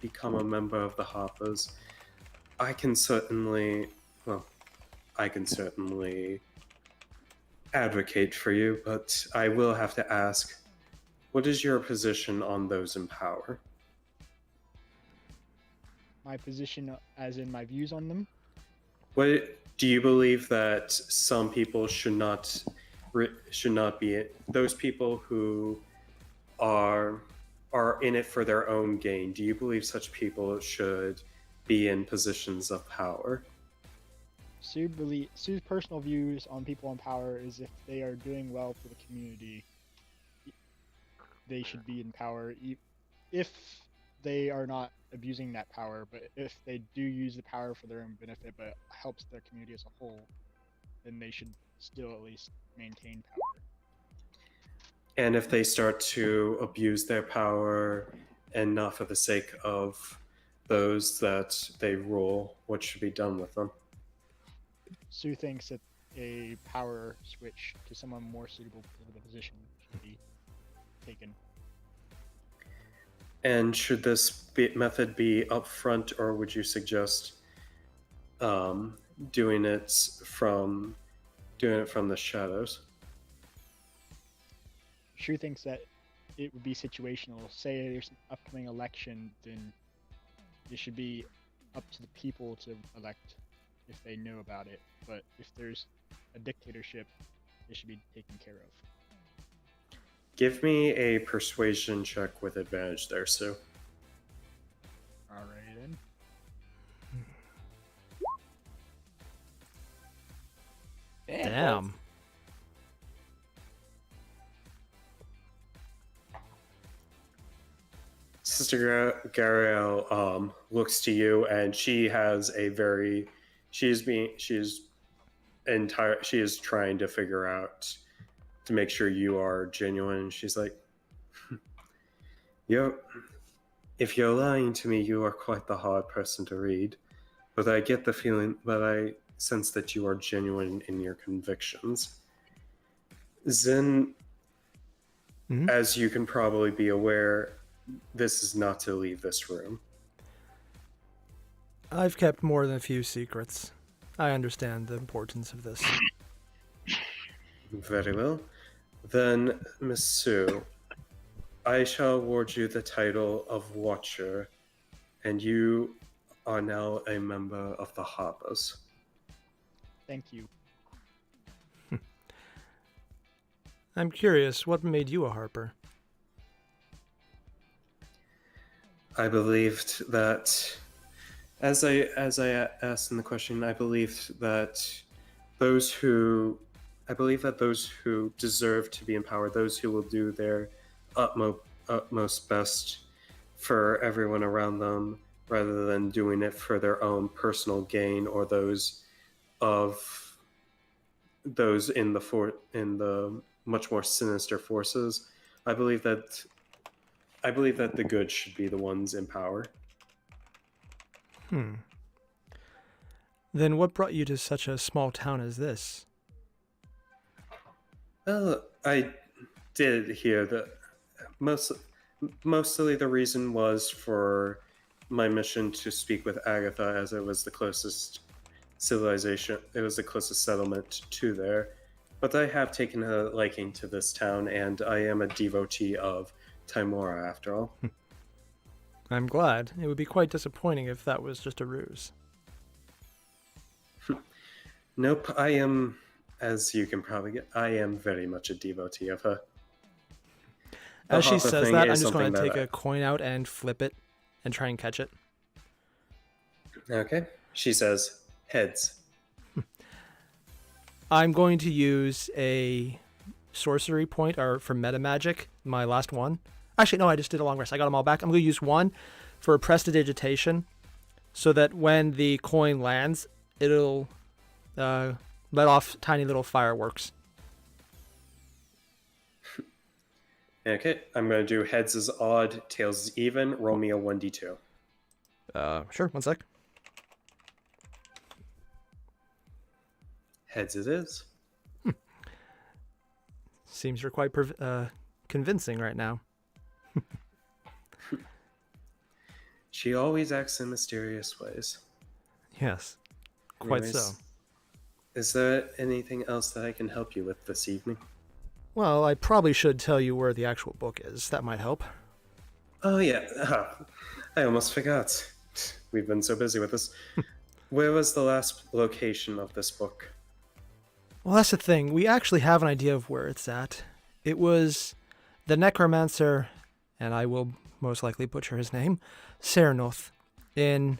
become a member of the Harpers, I can certainly advocate for you, but I will have to ask, what is your position on those in power? My position, as in my views on them. What do you believe that some people should not be those people who are in it for their own gain? Do you believe such people should be in positions of power? Sue's personal views on people in power is if they are doing well for the community, they should be in power. If they are not abusing that power, but if they do use the power for their own benefit but helps their community as a whole, then they should still at least maintain power. And if they start to abuse their power and not for the sake of those that they rule, what should be done with them? Sue thinks that a power switch to someone more suitable for the position should be taken. And should this method be upfront, or would you suggest doing it from the shadows? Sue thinks that it would be situational. Say there's an upcoming election, then it should be up to the people to elect if they know about it. But if there's a dictatorship, it should be taken care of. Give me a persuasion check with advantage there, Sue. Alright then. Damn. Sister Garaele looks to you, and she is trying to figure out to make sure you are genuine. She's like, if you're lying to me, you are quite the hard person to read. But I get the feeling, but I sense that you are genuine in your convictions. Zen, as you can probably be aware, this is not to leave this room. I've kept more than a few secrets. I understand the importance of this. Very well. Then, Miss Sue, I shall award you the title of Watcher, and you are now a member of the Harpers. Thank you. I'm curious, what made you a Harper? I believed that, as I asked in the question, I believed that those who deserve to be in power, those who will do their utmost best for everyone around them, rather than doing it for their own personal gain or those in the much more sinister forces. I believe that the good should be the ones in power. Then what brought you to such a small town as this? Well, I did hear that mostly the reason was for my mission to speak with Agatha, as it was the closest civilization, it was the closest settlement to there. But I have taken a liking to this town, and I am a devotee of Timora, after all. I'm glad. It would be quite disappointing if that was just a ruse. Nope, I am, as you can probably get, I am very much a devotee of her. As she says that, I'm just going to take a coin out and flip it and try and catch it. Okay. She says, heads. I'm going to use a sorcery point for meta magic, my last one. Actually, no, I just did a long rest. I got them all back. I'm going to use one for prestidigitation so that when the coin lands, it'll let off tiny little fireworks Okay, I'm going to do heads is odd, tails is even. Roll me a 1d2. Sure, one sec. Heads it is. Seems you're quite convincing right now. She always acts in mysterious ways. Yes, quite so. Anyways, is there anything else that I can help you with this evening? Well, I probably should tell you where the actual book is. That might help. Oh, yeah. I almost forgot. We've been so busy with this. Where was the last location of this book? Well, that's the thing. We actually have an idea of where it's at. It was the necromancer, and I will most likely butcher his name, Cernoth, in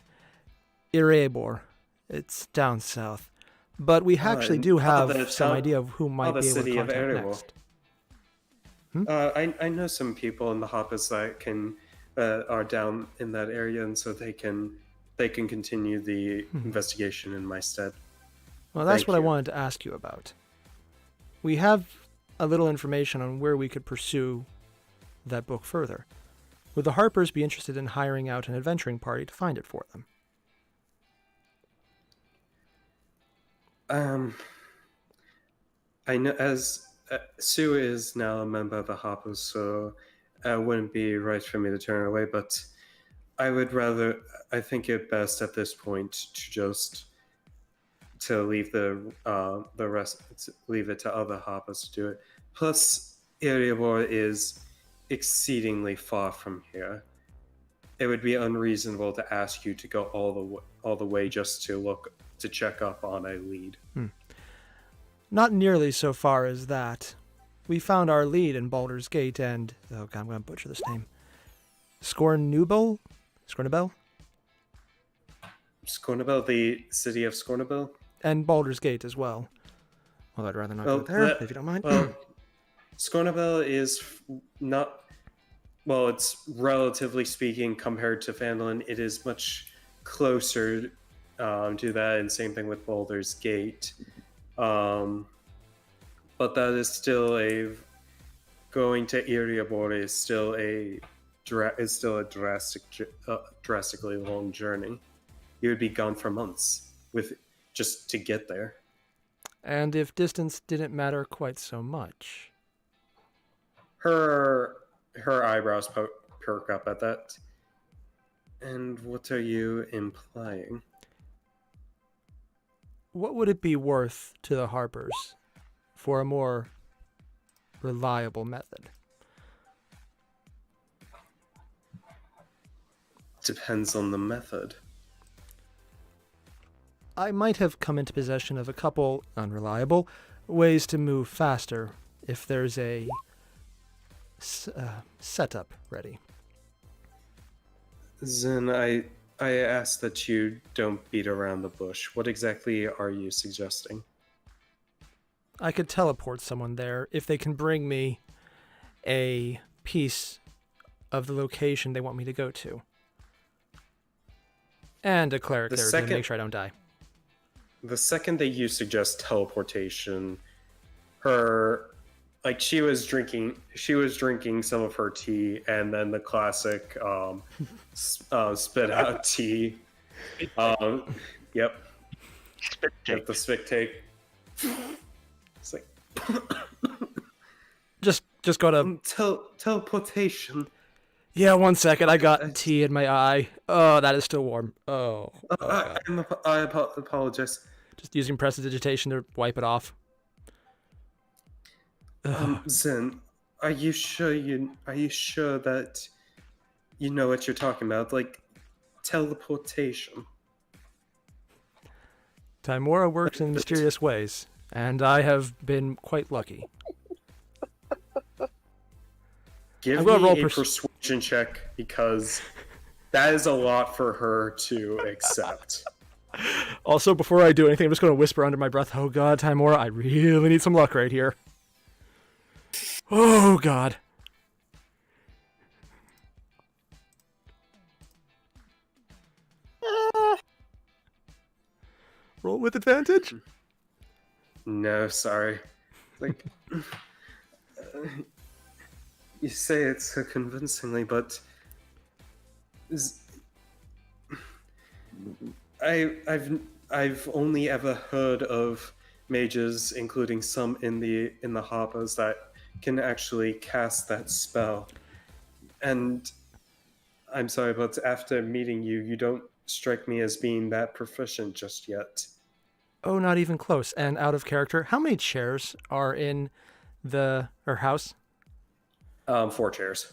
Erebor. It's down south. But we actually do have some idea of who might be able to contact next. I know some people in the Hoppers that can are down in that area, and so they can continue the investigation in my stead. Well, that's what I wanted to ask you about. We have a little information on where we could pursue that book further. Would the Harpers be interested in hiring out an adventuring party to find it for them? I know as Sue is now a member of the Hoppers, so it wouldn't be right for me to turn her away, but I think it best at this point to just leave the rest, leave it to other Hoppers to do it. Plus, Erebor is exceedingly far from here. It would be unreasonable to ask you to go all the way just to check up on a lead. Not nearly so far as that. We found our lead in Baldur's Gate and... Oh god, I'm going to butcher this name. Scornubel? Scornubel? Scornubel, the city of Scornubel? And Baldur's Gate as well. Well, I'd rather not go there, if you don't mind. Well, Scornubel is not... Well, it's relatively speaking, compared to Phandalin, it is much closer to that, and same thing with Baldur's Gate. But that is still going to Erebor is still a drastically long journey. You would be gone for months just to get there. And if distance didn't matter quite so much. Her eyebrows perk up at that. And what are you implying? What would it be worth to the Harpers for a more reliable method? Depends on the method. I might have come into possession of a couple unreliable ways to move faster if there's a setup ready. Then I ask that you don't beat around the bush. What exactly are you suggesting? I could teleport someone there if they can bring me a piece of the location they want me to go to. And a cleric there to make sure I don't die. The second that you suggest teleportation, she was drinking some of her tea, and then the classic spit out tea. Yep. Spit take. The spit take. It's like just go to teleportation. Yeah, 1 second. I got tea in my eye. Oh, that is still warm. Oh. I apologize. Just using prestidigitation to wipe it off. Zen, are you sure that you know what you're talking about? Like teleportation. Timora works in mysterious ways, and I have been quite lucky. Give me a persuasion check, because that is a lot for her to accept. Also, before I do anything, I'm just going to whisper under my breath, oh god, Timora, I really need some luck right here. Oh god. Roll with advantage? No, sorry. Like, You say it so convincingly, but I've only ever heard of mages, including some in the harbours, that can actually cast that spell. And I'm sorry, but after meeting you, you don't strike me as being that proficient just yet. Oh, not even close. And out of character, how many chairs are in the house? 4 chairs.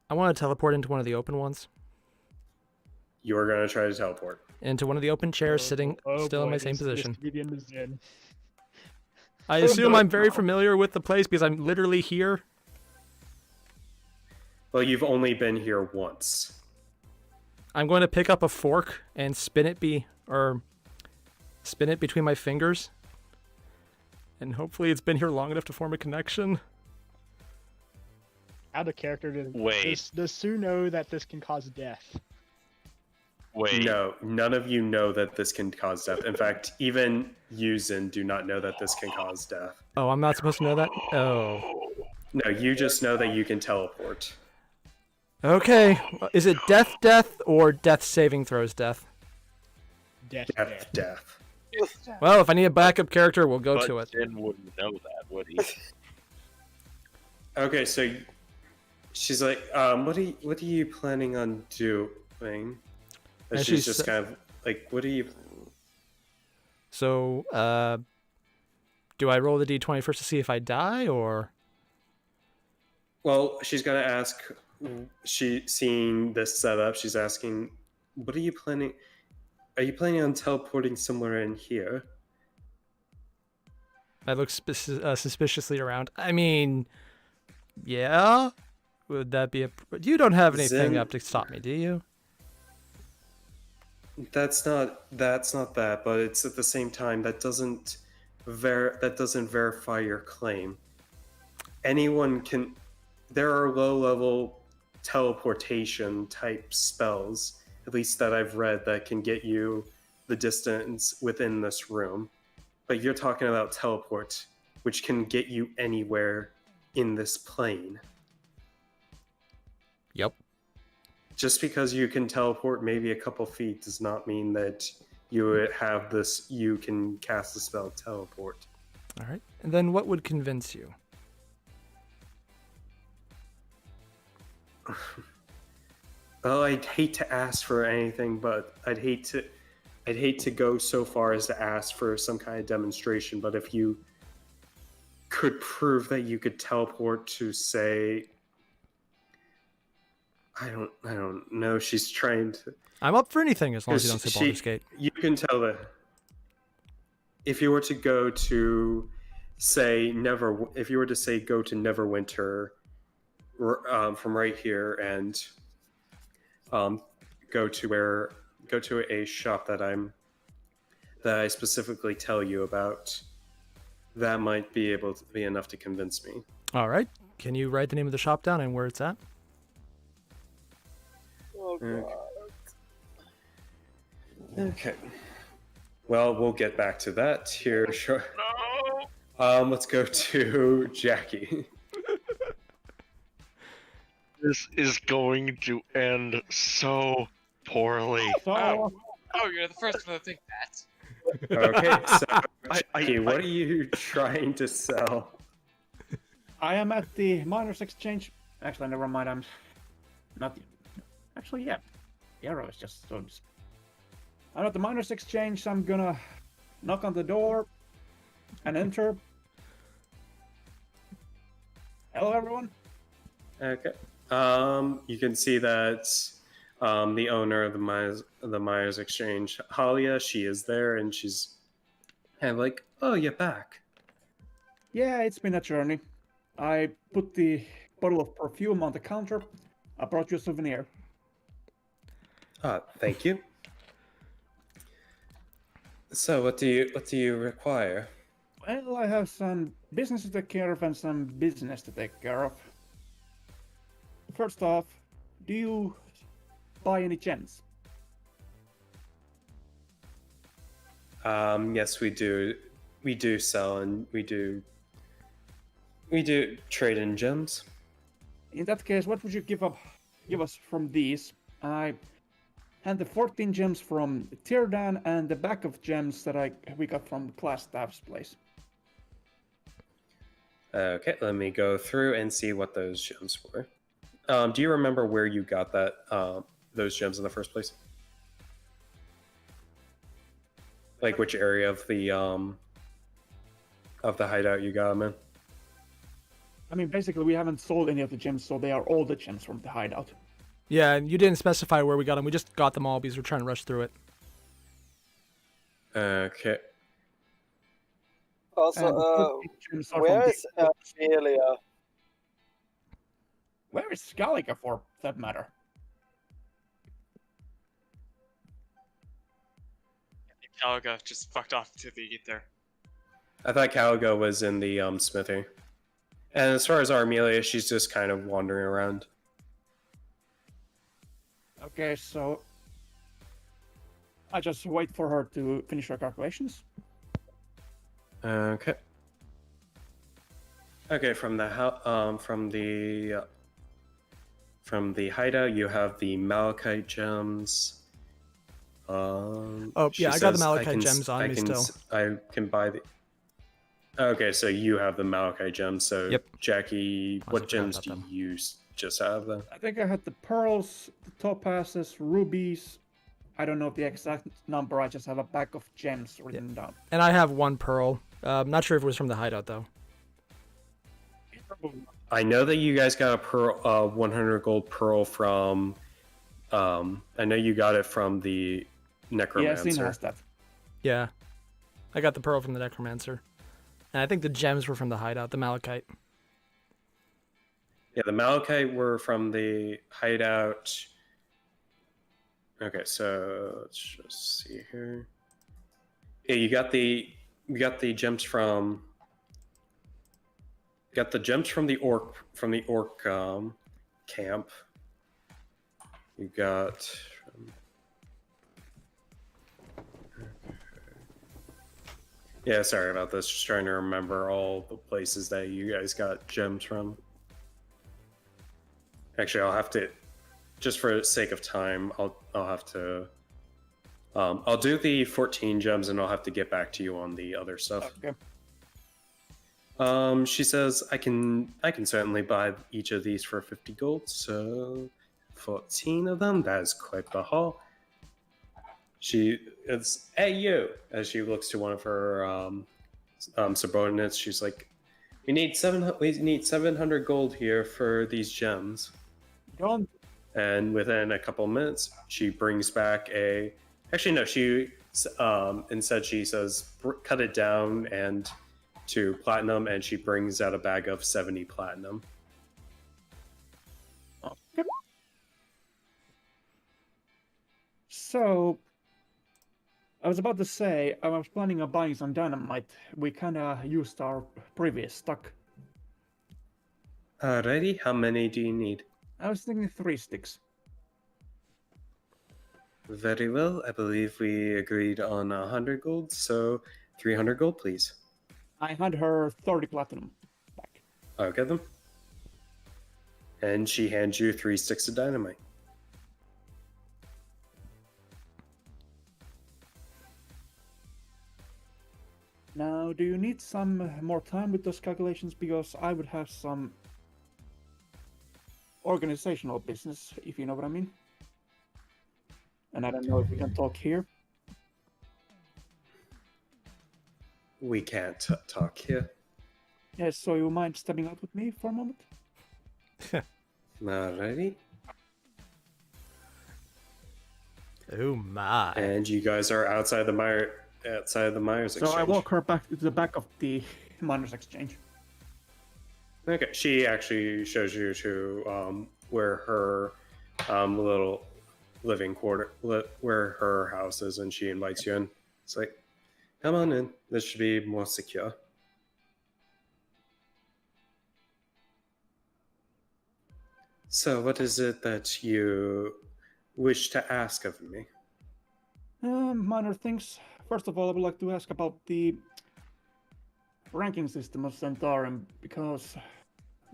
I want to teleport into one of the open ones. You are going to try to teleport. Into one of the open chairs, sitting still in my same this position. comedian is in. I assume I'm very familiar with the place because I'm literally here. Well, you've only been here once. I'm going to pick up a fork and spin it between my fingers. And hopefully it's been here long enough to form a connection. Out of character, Wait. does Sue know that this can cause death? Wait. No, none of you know that this can cause death. In fact, even Yuzin do not know that this can cause death. Oh, I'm not supposed to know that? Oh. No, you just know that you can teleport. Okay. Is it death, or death saving throws death? Death. Death. Well, if I need a backup character, we'll go But to it. Jin wouldn't know that, would he? Okay, so she's like, what are you planning on doing? And And she's she's- just kind of like, what are you? So, do I roll the d20 first to see if I die, or? Well, she's gonna ask. Seeing this setup, she's asking, what are you planning? Are you planning on teleporting somewhere in here? I look suspiciously around. I mean, yeah. Would that be a? You don't have anything Zen- up to stop me, do you? That's not that, but it's at the same time that doesn't verify your claim. Anyone can. There are low-level teleportation type spells, at least that I've read, that can get you the distance within this room. But you're talking about teleport, which can get you anywhere in this plane. Yep. Just because you can teleport maybe a couple feet does not mean that you would have this. You can cast the spell teleport. All right. And then what would convince you? Well, I'd hate to ask for anything, but I'd hate to go so far as to ask for some kind of demonstration. But if you could prove that you could teleport to, say, I don't know. She's trying to. I'm up for anything as long as you don't say Baldur's Gate. You can tell that if you were to go to, say, if you were to say go to Neverwinter, from right here, and go to a shop that I specifically tell you about, that might be able to be enough to convince me. All right. Can you write the name of the shop down and where it's at? Oh god. Okay. Well, we'll get back to that here. Sure. No. Let's go to Jackie. This is going to end so poorly. So, Oh, you're the first one to think that. Okay, so I- Jackie, what are you trying to sell? I am at the miners exchange. Actually, never mind. I'm not. Actually, yeah. The arrow is just so. I'm at the miners exchange. So I'm gonna knock on the door and enter. Hello, everyone. Okay. You can see that the owner of the Myers Exchange, Halia, she is there, and she's kind of like, "Oh, you're back." Yeah, it's been a journey. I put the bottle of perfume on the counter. I brought you a souvenir. Thank you. So, what do you require? Well, I have some business to take care of and some business to take care of. First off, do you buy any gems? Yes, we do. We do sell, and we do trade in gems. In that case, what would you give us from these? I had the 14 gems from Teardown and the bag of gems that we got from Class Staff's place. Okay, let me go through and see what those gems were. Do you remember where you got those gems in the first place? Like which area of the hideout you got them in? I mean, basically, we haven't sold any of the gems, so they are all the gems from the hideout. Yeah, and you didn't specify where we got them. We just got them all because we're trying to rush through it. Okay. Also, where is Airier? Where is Scalica, for that matter? Caliga just fucked off to the ether. I thought Caligo was in the smithy. And as far as Armelia, she's just kind of wandering around. Okay, so I just wait for her to finish her calculations. Okay. Okay, from the hideout, you have the malachite gems. Oh, yeah, I got the malachite gems on me still. I can buy the. Okay, so you have the malachite gems. So, yep. Jackie, what gems do you just have then? I think I had the pearls, the topazes, rubies. I don't know the exact number. I just have a bag of gems written down. And I have one pearl. I'm not sure if it was from the hideout though. I know that you guys got a pearl, 100 gold pearl from. I know you got it from the necromancer. Yeah, Sin has that. Yeah, I got the pearl from the necromancer, and I think the gems were from the hideout, the malachite. Yeah, the malachite were from the hideout. Okay, so let's just see here. Yeah, you got the gems from. Got the gems from the orc camp. You got. Yeah, sorry about this. Just trying to remember all the places that you guys got gems from. Actually, I'll have to, just for the sake of time, I'll have to. I'll do the 14 gems, and I'll have to get back to you on the other stuff. Okay. She says I can certainly buy each of these for 50 gold. So 14 of them. That is quite the haul. It's hey you, as she looks to one of her subordinates. She's like, we need 700 gold here for these gems. Don't. And within a couple minutes, she brings back a. Actually, no. She instead she says cut it down and to platinum, and she brings out a bag of 70 platinum. Okay. So, I was about to say, I was planning on buying some dynamite. We kind of used our previous stock. Alrighty, how many do you need? I was thinking 3 sticks. Very well, I believe we agreed on 100 gold, so 300 gold, please. I had her 30 platinum back. I'll get them. And she hands you 3 sticks of dynamite. Now, do you need some more time with those calculations? Because I would have some organizational business, if you know what I mean. And I don't know if we can talk here. We can't talk here. Yes, so you mind stepping out with me for a moment? Alrighty. Oh my. And you guys are outside the Myers exchange. So I walk her back to the back of the miners exchange. Okay, she actually shows you to where her little living quarter, where her house is, and she invites you in. It's like, come on in. This should be more secure. So, what is it that you wish to ask of me? Minor things. First of all, I would like to ask about the ranking system of Centaurum, because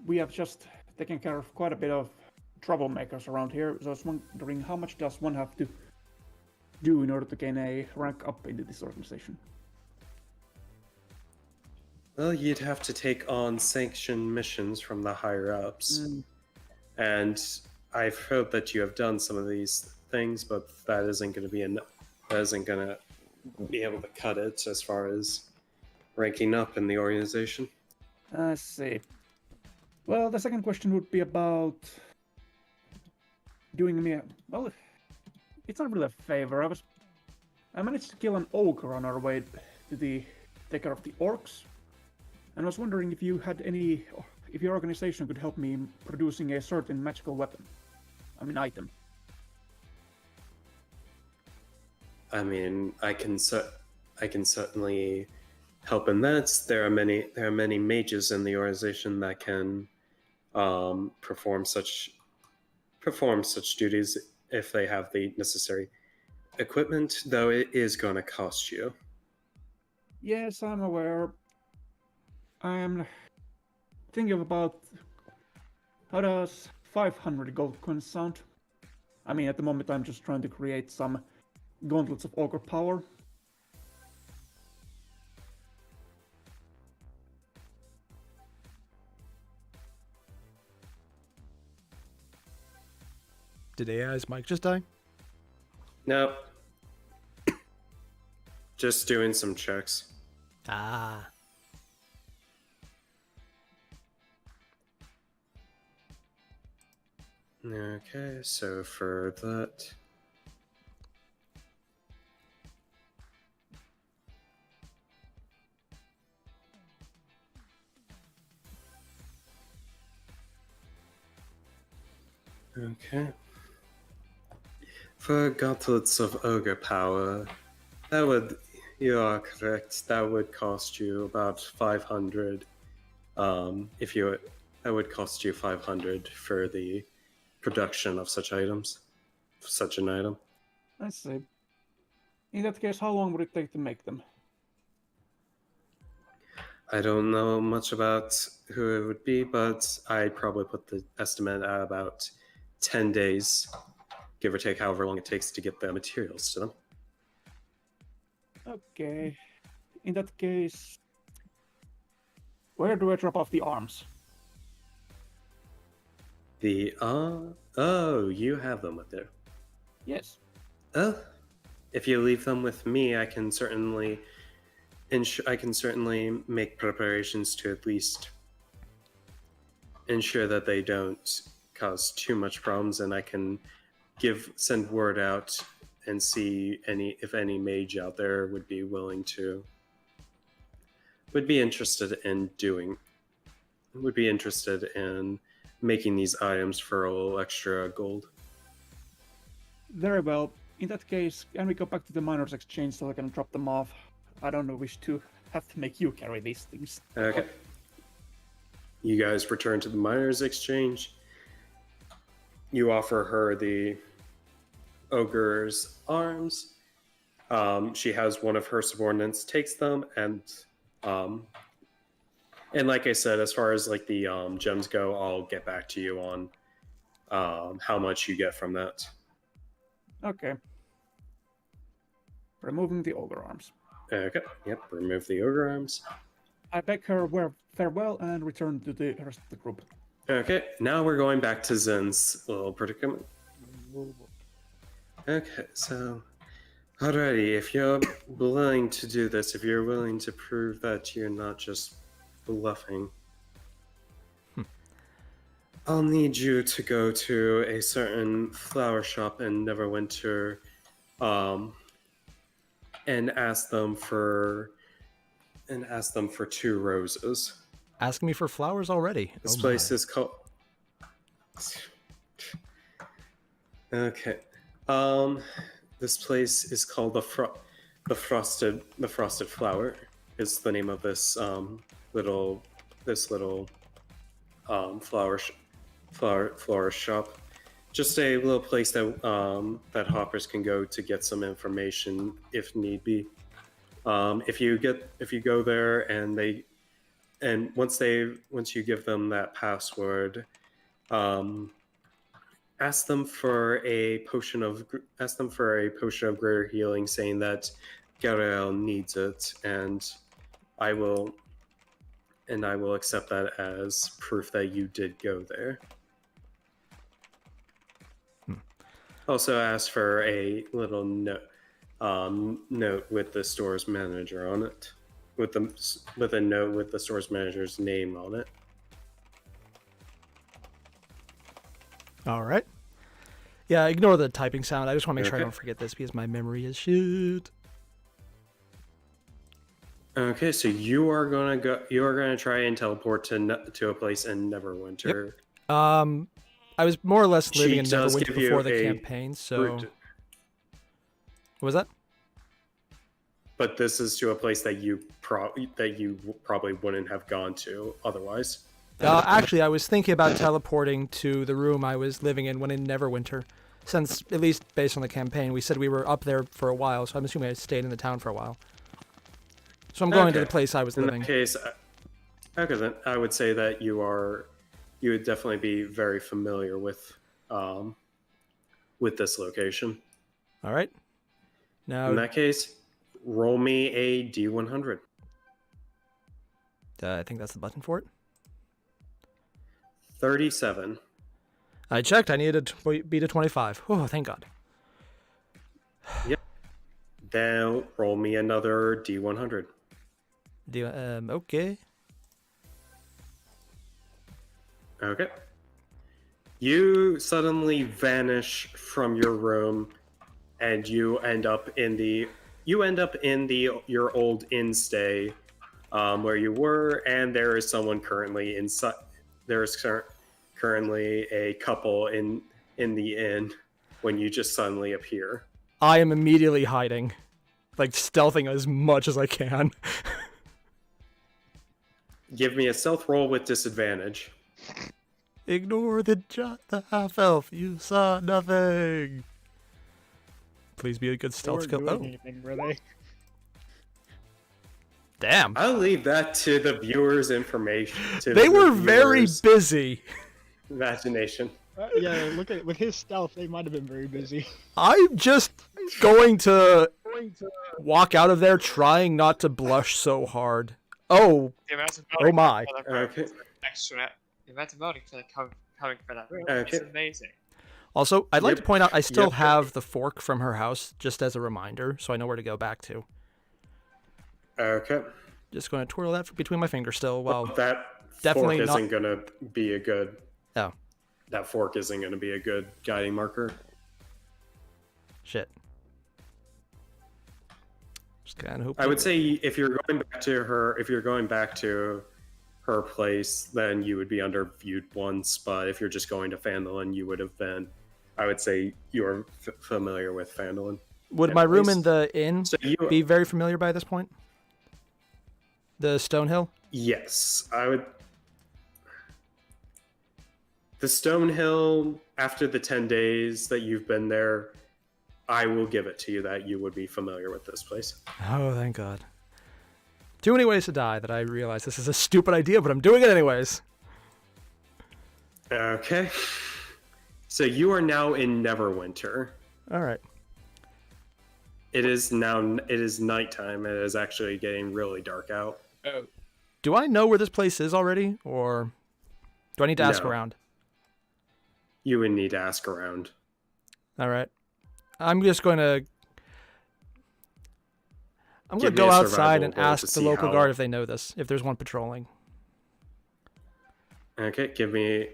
we have just taking care of quite a bit of troublemakers around here, so I was wondering how much does one have to do in order to gain a rank up into this organization? Well, you'd have to take on sanctioned missions from the higher ups. And I've heard that you have done some of these things, but that isn't going to be enough. That isn't going to be able to cut it as far as ranking up in the organization. I see. Well, the second question would be about doing me a... Well, it's not really a favor. I managed to kill an ogre on our way to take care of the orcs. And I was wondering if you had any... If your organization could help me in producing a certain magical weapon. I mean, item. I mean, I can certainly help in that. There are many mages in the organization that can perform such duties if they have the necessary equipment, though it is going to cost you. Yes, I'm aware. I'm thinking about how does 500 gold coins sound? I mean, at the moment I'm just trying to create some gauntlets of ogre power. Did AI's mic just die? No. Just doing some checks. Ah. Okay, so for that... Okay. For gauntlets of ogre power, you are correct, that would cost you about 500. That would cost you 500 for the production of such an item. I see. In that case, how long would it take to make them? I don't know much about who it would be, but I'd probably put the estimate at about 10 days, give or take however long it takes to get the materials to them. Okay. In that case, where do I drop off the arms? Oh, you have them up there. Yes. If you leave them with me, I can certainly make preparations to at least ensure that they don't cause too much problems, and I can send word out and see if any mage out there would be interested in making these items for a little extra gold. Very well. In that case, can we go back to the miners' exchange so I can drop them off? I don't wish to have to make you carry these things. Okay. You guys return to the miners' exchange. You offer her the ogre's arms. She has one of her subordinates takes them, and like I said, as far as like the gems go, I'll get back to you on how much you get from that. Okay. Removing the ogre arms. Okay. Yep. Remove the ogre arms. I beg her farewell and return to the rest of the group. Okay. Now we're going back to Zen's little predicament. Okay. So, alrighty. If you're willing to do this, if you're willing to prove that you're not just bluffing, I'll need you to go to a certain flower shop in Neverwinter, and ask them for 2 roses. Ask me for flowers already. This place is called. Okay. This place is called the frosted flower. Is the name of this little florist shop. Just a little place that that hoppers can go to get some information if need be. If you go there and once you give them that password, ask them for a potion of greater healing, saying that Garaele needs it, and I will accept that as proof that you did go there. Also ask for a little note with the store's manager on it, with a note with the store's manager's name on it. All right. Yeah, ignore the typing sound. I just want to make sure I Okay. don't forget this because my memory is shit. Okay, so you are gonna try and teleport to a place in Neverwinter. I was more or less living She in does Neverwinter give you before the a campaign, so route, what was that? but this is to a place that you probably wouldn't have gone to otherwise. Actually, I was thinking about teleporting to the room I was living in when in Neverwinter, since, at least based on the campaign, we said we were up there for a while, so I'm assuming I stayed in the town for a while. So I'm going to the Okay. place I was In living. that case, okay, then I would say that you would definitely be very familiar with this location. All right. Now, In that case, roll me a D100. I think that's the button for it. 37. I checked. I needed to beat a 25. Oh, thank God. Then roll me another D100. Okay. Okay. You suddenly vanish from your room, and you end up in your old inn stay, where you were, and there is someone currently inside. There is currently a couple in the inn when you just suddenly appear. I am immediately hiding, like stealthing as much as I can. Give me a stealth roll with disadvantage. Ignore the half elf. You saw nothing. Please be a good They stealth weren't skill. doing Oh, anything, were they? damn. I'll leave that to the viewers' information. They were very busy. Imagination. Yeah, look at with his stealth, they might have been very busy. I'm just going to walk out of there trying not to blush so hard. Oh, The amount of oh voting my. for the Okay. extra. The amount of voting for the coming for that room Okay. is amazing. Also, I'd like to Yep. point out I still Yep. have the fork from her house, just as a reminder, so I know where to go back to. Okay. Just going to twirl that between my fingers still. Well, That definitely fork not- isn't gonna be a good. Oh. That fork isn't gonna be a good guiding marker. shit. Just kind of hope. I would say if you're going back to her place, then you would be under viewed once. But if you're just going to Phandalin, you would have been. I would say you're familiar with Phandalin. Would at my room in least. the inn So you be very familiar by this point? The Stonehill? Yes, I would. The Stonehill, after the 10 days that you've been there, I will give it to you that you would be familiar with this place. Oh, thank God. Too many ways to die that I realize this is a stupid idea, but I'm doing it anyways. Okay. So you are now in Neverwinter. All right. It is nighttime. It is actually getting really dark out. Do I know where this place is already, or do I need to ask No. around? You would need to ask around. All right. I'm just going to... I'm going Give to me go a outside survival and roll ask to the see local how- guard if they know this, if there's one patrolling. Okay, give me.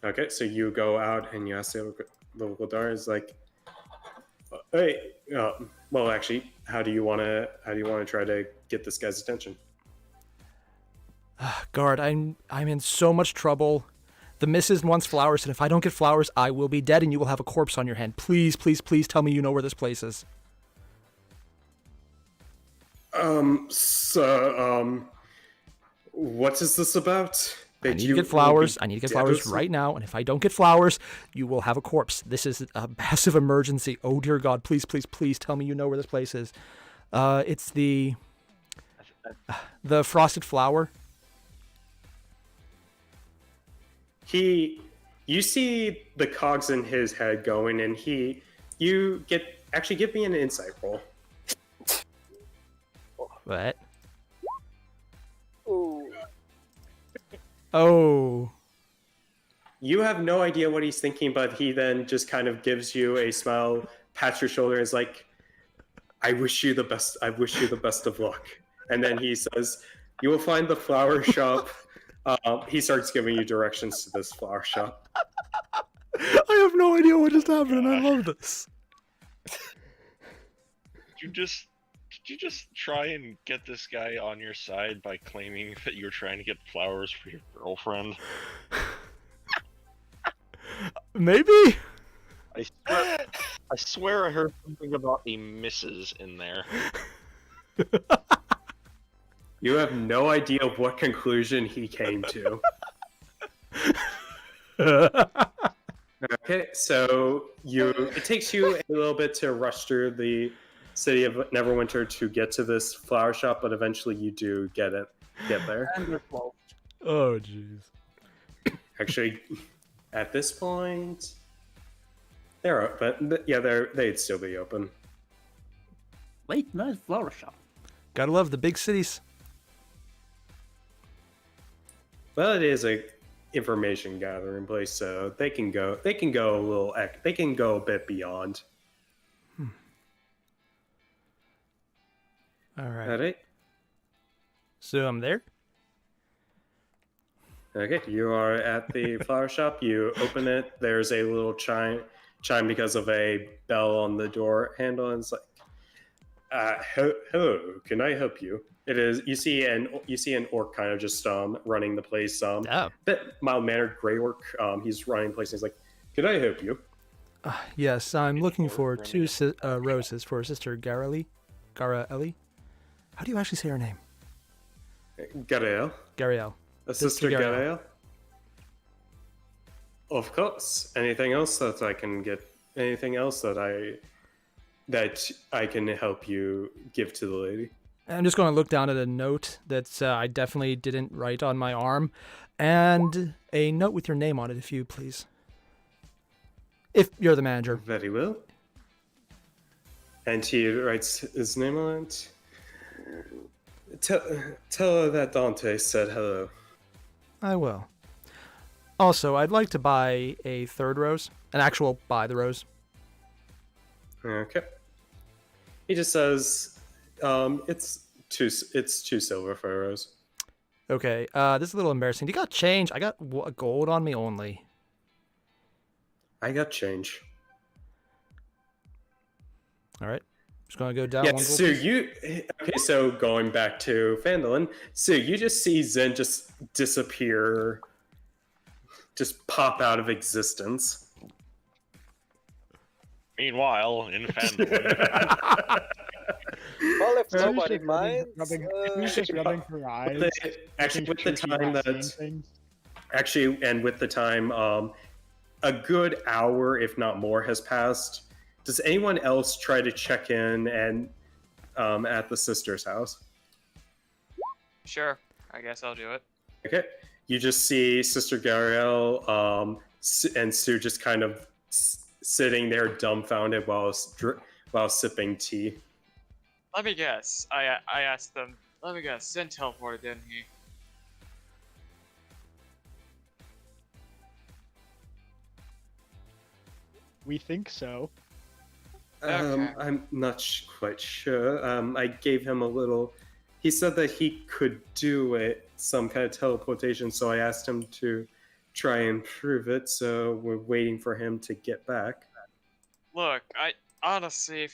Okay, so you go out and you ask the local guard. It's like, hey, well, actually, how do you want to try to get this guy's attention? Guard, I'm in so much trouble. The missus wants flowers, and if I don't get flowers, I will be dead and you will have a corpse on your hand. Please, please, please tell me you know where this place is. What is this about? I need to get flowers. I need to get flowers right now, and if I don't get flowers, you will have a corpse. This is a massive emergency. Oh, dear God, please, please, please tell me you know where this place is. It's the Frosted Flower. you see the cogs in his head going, and give me an insight roll. What? Ooh. Oh. You have no idea what he's thinking, but he then just kind of gives you a smile, pats your shoulder, and is like, I wish you the best of luck. And then he says, you will find the flower shop. He starts giving you directions to this flower shop. I have no idea what just happened, and I love this. Did you just try and get this guy on your side by claiming that you're trying to get flowers for your girlfriend? Maybe? I swear I heard something about a missus in there. You have no idea what conclusion he came to. Okay, so it takes you a little bit to rush through the city of Neverwinter to get to this flower shop, but eventually you do get there. And they're closed. Oh, jeez. Actually, at this point, they're open. Yeah, they'd still be open. Late night flower shop. Gotta love the big cities. Well, it is a information gathering place, so they can go a bit beyond. All right. All right. So I'm there? Okay, you are at the flower shop. You open it. There's a little chime because of a bell on the door handle, and it's like, "Hello, can I help you?" It is. You see an orc kind of just running the place. Bit mild-mannered gray orc. He's running the place. And he's like, "Can I help you?" Yes, I'm looking for two roses for Sister Garaele. Garaele? How do you actually say her name? Garaele. Garaele. Sister Garaele. Of course. Anything else that I can get? Anything else that I can help you give to the lady? I'm just going to look down at a note that I definitely didn't write on my arm, and a note with your name on it, if you please. If you're the manager. Very well. And he writes his name on it. Tell her that Dante said hello. I will. Also, I'd like to buy a third rose. An actual buy the rose. Okay. He just says, it's two silver for a rose. Okay, this is a little embarrassing. You got change? I got gold on me only. I got change. All right. Just going to go down. Yeah, one so so going back to Phandalin, so you just see Zen just disappear, just pop out of existence. Meanwhile, in Phandalin... Well, if So nobody minds, Who's just rubbing her eyes? Actually, with the Thinking time she's not that seeing things? actually, and with the time, a good hour, if not more, has passed. Does anyone else try to check in and at the sister's house? Sure, I guess I'll do it. Okay, you just see Sister Garaele and Sue just kind of sitting there dumbfounded while sipping tea. Let me guess. I asked them. Let me guess. Zen teleported, didn't he? We think so. Okay. I'm not quite sure. I gave him a little. He said that he could do it, some kind of teleportation. So I asked him to try and prove it. So we're waiting for him to get back. Look, honestly,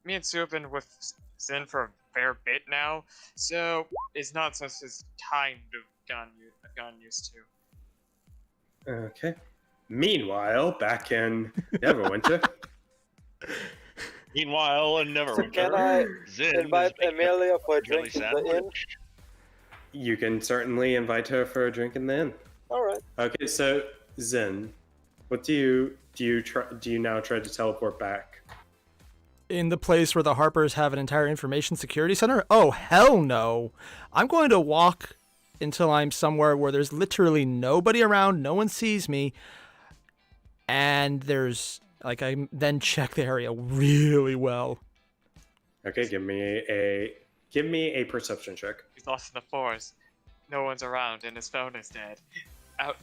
me and Sue have been with Zen for a fair bit now, so his nonsense is kind of gotten used to. Okay. Meanwhile, back in Neverwinter. Meanwhile, in so Neverwinter, can I Zen invite is Amelia for a really drink in the inn? You can certainly invite her for a drink in the inn. All right. Okay, so Zen, what do you now try to teleport back? In the place where the Harpers have an entire information security center? Oh, hell no. I'm going to walk until I'm somewhere where there's literally nobody around, no one sees me, and there's like I then check the area really well. Okay, give me a perception check. He's lost in the forest. No one's around, and his phone is dead. Out.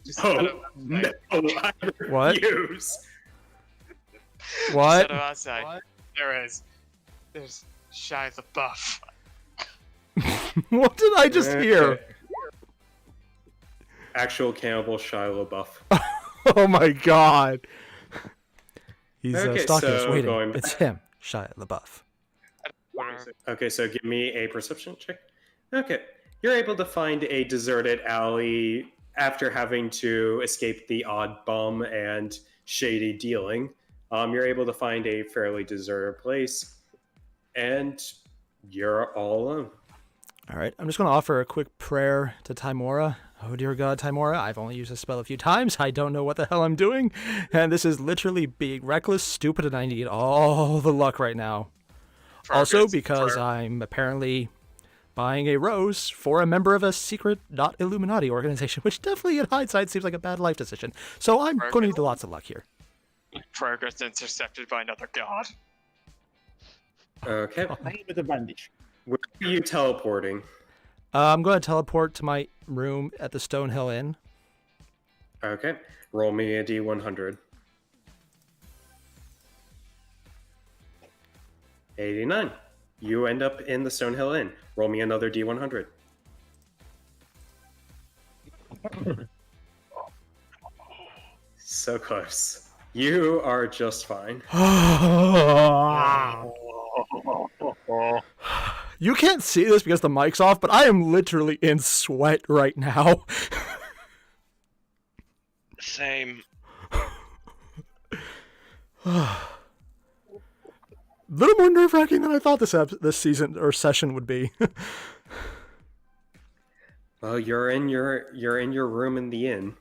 Just No, I What? refuse. What? Shut him outside. There is. There's Shia LaBeouf. What did I just hear? Okay. Actual cannibal Shia LaBeouf. Oh my god. He's Okay, stalking us, so waiting. going back- It's him, Shia LaBeouf. Okay, so give me a perception check. Okay, you're able to find a deserted alley after having to escape the odd bum and shady dealing. You're able to find a fairly deserted place, and you're all alone. All right, I'm just going to offer a quick prayer to Timora. Oh, dear God, Timora, I've only used this spell a few times. I don't know what the hell I'm doing. And this is literally being reckless, stupid, and I need all the luck right now. Also, because I'm apparently buying a rose for a member of a secret not Illuminati organization, which definitely in hindsight seems like a bad life decision. So I'm going to need lots of luck here. Prayer gets intercepted by another god. Okay, With advantage. where are you teleporting? I'm going to teleport to my room at the Stonehill Inn. Okay, roll me a d100. 89. You end up in the Stonehill Inn. Roll me another d100. So close. You are just fine. You can't see this because the mic's off, but I am literally in sweat right now. Same. Little more nerve-wracking than I thought this season or session would be. Well, you're in your room in the inn.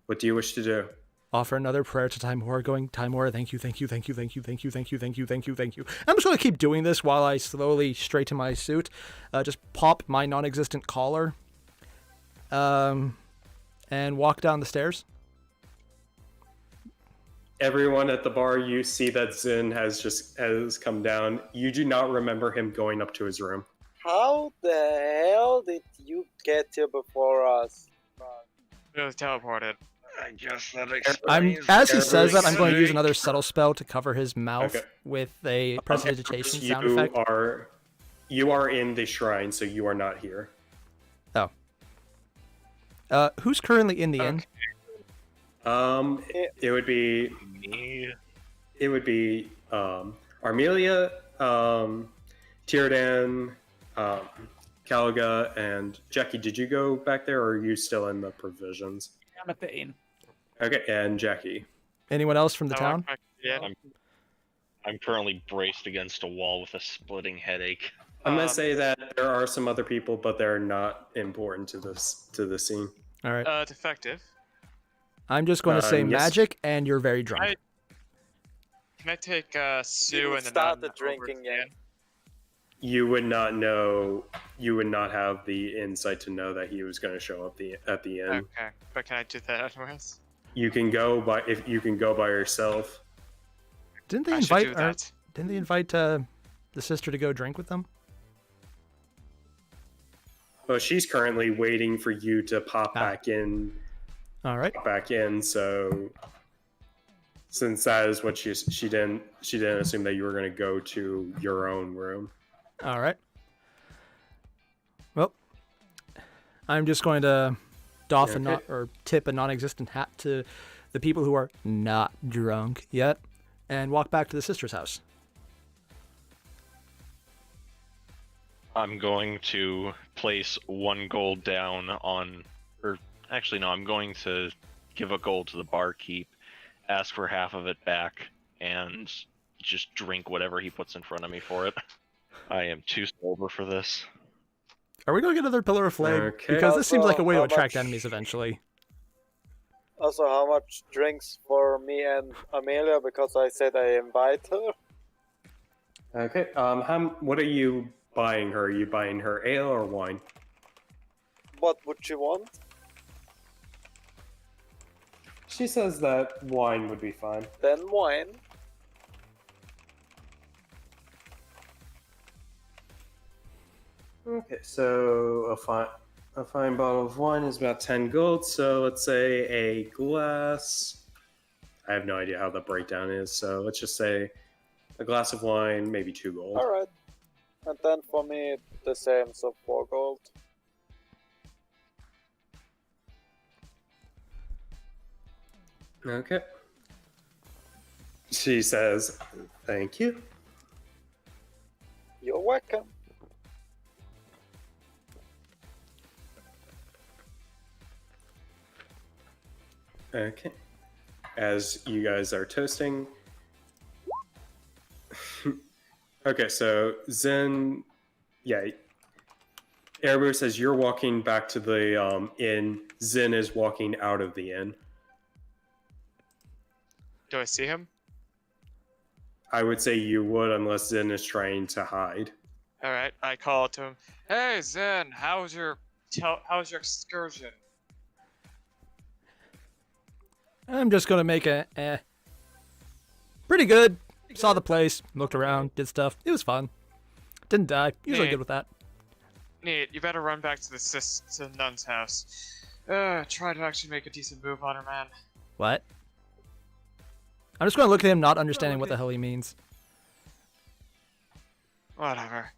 What do you wish to do? Offer another prayer to Timora, going, Timora, thank you, thank you, thank you, thank you, thank you, thank you, thank you, thank you, thank you. I'm just going to keep doing this while I slowly straighten my suit. Just pop my non-existent collar. And walk down the stairs. Everyone at the bar, you see that Zin has come down. You do not remember him going up to his room. How the hell did you get here before us? It was teleported. I guess that As he says that, I'm going to use another subtle spell to cover his mouth Okay. with a prestidigitation sound you effect. You are in the shrine, so you are not here. Who's currently in the inn? It would be me. It would be Armelia, Tierdan, Caliga, and Jackie. Did you go back there, or are you still in the provisions? I'm at the inn. Okay, and Jackie. Anyone else from the town? Yeah. I'm currently braced against a wall with a splitting headache. I'm gonna say that there are some other people, but they're not important to the scene. All right. Defective. I'm just going to say yes. magic, and you're very drunk. Can I take Sue You and the started nun drinking over yet? You would not know. You would not have the insight to know that he was going to show up at the end. Okay, but can I do that anyways? You can go by yourself. Didn't they I should invite? do that. Didn't they invite the sister to go drink with them? Well, she's currently waiting for you to pop back in. All right. So since that is what she didn't assume that you were going to go to your own room. All right. Well, I'm just going to doff or tip a non-existent hat to the people who are not drunk yet, and walk back to the sister's house. I'm going to place 1 gold down on, or actually no, I'm going to give a gold to the barkeep, ask for half of it back, and just drink whatever he puts in front of me for it. I am too sober for this. Are we going to get another pillar of flame? Okay. Because this seems like a way to How attract much- enemies eventually. Also, how much drinks for me and Amelia because I said I invite her? Okay. What are you buying her? Are you buying her ale or wine? what would you want? She says that wine would be fine. Then wine. Okay, so a fine bottle of wine is about 10 gold. So let's say a glass. I have no idea how the breakdown is. So let's just say a glass of wine, maybe 2 gold. Alright. And then for me, the same, so 4 gold. Okay. She says, "Thank you." You're welcome. Okay. As you guys are toasting. Okay, so Zen, yeah. Airier says you're walking back to the inn. Zen is walking out of the inn. Do I see him? I would say you would, unless Zen is trying to hide. All right, I call to him. Hey Zen, how's your excursion? I'm just gonna make a pretty good. Saw the place, looked around, did stuff. It was fun. Didn't die. Usually Neat. good with that. Neat. You better run back to the nun's house. Try to actually make a decent move on her, man. What? I'm just gonna look at him, not understanding what the hell he means. Whatever.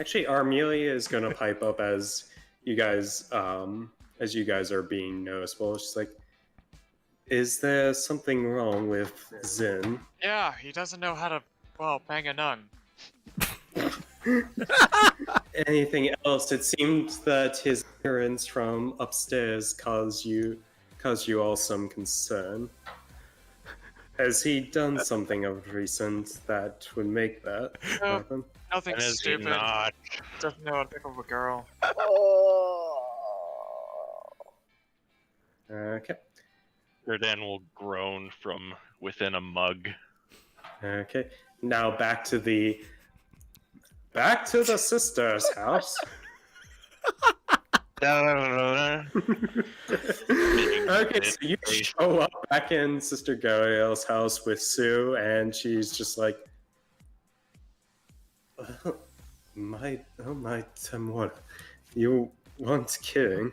Actually, Armelia is gonna pipe up as you guys are being noticeable. She's like, "Is there something wrong with Zen?" Yeah, he doesn't know how to, well, bang a nun. Anything else? It seemed that his appearance from upstairs caused you all some concern. Has he done something of recent that would make that No. happen? Nothing And is he stupid. not? Doesn't know how to pick up a girl. Okay. Erdan will groan from within a mug. Okay. Now back to the sister's house. Okay, so you show up back in Sister Garaele's house with Sue, and she's just like, "Oh my Tamora, you weren't kidding."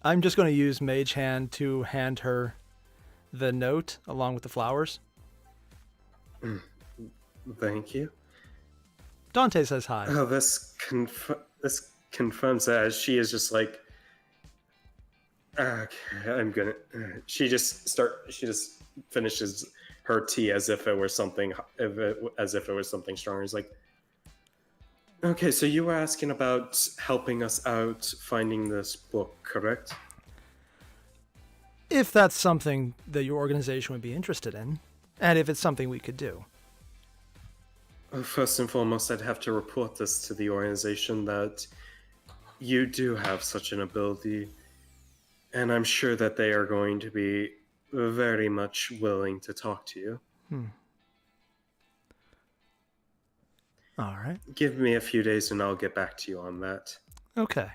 I'm just gonna use Mage Hand to hand her the note along with the flowers. Thank you. Dante says hi. Oh, this confirms that she is just like, okay, I'm gonna. She just finishes her tea as if it were something, as if it was something stronger. It's like, okay, so you were asking about helping us out finding this book, correct? If that's something that your organization would be interested in, and if it's something we could do. First and foremost, I'd have to report this to the organization that you do have such an ability, and I'm sure that they are going to be very much willing to talk to you. All right. Give me a few days and I'll get back to you on that. Okay.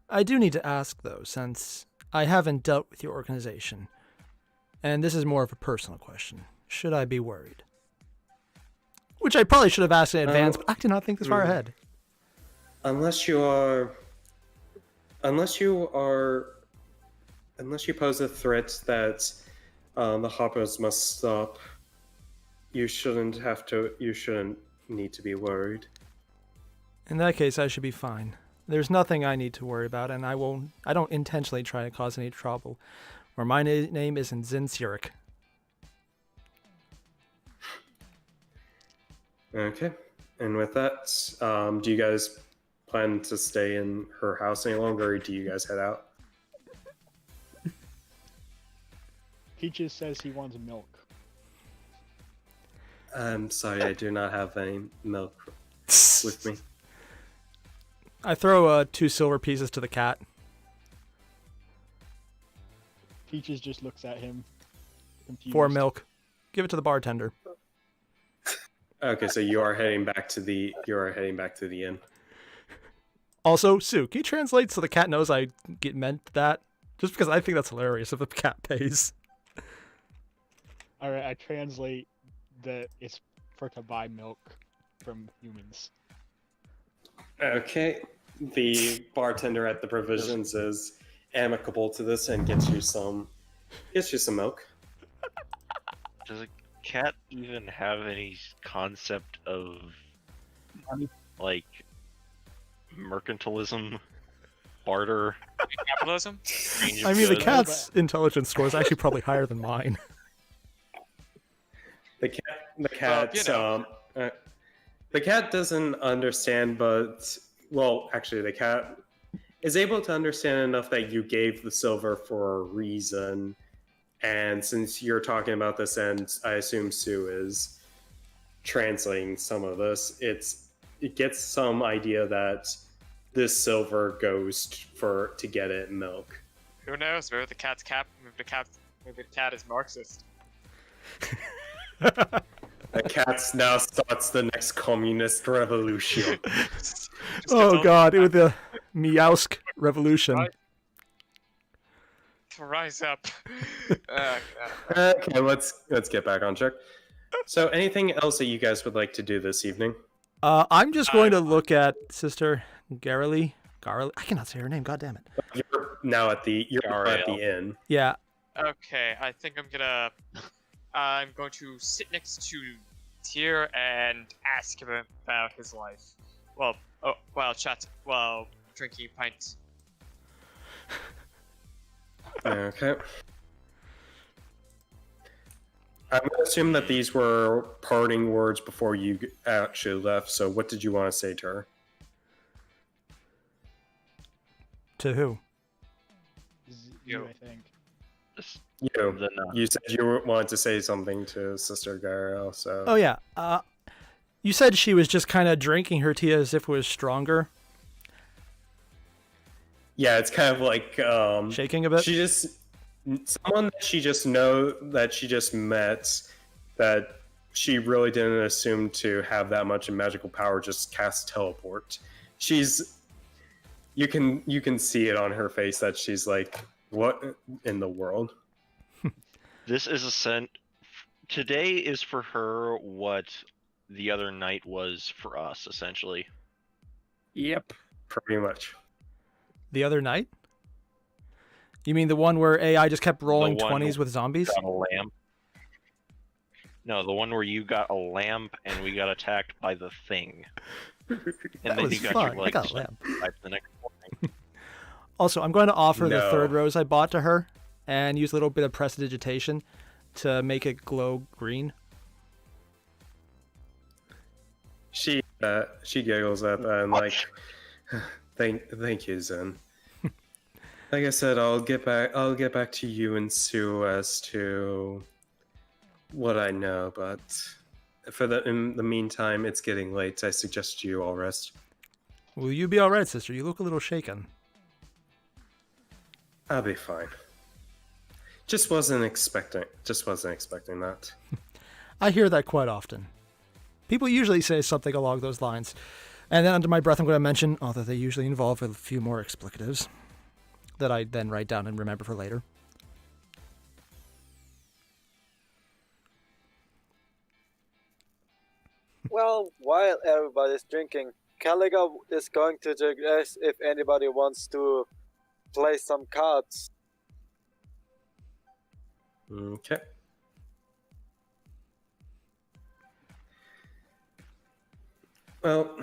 I do need to ask, though, since I haven't dealt with your organization, and this is more of a personal question. Should I be worried? Which I probably should have asked in advance, but I did not think this far ahead. Unless you pose a threat that the Hoppers must stop, you shouldn't need to be worried. In that case, I should be fine. There's nothing I need to worry about, and I don't intentionally try to cause any trouble. Or my name isn't Zinsirik. Okay. And with that, do you guys plan to stay in her house any longer, or do you guys head out? Peaches says he wants milk. I'm sorry, I do not have any milk with me. I throw 2 silver pieces to the cat. Peaches just looks at him, confused. 4 milk. Give it to the bartender. Okay, so you are heading back to the inn. Also, Sue, can you translate so the cat knows I meant that? Just because I think that's hilarious if the cat pays. All right, I translate that it's for to buy milk from humans. Okay. The bartender at the provisions is amicable to this and gets you some milk. Does a cat even have any concept of like mercantilism, barter? Capitalism? exchange of I mean, the goods? cat's intelligence score is actually probably higher than mine. The cat doesn't understand, but actually, the cat is able to understand enough that you gave the silver for a reason. And since you're talking about this, and I assume Sue is translating some of this, it gets some idea that this silver goes to get it milk. Who knows? Maybe the cat's maybe the cat is Marxist. The cat now starts the next communist revolution. Oh god, it was the Meowsk revolution. Rise up. Okay, let's get back on track. So, anything else that you guys would like to do this evening? I'm just going to look at Sister Garaele. I cannot say her name. God damn it. You're now at the inn. Yeah. Okay, I think I'm going to sit next to Tyr and ask him about his life. While drinking pints. Okay. I'm going to assume that these were parting words before you actually left, so what did you want to say to her? To who? You, I think. You said you wanted to say something to Sister Garaele, so... Oh, yeah. You said she was just kind of drinking her tea as if it was stronger. Yeah, it's kind of like... shaking a bit? Someone that she just met, that she really didn't assume to have that much in magical power, just cast teleport. You can see it on her face that she's like, what in the world? This is today is for her what the other night was for us, essentially. Yep. Pretty much. The other night? You mean the one where AI just kept rolling The one 20s with zombies? Got a lamp. No, the one where you got a lamp and we got attacked by the thing. And That then was you got fun. your I legs got a lamp. by the next morning. Also, I'm going to offer the No. third rose I bought to her and use a little bit of prestidigitation to make it glow green. She giggles at that and like, thank you, Zen. Like I said, I'll get back to you and Sue as to what I know, but in the meantime, it's getting late. I suggest you all rest. Will you be all right, sister? You look a little shaken. I'll be fine. Just wasn't expecting that. I hear that quite often. People usually say something along those lines. And then under my breath, I'm going to mention, although they usually involve a few more explicatives that I then write down and remember for later. Well, while everybody's drinking, Caliga is going to suggest if anybody wants to play some cards. Okay. Well,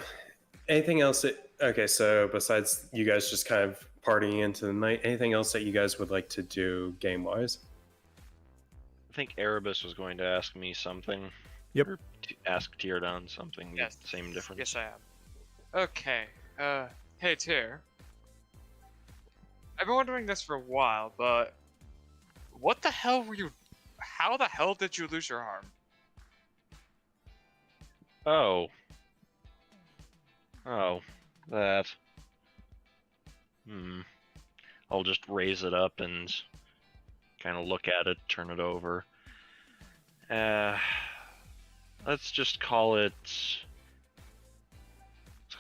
anything else okay, so besides you guys just kind of partying into the night, anything else that you guys would like to do game-wise? I think Erebus was going to ask me something. Yep. Or ask Teardon something. Yes. Same difference. Yes, I am. Okay. Hey, Tyr. I've been wondering this for a while, but what the hell were you? How the hell did you lose your arm? Oh, that. I'll just raise it up and kind of look at it, turn it over. Let's just call it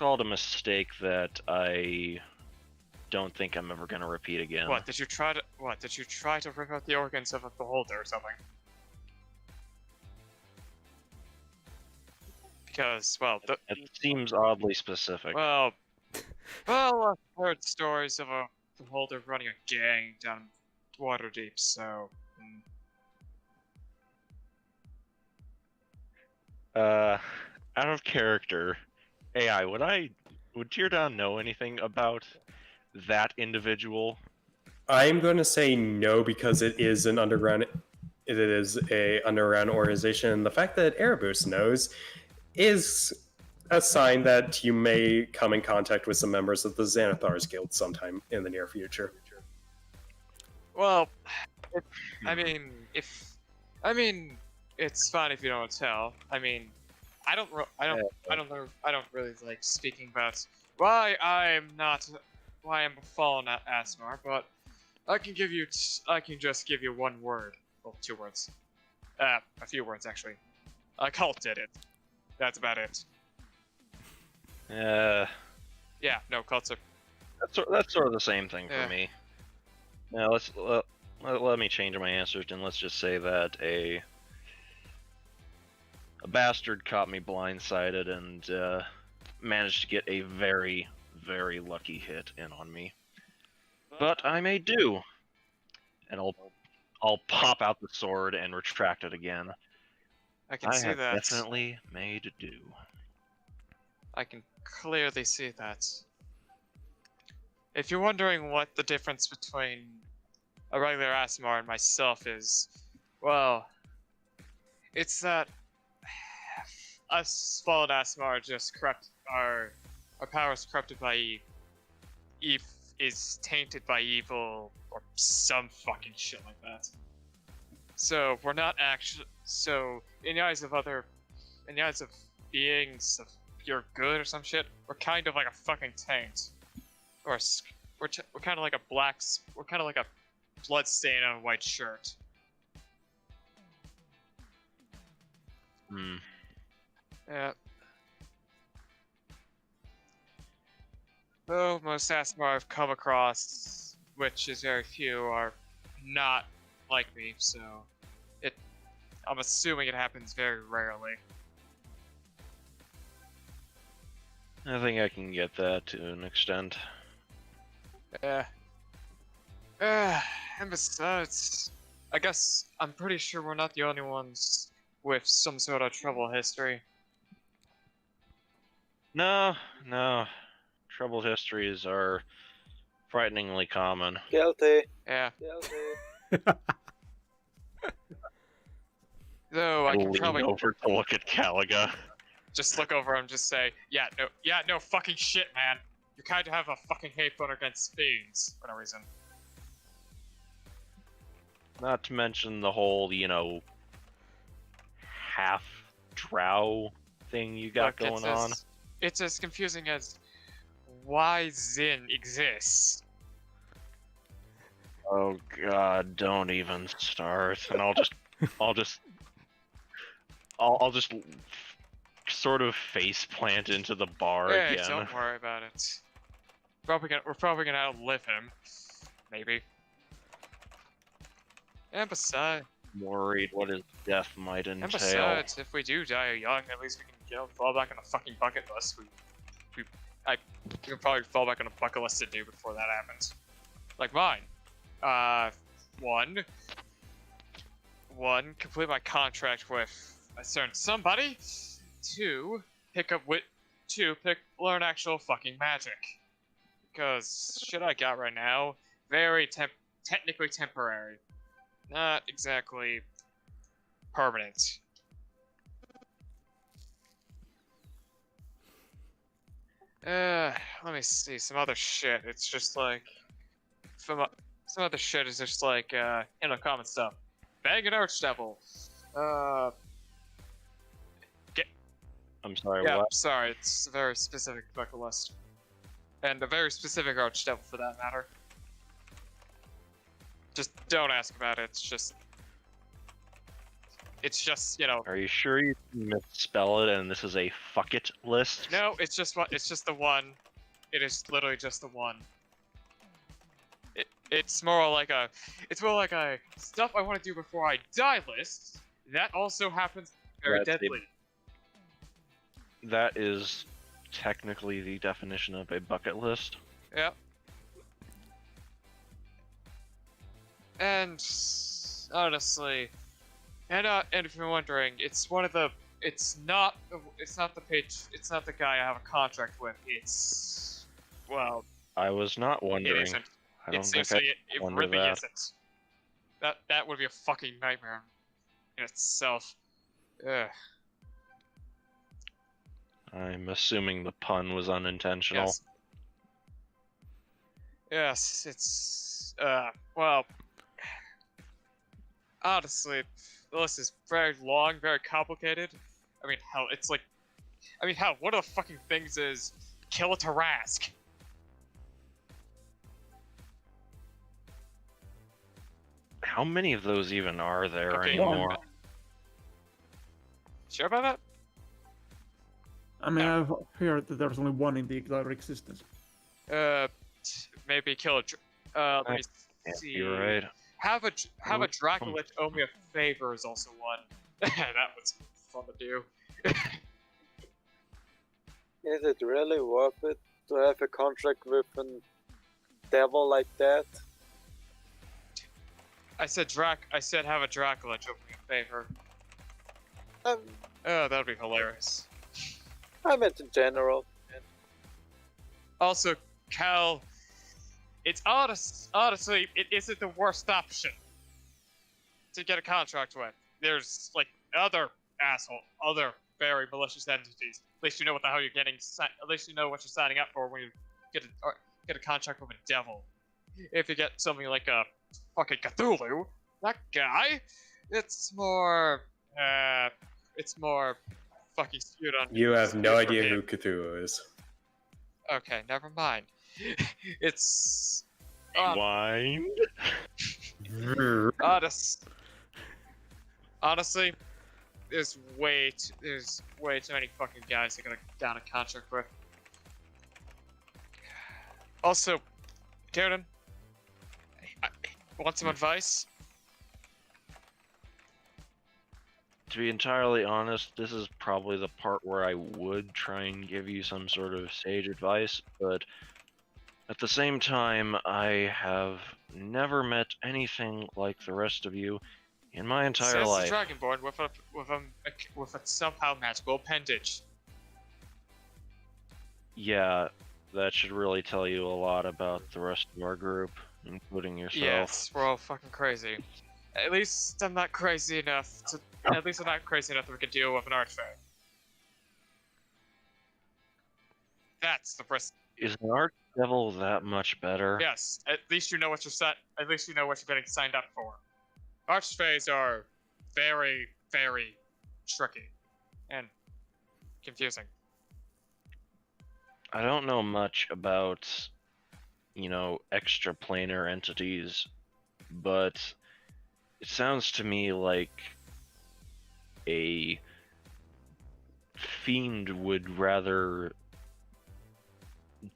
called a mistake that I don't think I'm ever gonna repeat again. What did you try to? What did you try to rip out the organs of a beholder or something? Because, well, It seems oddly specific. well, I've heard stories of a beholder running a gang down Waterdeep, so. Out of character, AI, would Teardown know anything about that individual? I'm going to say no because it is an underground. It is a underground organization. The fact that Erebus knows is a sign that you may come in contact with some members of the Xanathar's Guild sometime in the near future. Well, I mean, it's fine if you don't tell. I mean, I don't really like speaking about why I'm a fallen Asmar, but I can just give you one word, well, 2 words, a few words actually. A cult did it. That's about it. Yeah, no, cults are. That's sort of the same thing Yeah. for me. Now let me change my answers and let's just say that a bastard caught me blindsided and managed to get a very, very lucky hit in on me. But I may do, and I'll pop out the sword and retract it again. I can see have that. definitely made do. I can clearly see that. If you're wondering what the difference between a regular Asmar and myself is, well, it's that us fallen Asmar just our powers corrupted by is tainted by evil or some fucking shit like that. So we're not actually. So in the eyes of beings of pure good or some shit, we're kind of like a fucking taint, or we're kind of like we're kind of like a blood stain on a white shirt. Hmm. Yeah. Though most Asmar I've come across, which is very few, are not like me, so I'm assuming it happens very rarely. I think I can get that to an extent. And besides, I guess I'm pretty sure we're not the only ones with some sort of trouble history. No. Troubled histories are frighteningly common. Guilty. Yeah. Guilty. Though I can Lean probably over to look at Caliga. just look over and just say, yeah, no fucking shit, man. You kind of have a fucking hate bone against fiends for no reason. Not to mention the whole, half drow thing you got Look, going on. It's as confusing as why Zin exists. Oh god, don't even start. And I'll just sort of face plant into the bar Hey, again. don't worry about it. We're probably gonna outlive him. Maybe. And besides, Worried what his death might entail. And besides, if we do die young, at least we can, fall back on a fucking bucket list. We can probably fall back on a bucket list to do before that happens. Like mine. One, complete my contract with a certain somebody. Two, learn actual fucking magic. Because shit I got right now, very technically temporary. Not exactly permanent. Let me see, some other shit. It's just like, some other shit is just like, common stuff. Bang an Archdevil. I'm sorry, Yeah, what? sorry, it's a very specific bucket list. And a very specific Archdevil for that matter. Just don't ask about it, it's just... It's just, you know, Are you sure you didn't misspell it and this is a fuck it list? no, it's just the one. It is literally just the one. It's more like a stuff I want to do before I die list. That also happens very That's deadly. That is technically the definition of a bucket list. Yep. And honestly, and if you're wondering, it's one of the. It's not the guy I have a contract with. It's, well, I was not it wondering. isn't. I don't It's think seriously, I it wonder really that. isn't. That would be a fucking nightmare in itself. Ugh. I'm assuming the pun was unintentional. Yes. Yes, it's well, honestly, the list is very long, very complicated. I mean, hell, one of the fucking things is kill a Tarask. How many of those even are there Okay, anymore? Sure about that? I mean, I've heard that there's only one in the entire existence. Maybe kill a. Let me Yeah, see. you're right. Have a Draculite owe me a favor is also one. That was fun to do. Is it really worth it to have a contract with a devil like that? I said have a Draculite owe me a favor. Um, Oh, that'd be hilarious. I meant in general. Also, Cal, it's honestly, it isn't the worst option to get a contract with. There's like other very malicious entities. At least you know what the hell you're getting. At least you know what you're signing up for when you get a contract with a devil. If you get something like a fucking Cthulhu, that guy, it's more fucking skewed on. You have no skewed for idea him. who Cthulhu is. Okay, never mind. It's Wine? honestly, there's way too many fucking guys that got down a contract with. Also, Darren, I want some advice? To be entirely honest, this is probably the part where I would try and give you some sort of sage advice, but at the same time, I have never met anything like the rest of you in my entire Says life. the Dragonborn with a somehow magical appendage. Yeah, that should really tell you a lot about the rest of our group, including yourself. Yes, we're all fucking crazy. At least I'm not crazy enough that we can deal with an archfey. That's the first. Is an archdevil that much better? Yes, at least you know what you're getting signed up for. Archfays are very, very tricky and confusing. I don't know much about, extraplanar entities, but it sounds to me like a fiend would rather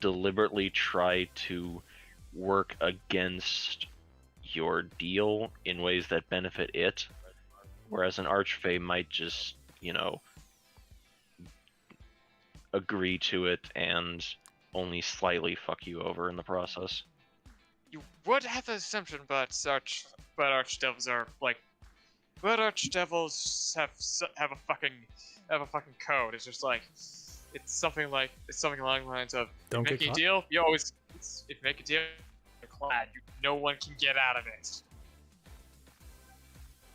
deliberately try to work against your deal in ways that benefit it, whereas an archfey might just, agree to it and only slightly fuck you over in the process. You would have the assumption, but archdevils are like, but archdevils have a fucking code. It's just like, it's something along the lines of, Don't get making a caught. deal. You always, if you make a deal, you're glad. No one can get out of it.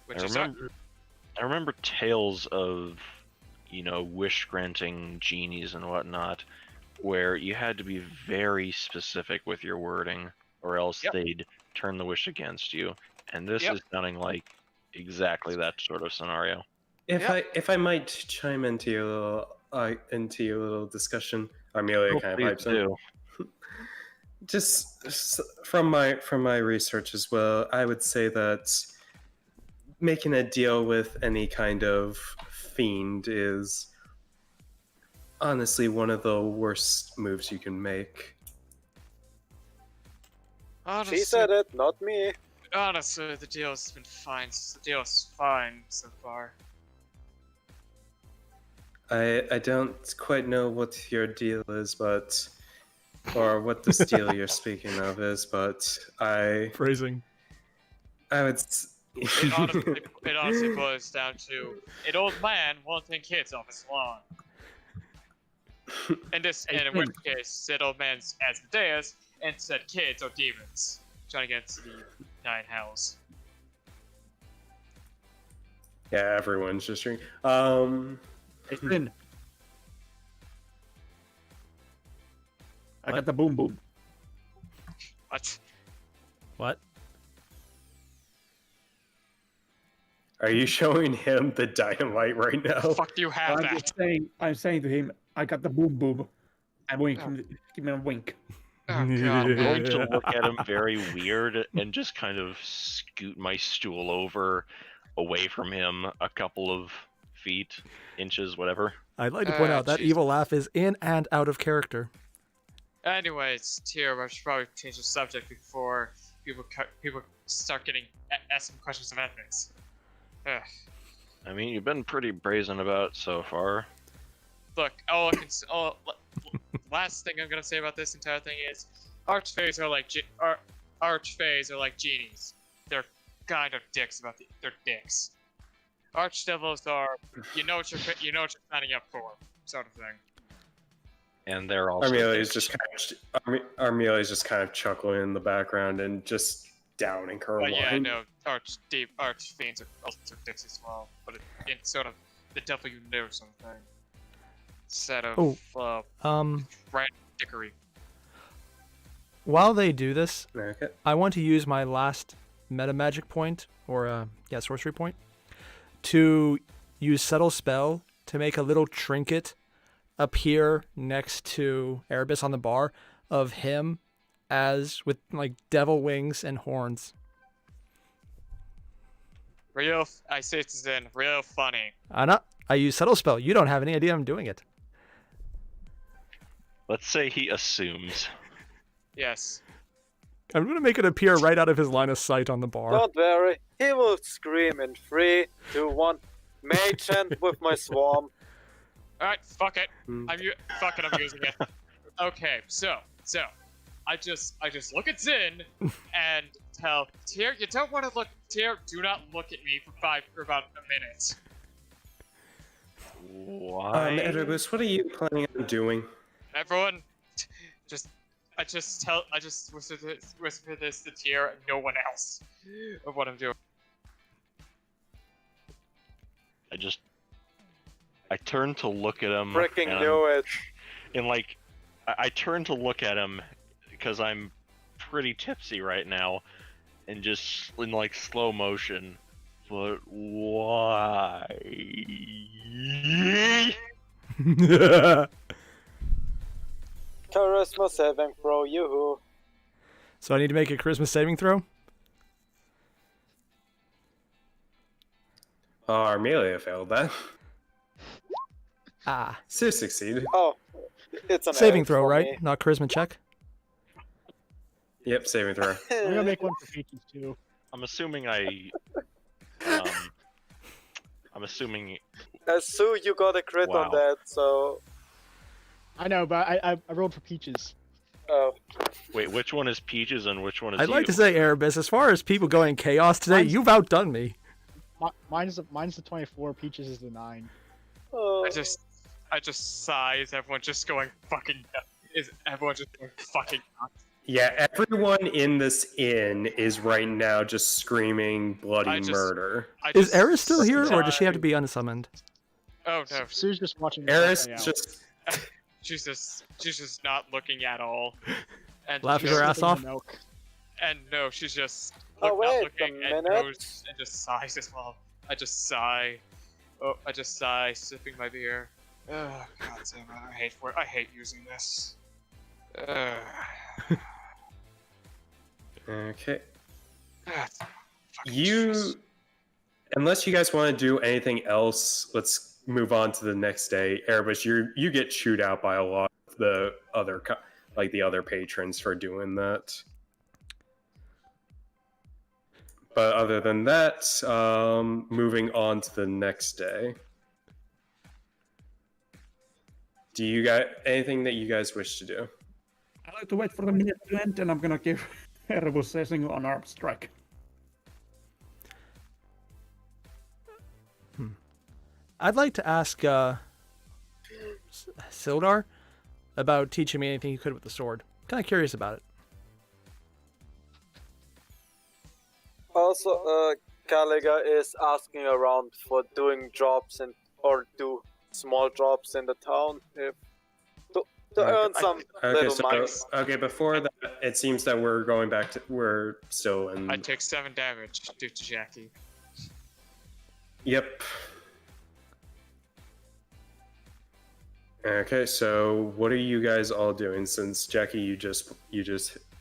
Which I remember tales of, wish granting genies and whatnot, where you had to be very specific with your wording, or else Yep. they'd turn the wish against you. And this Yep. is sounding like exactly that sort of scenario. If I might chime into your little discussion, Amelia kind of Please pipes in. do. Just from my research as well, I would say that making a deal with any kind of fiend is honestly one of the worst moves you can make. Honestly, She said it, not me. honestly, the deal's been fine. The deal's fine so far. I don't quite know what your deal is, but or what this deal you're speaking of is, but I Phrasing. would. It honestly boils down to an old man wanting kids off his lawn. And in which case, said old man's Asmodeus, and said kids are demons. Trying to get into the 9 hells. Yeah, everyone's just drinking. Hey, Finn. I got the boom boom. What? What? Are you showing him the dynamite right now? Fuck do you have I'm that? just saying. I'm saying to him, I got the boom boom. I wink. Give me a wink. Oh god. I'm going to look at him very weird and just kind of scoot my stool over away from him a couple of feet, inches, whatever. I'd like to point out that jeez. evil laugh is in and out of character. Anyways, Tier, I should probably change the subject before people start getting asking questions of ethics. Ugh. I mean, you've been pretty brazen about it so far. Look, last thing I'm gonna say about this entire thing is, archfays are like archfays are like genies. They're kind of dicks they're dicks. Archdevils are, you know what you're signing up for, sort of thing. And they're also Armelia's just kind of chuckling in the background and just downing her But yeah, I wine. know archfiends are also dicks as well, but it's sort of the devil you know sort of thing. Instead of random dickery. While they do this, Okay. I want to use my last meta magic point, or sorcery point, to use subtle spell to make a little trinket appear next to Erebus on the bar of him as with like devil wings and horns. I say it's in real funny. I use subtle spell. You don't have any idea I'm doing it. Let's say he assumes. Yes. I'm gonna make it appear right out of his line of sight on the bar. Don't worry, he will scream in 3, 2, 1. Mage hand with my swarm. Alright, fuck it. I'm using it. Okay, so I just look at Zin and tell Tyr, you don't want to look. Tyr, do not look at me for about a minute. Why? Erebus, what are you planning on doing? Everyone, I just whisper this to Tyr and no one else of what I'm doing. I turn to look at him. Freaking and knew it. And like, I turn to look at him because I'm pretty tipsy right now, and just in like slow motion. But why? Charisma saving throw, yoo-hoo. So I need to make a charisma saving throw? Oh, Armelia failed that. Sis succeeded. Oh, it's an Saving eight throw, for right? me. Not charisma check? Yep, saving throw. I'm gonna make one for Peaches too. I'm assuming I'm assuming. Sue, you got a crit on Wow. that, so... I know, but I rolled for Peaches. Oh. Wait, which one is Peaches and which one is I'd like to you? say, Erebus, as far as people going chaos today, Mine's- you've outdone me. Mine's the 24. Peaches is the 9. Oh. I just sigh as everyone's just going fucking. Is everyone just going fucking nuts? Yeah, everyone in this inn is right now just screaming bloody I just- murder. Is Eris still here, or does she have to sigh. be unsummoned? Oh no, Sue's just watching. the Eris play out. just she's just not looking at all, and Laughing just- her ass Sipping the off? milk. And no, she's just Oh, not wait looking a and minute. goes and just sighs as well. I just sigh. Oh, I just sigh, sipping my beer. Oh god damn it! I hate using this. okay. Ah, fucking You, Jesus. unless you guys want to do anything else, let's move on to the next day. Erebus, you get chewed out by a lot of the other the other patrons for doing that. But other than that, moving on to the next day. Do you got anything that you guys wish to do? I like to wait for the minute to end, and I'm gonna give Erebus a single unarmed strike. I'd like to ask Sildar about teaching me anything you could with the sword. Kind of curious about it. Also, Gallagher is asking around for doing jobs or do small jobs in the town if to earn some little money. Okay, before that, it seems that we're still in. I took 7 damage due to Jackie. Yep. Okay, so what are you guys all doing? Since Jackie, you just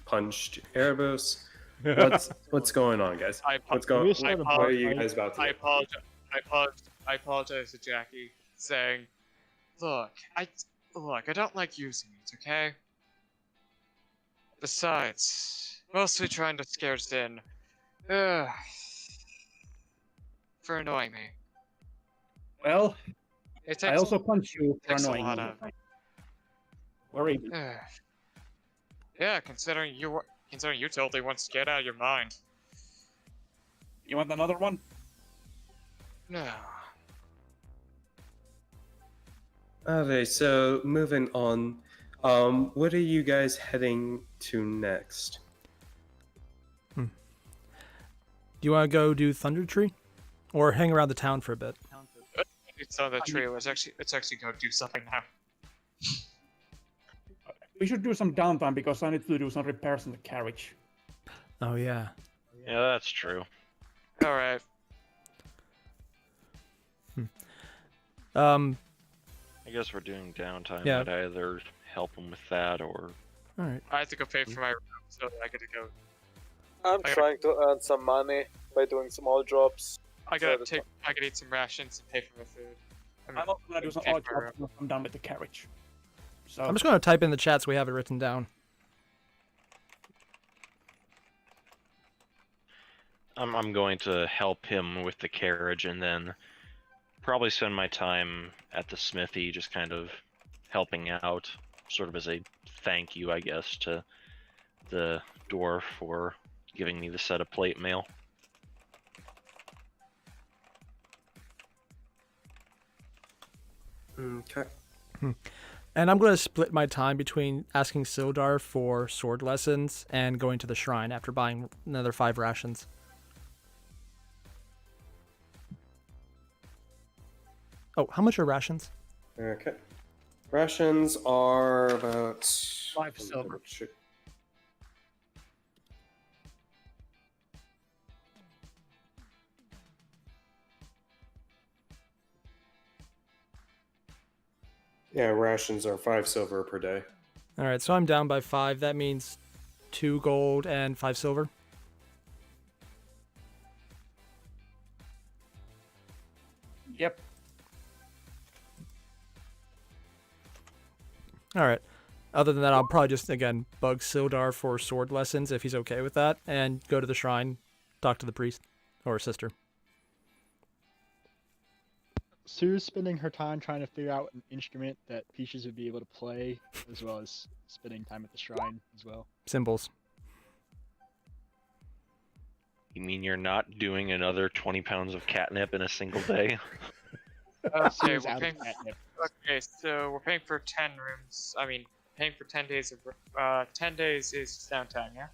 punched Erebus. What's going on, guys? What are you guys about to do? I apologize to Jackie, saying, "Look, I don't like using it, okay? Besides, mostly trying to scare us in, for annoying me. Well, It I takes, also punch you for takes a annoying lot me. of. Or even. Yeah, considering you totally want to get out of your mind. You want another one? No. Okay, so moving on. What are you guys heading to next? Do you want to go do Thunder Tree, or hang around the town for a bit? It's on the tree. Let's actually go do something now. We should do some downtime because I need to do some repairs on the carriage. Oh yeah. Yeah, that's true. All right. I guess we're doing downtime. Yeah. I'd either help him with that or. All right. I have to go pay for my room, so I gotta go. I'm Okay. trying to earn some money by doing small jobs. I gotta eat some rations and pay for my food. I'm also gonna do some pay odd for my jobs once I'm done with the carriage. So I'm just going to type in the chat so we have it written down. I'm going to help him with the carriage and then probably spend my time at the smithy just kind of helping out, sort of as a thank you, I guess, to the dwarf for giving me the set of plate mail. Okay. And I'm going to split my time between asking Sildar for sword lessons and going to the shrine after buying another 5 rations. Oh, how much are rations? Okay. Rations are about 5 silver. Yeah, rations are 5 silver per day. All right, so I'm down by 5. That means 2 gold and 5 silver. Yep. All right. Other than that, I'll probably just, again, bug Sildar for sword lessons if he's okay with that, and go to the shrine, talk to the priest or sister. Sue's spending her time trying to figure out an instrument that Peaches would be able to play, as well as spending time at the shrine as well. Symbols. You mean you're not doing another 20 pounds of catnip in a single day? Okay, Sue's we're out paying. of catnip. Okay, so we're paying for 10 rooms. I mean, paying for 10 days of. 10 days is downtime, yeah.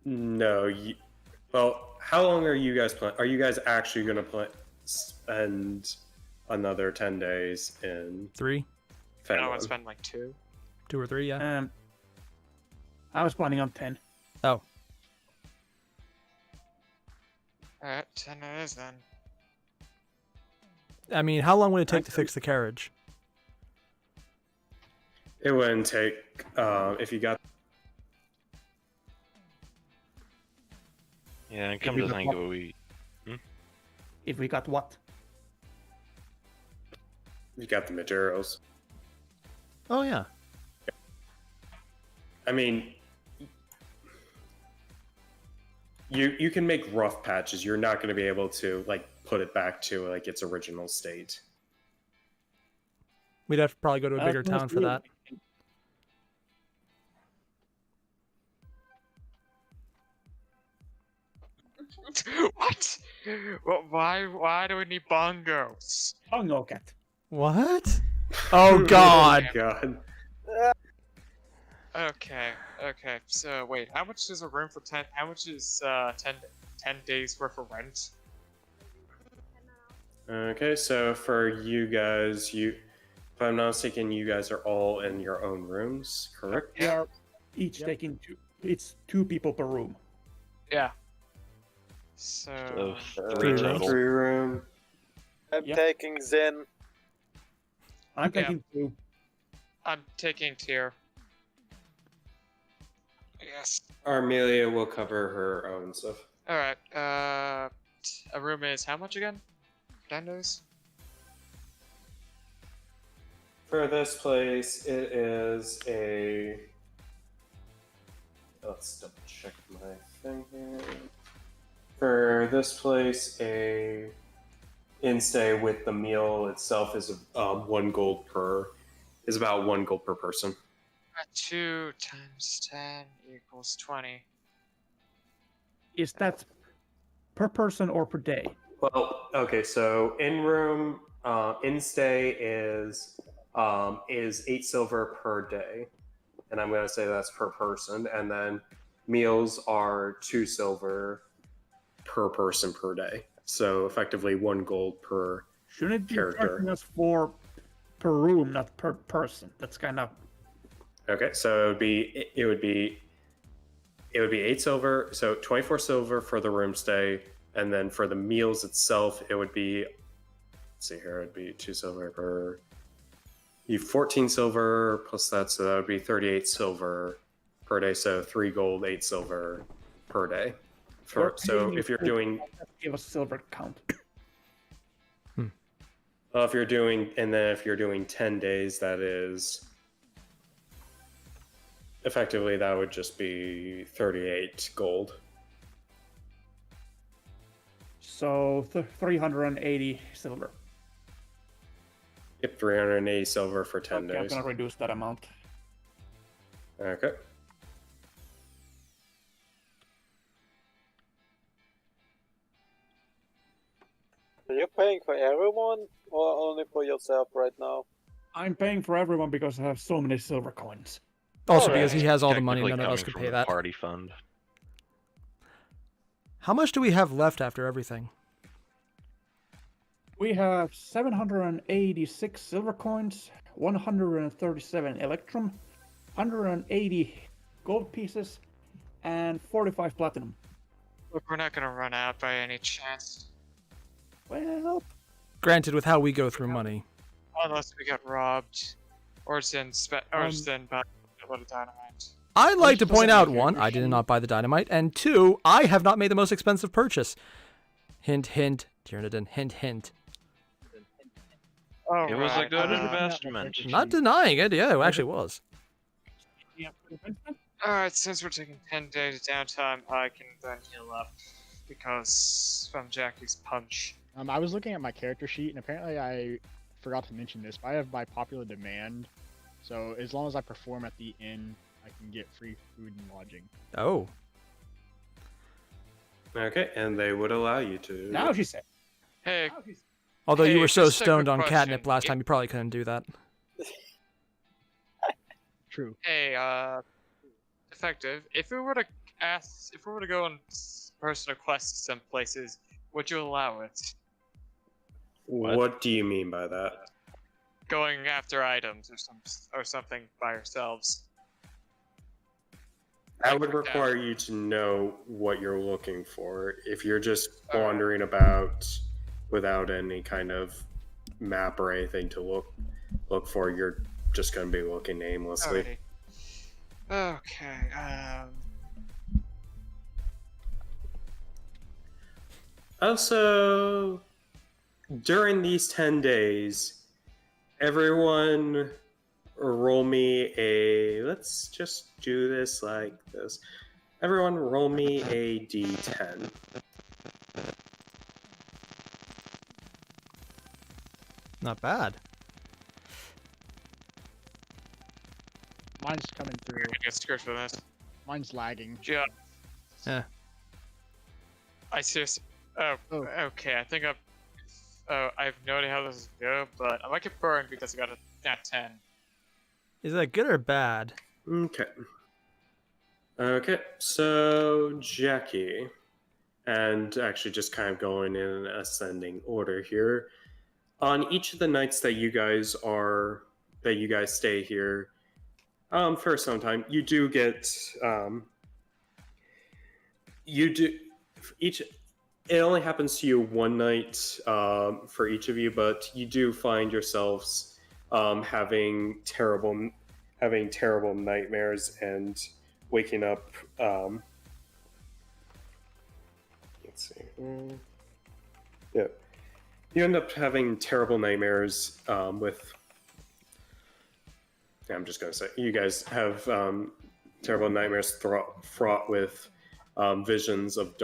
No, well, how long are you guys planning? Are you guys actually going to spend another 10 days in 3? I want Phandalin? to spend like 2. 2 or 3, yeah. I was planning on 10. Oh. Alright, 10 it is then. I mean, how long would it take to fix the carriage? It wouldn't take, if you got... Yeah, and come to think of it, If we got what? You got the materials. Oh yeah. I mean, you can make rough patches. You're not going to be able to like put it back to like its original state. We'd have to probably go to a bigger town for that. What? Well, why do we need bongos? Bongo cat. What? Oh God. God. Okay. So wait, how much is a room for 10? How much is 10 days worth of rent? Okay, so for you guys, if I'm not mistaken, you guys are all in your own rooms, correct? We are each taking two. It's 2 people per room. Yeah. So So Three 3 rooms. total. 3 room. I'm Yep. taking Zen. I'm Yeah. taking 2. I'm taking tier. Yes. Armelia will cover her own stuff. All right. A room is how much again? 10 days. For this place, it is a. Let's double check my thing here. For this place, a in-stay with the meal itself is 1 gold per. Is about 1 gold per person. 2 times 10 equals 20. Is that per person or per day? Well, okay, so in-room in-stay is 8 silver per day, and I'm gonna say that's per person, and then meals are 2 silver per person per day. So effectively 1 gold per. Shouldn't it be Character. charging us for per room, not per person? That's kind of. Okay, so it would be 8 silver, so 24 silver for the room stay, and then for the meals itself, it would be. Let's see here, it'd be 2 silver per. You 14 silver plus that, so that would be 38 silver per day. So 3 gold, 8 silver per day. So if you're doing, Give us silver count. if you're doing 10 days, that is effectively that would just be 38 gold. So 380 silver. Yep, 380 silver for 10 Okay, I'm days. gonna reduce that amount. Okay. Are you paying for everyone or only for yourself right now? I'm paying for everyone because I have so many silver coins. Also, Alright. because he has all the money, Technically none of us coming could from pay the that. Party fund. How much do we have left after everything? We have 786 silver coins, 137 electrum, 180 gold pieces, and 45 platinum. Look, we're not gonna run out by any chance. Well, Granted, with how we go through money. Unless we get robbed. Or Zen buy a lot of dynamite. I'd like to still point have out, my 1, I did not buy the dynamite, and 2, I have not made the most expensive purchase. Hint, hint, Tyrannodon, hint, hint. Oh, It was a right, good uh, investment. Not denying it, yeah, it actually was. yeah, Alright, since we're taking 10 days downtime, I can then heal up. Because from Jackie's punch. I was looking at my character sheet, and apparently I forgot to mention this, but I have by popular demand. So as long as I perform at the inn, I can get free food and lodging. Oh. Okay, and they would allow you to. now she said. Hey, Although you Hey, were so just a quick stoned on question. catnip last time, you probably couldn't do that. True. hey, effective. If we were to go on personal quests some places, would you allow it? What do you mean by that? Going after items or something by yourselves. That would require you to know what you're looking for. If you're just wandering about without any kind of map or anything to look for, you're just going to be looking aimlessly. Alrighty. Okay. Also, during these 10 days, everyone roll me a. Let's just do this like this. Everyone roll me a d10. Not bad. Mine's coming through. You're gonna get scared for that. Mine's lagging. Yeah. Yeah. I seriously. Oh, Oh. okay. I think I have no idea how this is go, but I might get burned because I got a nat 10. Is that good or bad? Okay. Okay, so Jackie, and actually just kind of going in an ascending order here. On each of the nights that you guys stay here, for some time, you do get each. It only happens to you one night for each of you, but you do find yourselves having terrible nightmares and waking up. Let's see. Yeah, you end up having terrible nightmares with. I'm just gonna say you guys have terrible nightmares fraught with visions of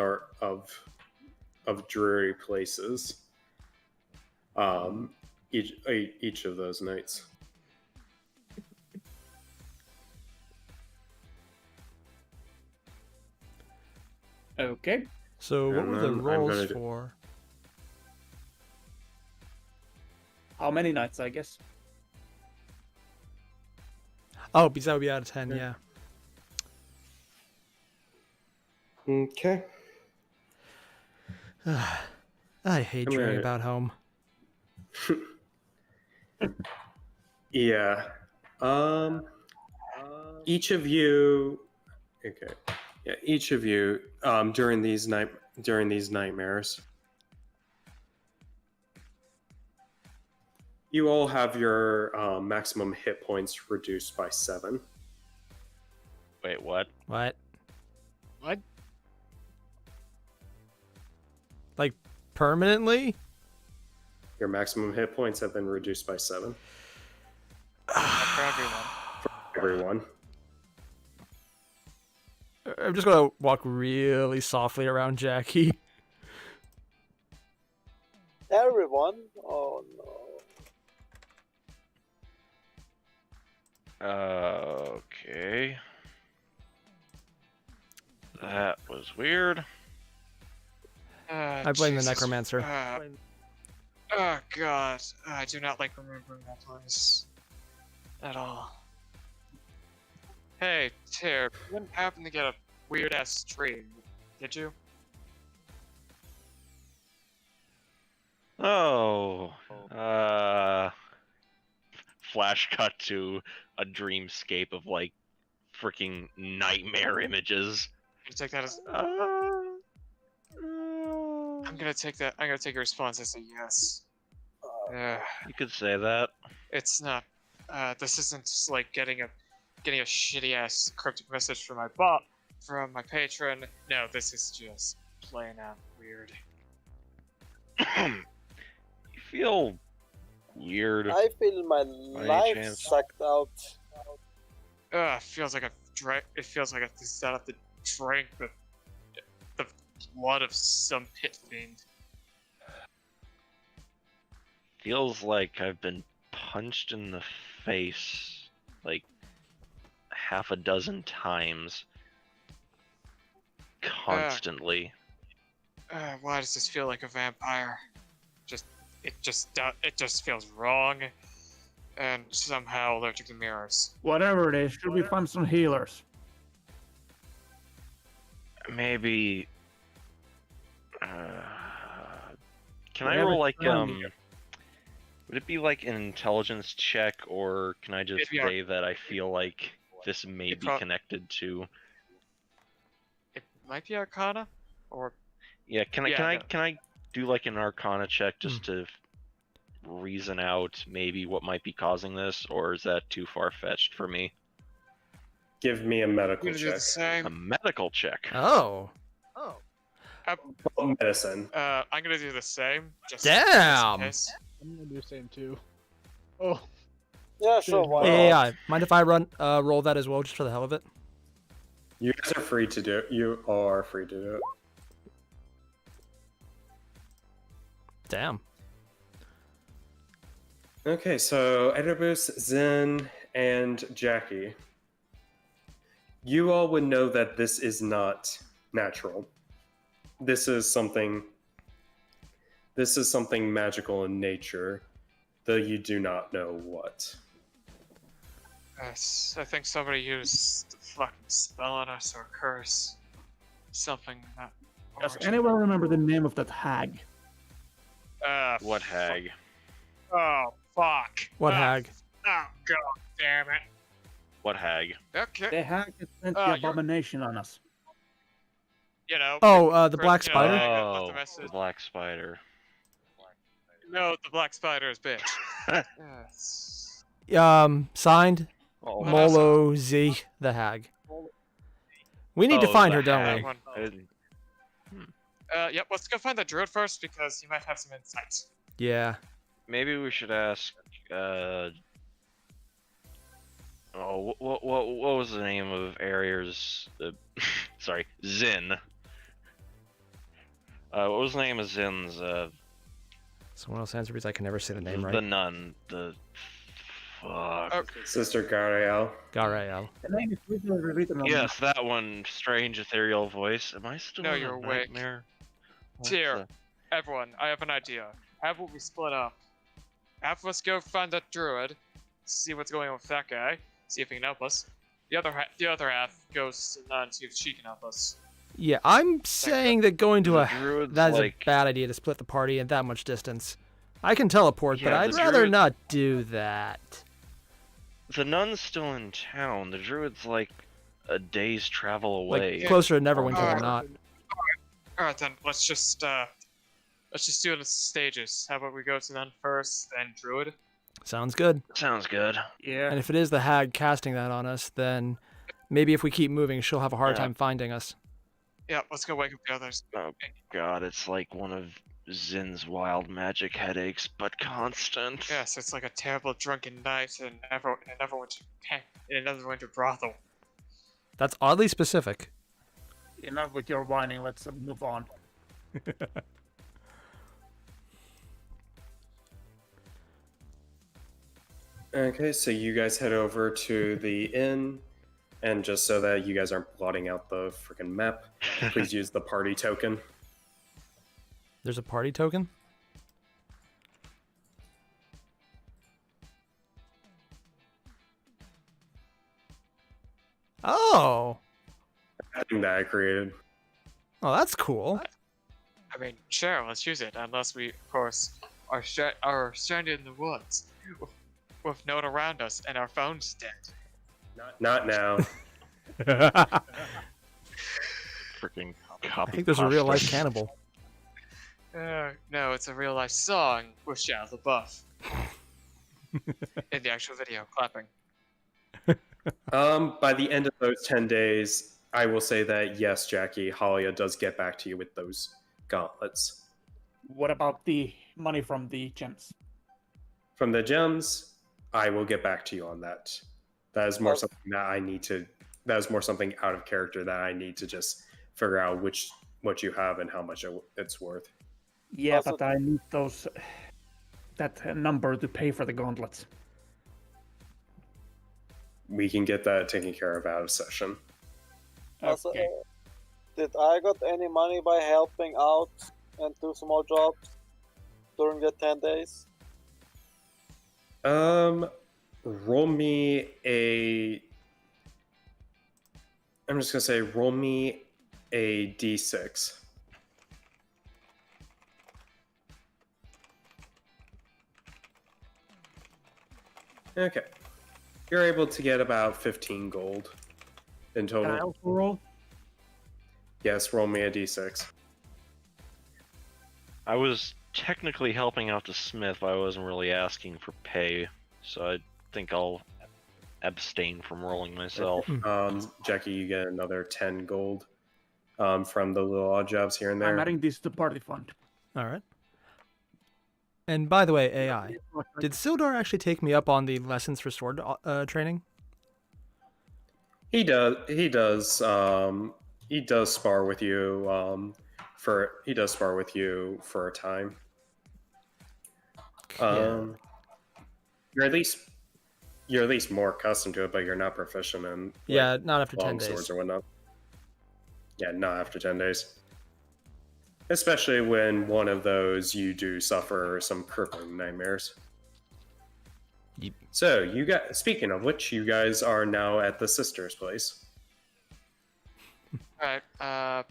dreary places. Each of those nights. Okay. So what And were the then I'm rolls gonna do- for? How many nights, I guess? Oh, because that would be out of 10, yeah. Okay. I hate I'm dreaming gonna- about home. Yeah. Each of you. Okay. Yeah. Each of you. During these nightmares, you all have your maximum hit points reduced by 7. Wait, what? What? What? Like, permanently? Your maximum hit points have been reduced by 7 For everyone. for everyone. I'm just gonna walk really softly around Jackie. Everyone? Oh no. Okay. That was weird. I blame the Jesus. necromancer. Oh god, I do not like remembering that place at all. Hey, Tara, you didn't happen to get a weird ass stream, did you? Oh. Flash cut to a dreamscape of like freaking nightmare images. You take that as I'm gonna take that. I'm gonna take your response as a yes. You could say that. It's not. This isn't just like getting a shitty ass cryptic message from from my patron. No, this is just plain out weird. You feel weird. I feel my any life chance? sucked out. It feels like It feels like I just out of the drink the blood of some pit fiend. Feels like I've been punched in the face like half a dozen times. Constantly. Why does this feel like a vampire? It just feels wrong, and somehow allergic to mirrors. Whatever it is, should we find some healers? Maybe. Can I Whatever roll like sound Would it be like an intelligence check, or can I just It'd be say that I feel like this may be connected to? It might be Arcana, or Yeah, can I do like an Arcana check just Hmm. to reason out maybe what might be causing this, or is that too far fetched for me? Give me a I'm medical gonna do the check. same. A medical check. Oh. Medicine. I'm gonna do the same. Just Damn! in case. I'm gonna do the same too. Oh, Yeah, sure. Why Yeah, not? yeah. Mind if I roll that as well, just for the hell of it? You guys are free to do it. You are free to do it. Damn. Okay, so Edibus, Zen, and Jackie. You all would know that this is not natural. This is something magical in nature, though you do not know what. Yes, I think somebody used a fucking spell on us or curse. Something that. Does anyone remember the name of that hag? What hag? Oh, fuck. What Ah, hag? Oh, god damn it. What hag? Okay. The hag that sent Oh, the you're- abomination on us. You know. Oh, the black you know, spider? I got left a Oh, the message. black spider. No, the black spider is bitch. Yes. Signed, Oh, Well, Molo Z, the hag. We need to Oh, find the her, don't hag. we? I didn't- Yep, let's go find the druid first because he might have some insights. Yeah. Maybe we should ask. Oh, what was the name of Airier's? Sorry, Zin. What was the name of Zin's? Someone else answer because I can never say the name The right. nun. The fuck. Oh, Sister Garaele. Garaele. The name is literally written on Yes, that one. Strange ethereal voice. Am I still No, in you're a awake. nightmare? What Here, everyone, I have an idea. How about we split up? Half of us go find that druid, see what's going on with that guy, see if he can help us. The other half goes to Nun, see if she can help us. Yeah, I'm saying that going to The a druid's that is like- a bad idea to split the party at that much distance. I can teleport, but Yeah, I'd the rather druid- not do that. The nun's still in town. The druid's like a day's travel away. Like closer to Neverwinter Alright. than not. Alright then, let's just do it in stages. How about we go to Nun first, then druid? Sounds good. Sounds good. Yeah. And if it is the hag casting that on us, then maybe if we keep moving, she'll have a hard Yeah. time finding us. Yeah, let's go wake up the others. Oh god, it's like one of Zin's wild magic headaches, but constant. Yes, it's like a terrible drunken night in another winter brothel. That's oddly specific. Enough with your whining. Let's move on. Okay, so you guys head over to the inn, and just so that you guys aren't blotting out the freaking map, please use the party token. There's a party token? Oh. Thing that I created. Oh, that's cool. I mean, sure, let's use it, unless we, of course, are stranded in the woods with no one around us and our phone's dead. Not now. Freaking I copy. think there's a real life pasta. cannibal. No, it's a real life song with Shia LaBeouf. In the actual video, clapping. By the end of those 10 days, I will say that yes, Jackie, Halia does get back to you with those gauntlets. What about the money from the gems? From the gems, I will get back to you on that. That is more Okay. something that I need to. That is more something out of character that I need to just figure out what you have and how much it's worth. Yeah, Also- but I need that number to pay for the gauntlets. We can get that taken care of out of session. Also, Okay. did I got any money by helping out and do small jobs during the 10 days? Roll me a. I'm just gonna say, roll me a d6. Okay. You're able to get about 15 gold in Can I total. also roll? Yes, roll me a d6. I was technically helping out the smith, but I wasn't really asking for pay, so I think I'll abstain from rolling myself. Jackie, you get another 10 gold. from the little odd jobs here and I'm there. adding this to party fund. All right. And by the way, AI, did Sildar actually take me up on the lessons for sword training? He does. He does. He does spar with you. He does spar with you for a time. You're at least more accustomed to it, but you're not proficient in Yeah, not after 10 long days. swords or whatnot. Yeah, not after 10 days. Especially when one of those you do suffer some crippling nightmares. Yep. So you guys, speaking of which, you guys are now at the sister's place. Alright,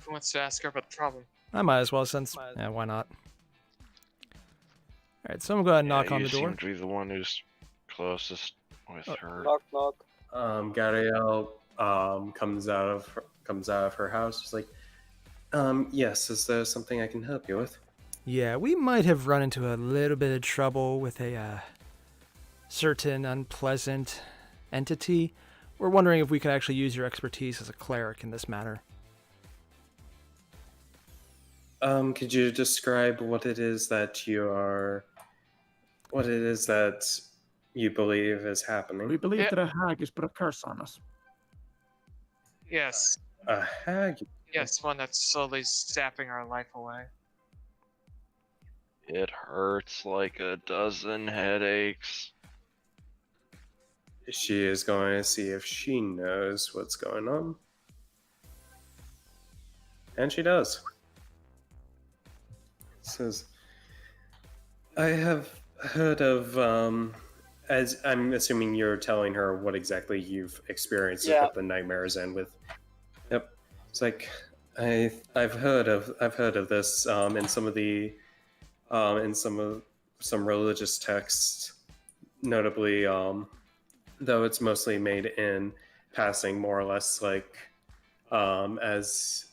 who wants to ask her about the problem? I might as well, since yeah, why not? All right, so I'm going to knock on you the door. seem to be the one who's closest with her. Knock, knock. Garaele comes out of her house. She's like, yes, is there something I can help you with? Yeah, we might have run into a little bit of trouble with a certain unpleasant entity. We're wondering if we could actually use your expertise as a cleric in this matter. Could you describe what it is that you believe is happening? We believe Yeah. that a hag has put a curse on us. Yes. A hag? Yes, one that's slowly sapping our life away. It hurts like a dozen headaches. She is going to see if she knows what's going on. And she does. Says, I have heard of, as I'm assuming you're telling her what exactly you've experienced Yeah. with the nightmares and with. Yep. It's like I've heard of this in some of the in some religious texts, notably though it's mostly made in passing, more or less like as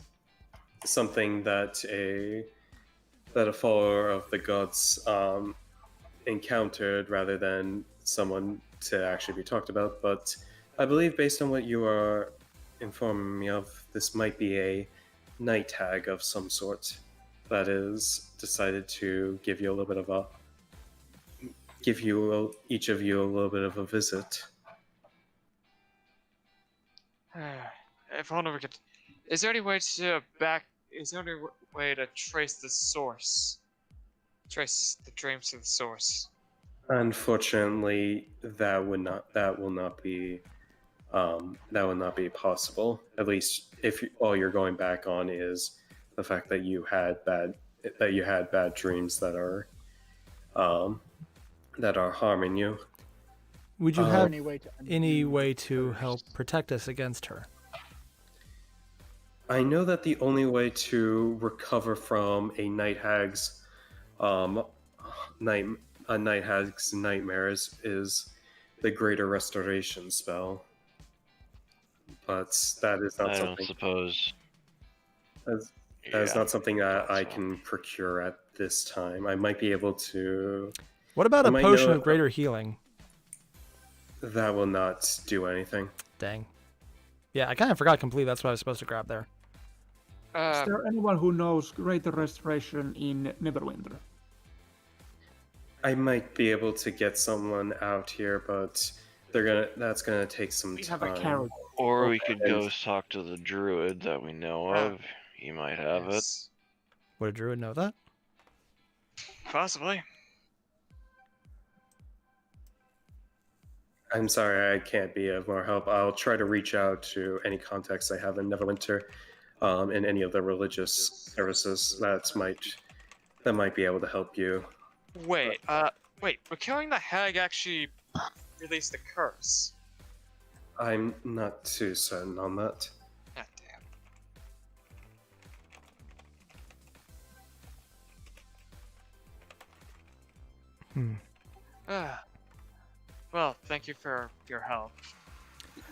something that a follower of the gods encountered rather than someone to actually be talked about. But I believe, based on what you are informing me of, this might be a night hag of some sort that is decided to give you a little bit of each of you a little bit of a visit. If only we could. Is there any way to trace the source? Trace the dreams to the source. Unfortunately, that will not be possible. At least if all you're going back on is the fact that you had bad dreams that are harming you. Would you have any way to any undo way the to curse? help protect us against her? I know that the only way to recover from a night hag's nightmares is the Greater Restoration spell, but that is not I don't something. suppose. That is not something that I possible. can procure at this time. I might be able to. What about I a might potion know- of greater healing? That will not do anything. Dang. Yeah, I kind of forgot completely. That's what I was supposed to grab there. Is there anyone who knows Greater Restoration in Neverwinter? I might be able to get someone out here, but that's gonna take some We time. have a carrot. Or we could go And- talk to the druid that we know of. He might have it. Yes. Would a druid know that? Possibly. I'm sorry, I can't be of more help. I'll try to reach out to any contacts I have in Neverwinter, in any of the religious services that might be able to help you. Wait, but killing the hag actually released the curse. I'm not too certain on that. God damn. Well, thank you for your help.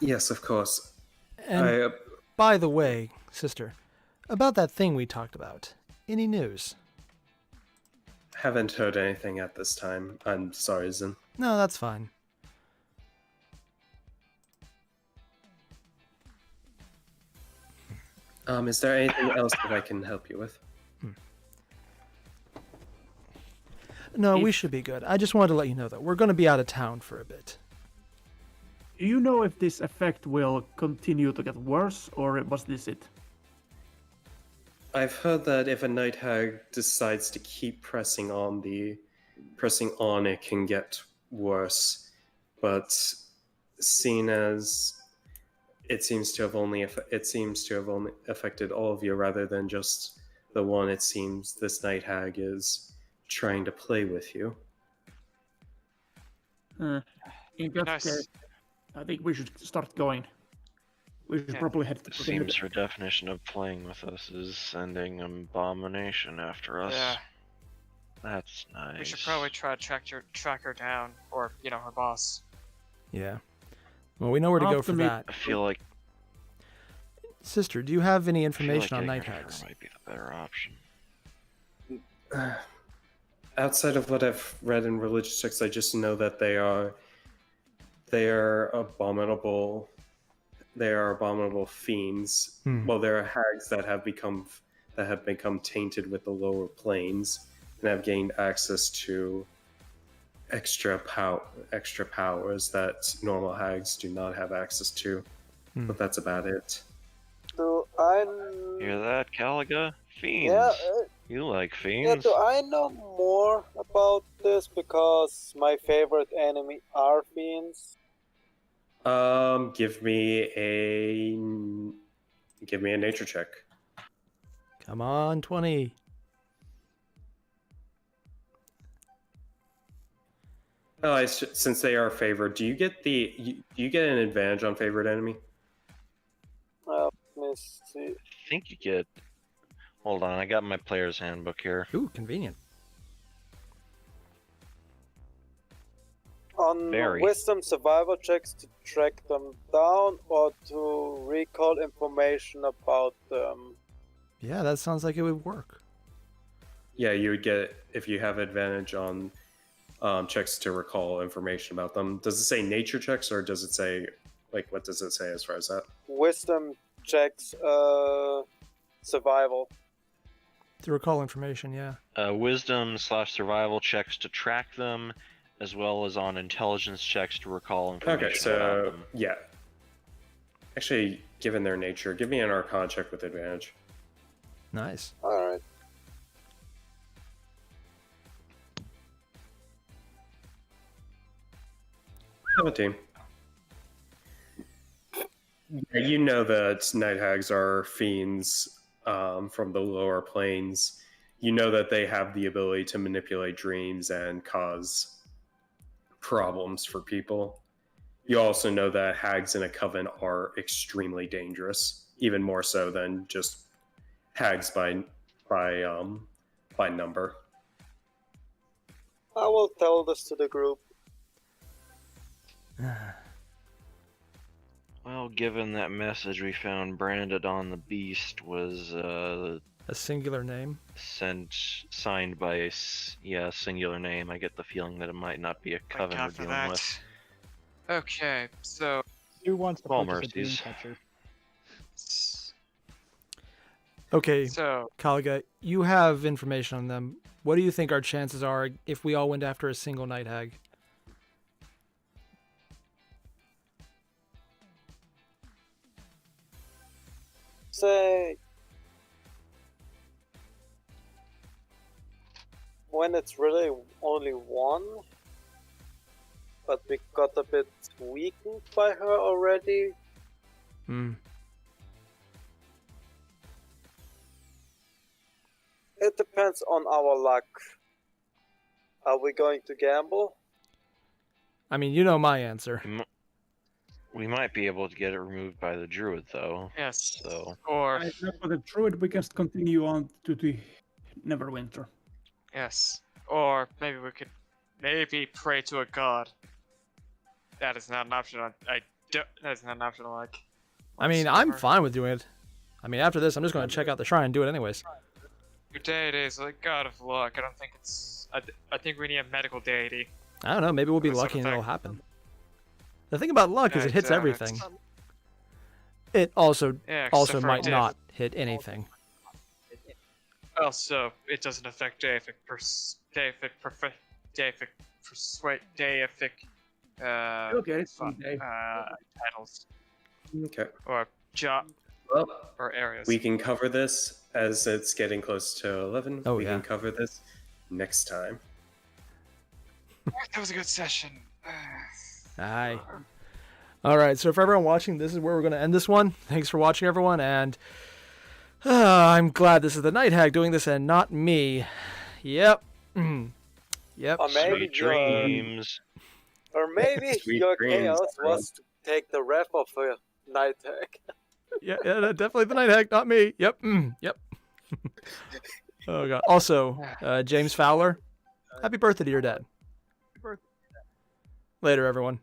Yes, of course. And I by the way, sister, about that thing we talked about, any news? haven't heard anything at this time. I'm sorry, Zen. No, that's fine. Is there anything else that I can help you with? No, we should be good. I just wanted to let you know that we're going to be out of town for a bit. Do you know if this effect will continue to get worse, or was this it? I've heard that if a night hag decides to keep pressing on, it can get worse. But seeing as it seems to have only affected all of you rather than just the one, it seems this night hag is trying to play with you. In that Nice. case, I think we should start going. We should probably head to It seems her definition of playing with us is sending Abomination after us. Yeah. That's nice. We should probably try to track her down, or her boss. Yeah. Well, we know where to go for that. I feel like Sister, do you have any I feel like information on getting night rid of her hags? might be the better option. Outside of what I've read in religious texts, I just know that they are abominable. They are abominable fiends. Well, there are hags that have become tainted with the lower planes and have gained access to extra powers that normal hags do not have access to. But that's about it. Do I? Hear that, Caliga? Fiends. Yeah. You like Yeah. fiends? Do I know more about this because my favorite enemy are fiends? Give me a nature check. Come on, 20. Oh, since they are favored, do you get an advantage on favorite enemy? Let me see. I think you get. Hold on, I got my player's handbook here. Ooh, convenient. On Very. wisdom survival checks to track them down or to recall information about them. Yeah, that sounds like it would work. Yeah, you would get if you have advantage on checks to recall information about them. Does it say nature checks or does it say what does it say as far as that? Wisdom checks, survival. To recall information, yeah. Wisdom/survival checks to track them, as well as on intelligence checks to recall information. Okay, about so them. yeah. Actually, given their nature, give me an Arcana check with advantage. Nice. Alright. Have a team. Yeah, you know that night hags are fiends from the lower planes. You know that they have the ability to manipulate dreams and cause problems for people. You also know that hags in a coven are extremely dangerous, even more so than just hags by number. I will tell this to the group. Well, given that message we found branded on the beast was A singular name. signed by a singular name, I get the feeling that it might not be a Thank coven God we're for dealing that. with. Okay, so Who wants to All purchase a mercies. Dreamcatcher? Okay, so Kaliga, you have information on them. What do you think our chances are if we all went after a single night hag? Say when it's really only one, but we got a bit weakened by her already. It depends on our luck. Are we going to gamble? I mean, you know my answer. We might be able to get it removed by the druid, though. yes, So or For the druid, we can continue on to the Neverwinter. yes, or maybe we could pray to a god. That is not an option. That is not an option. Like, I mean, I'm whatsoever. fine with doing it. I mean, after this, I'm just going to check out the shrine and do it anyways. Your deity is like god of luck. I don't think it's. I think we need a medical deity. I don't know. Maybe we'll be That sort lucky of and it'll thing. happen. The thing about luck is Yeah, it hits it's- everything. It also Yeah, also except for might diff. not hit anything. Also, it doesn't affect deific Okay, it's Dave. titles Okay. or job Well, or areas. we can cover this as it's getting close to 11. Oh, we yeah. can cover this next time. That was a good session. Aye. All right, so for everyone watching, this is where we're going to end this one. Thanks for watching, everyone, and I'm glad this is the Night Hag doing this and not me. Yep. Yep. Or maybe Sweet dreams. Sweet your dreams, chaos bro. was to take the ref of a night hag. Yeah, definitely the Night Hag, not me. Yep. Yep. Oh, God. Also, James Fowler, happy birthday to your dad. Later, everyone.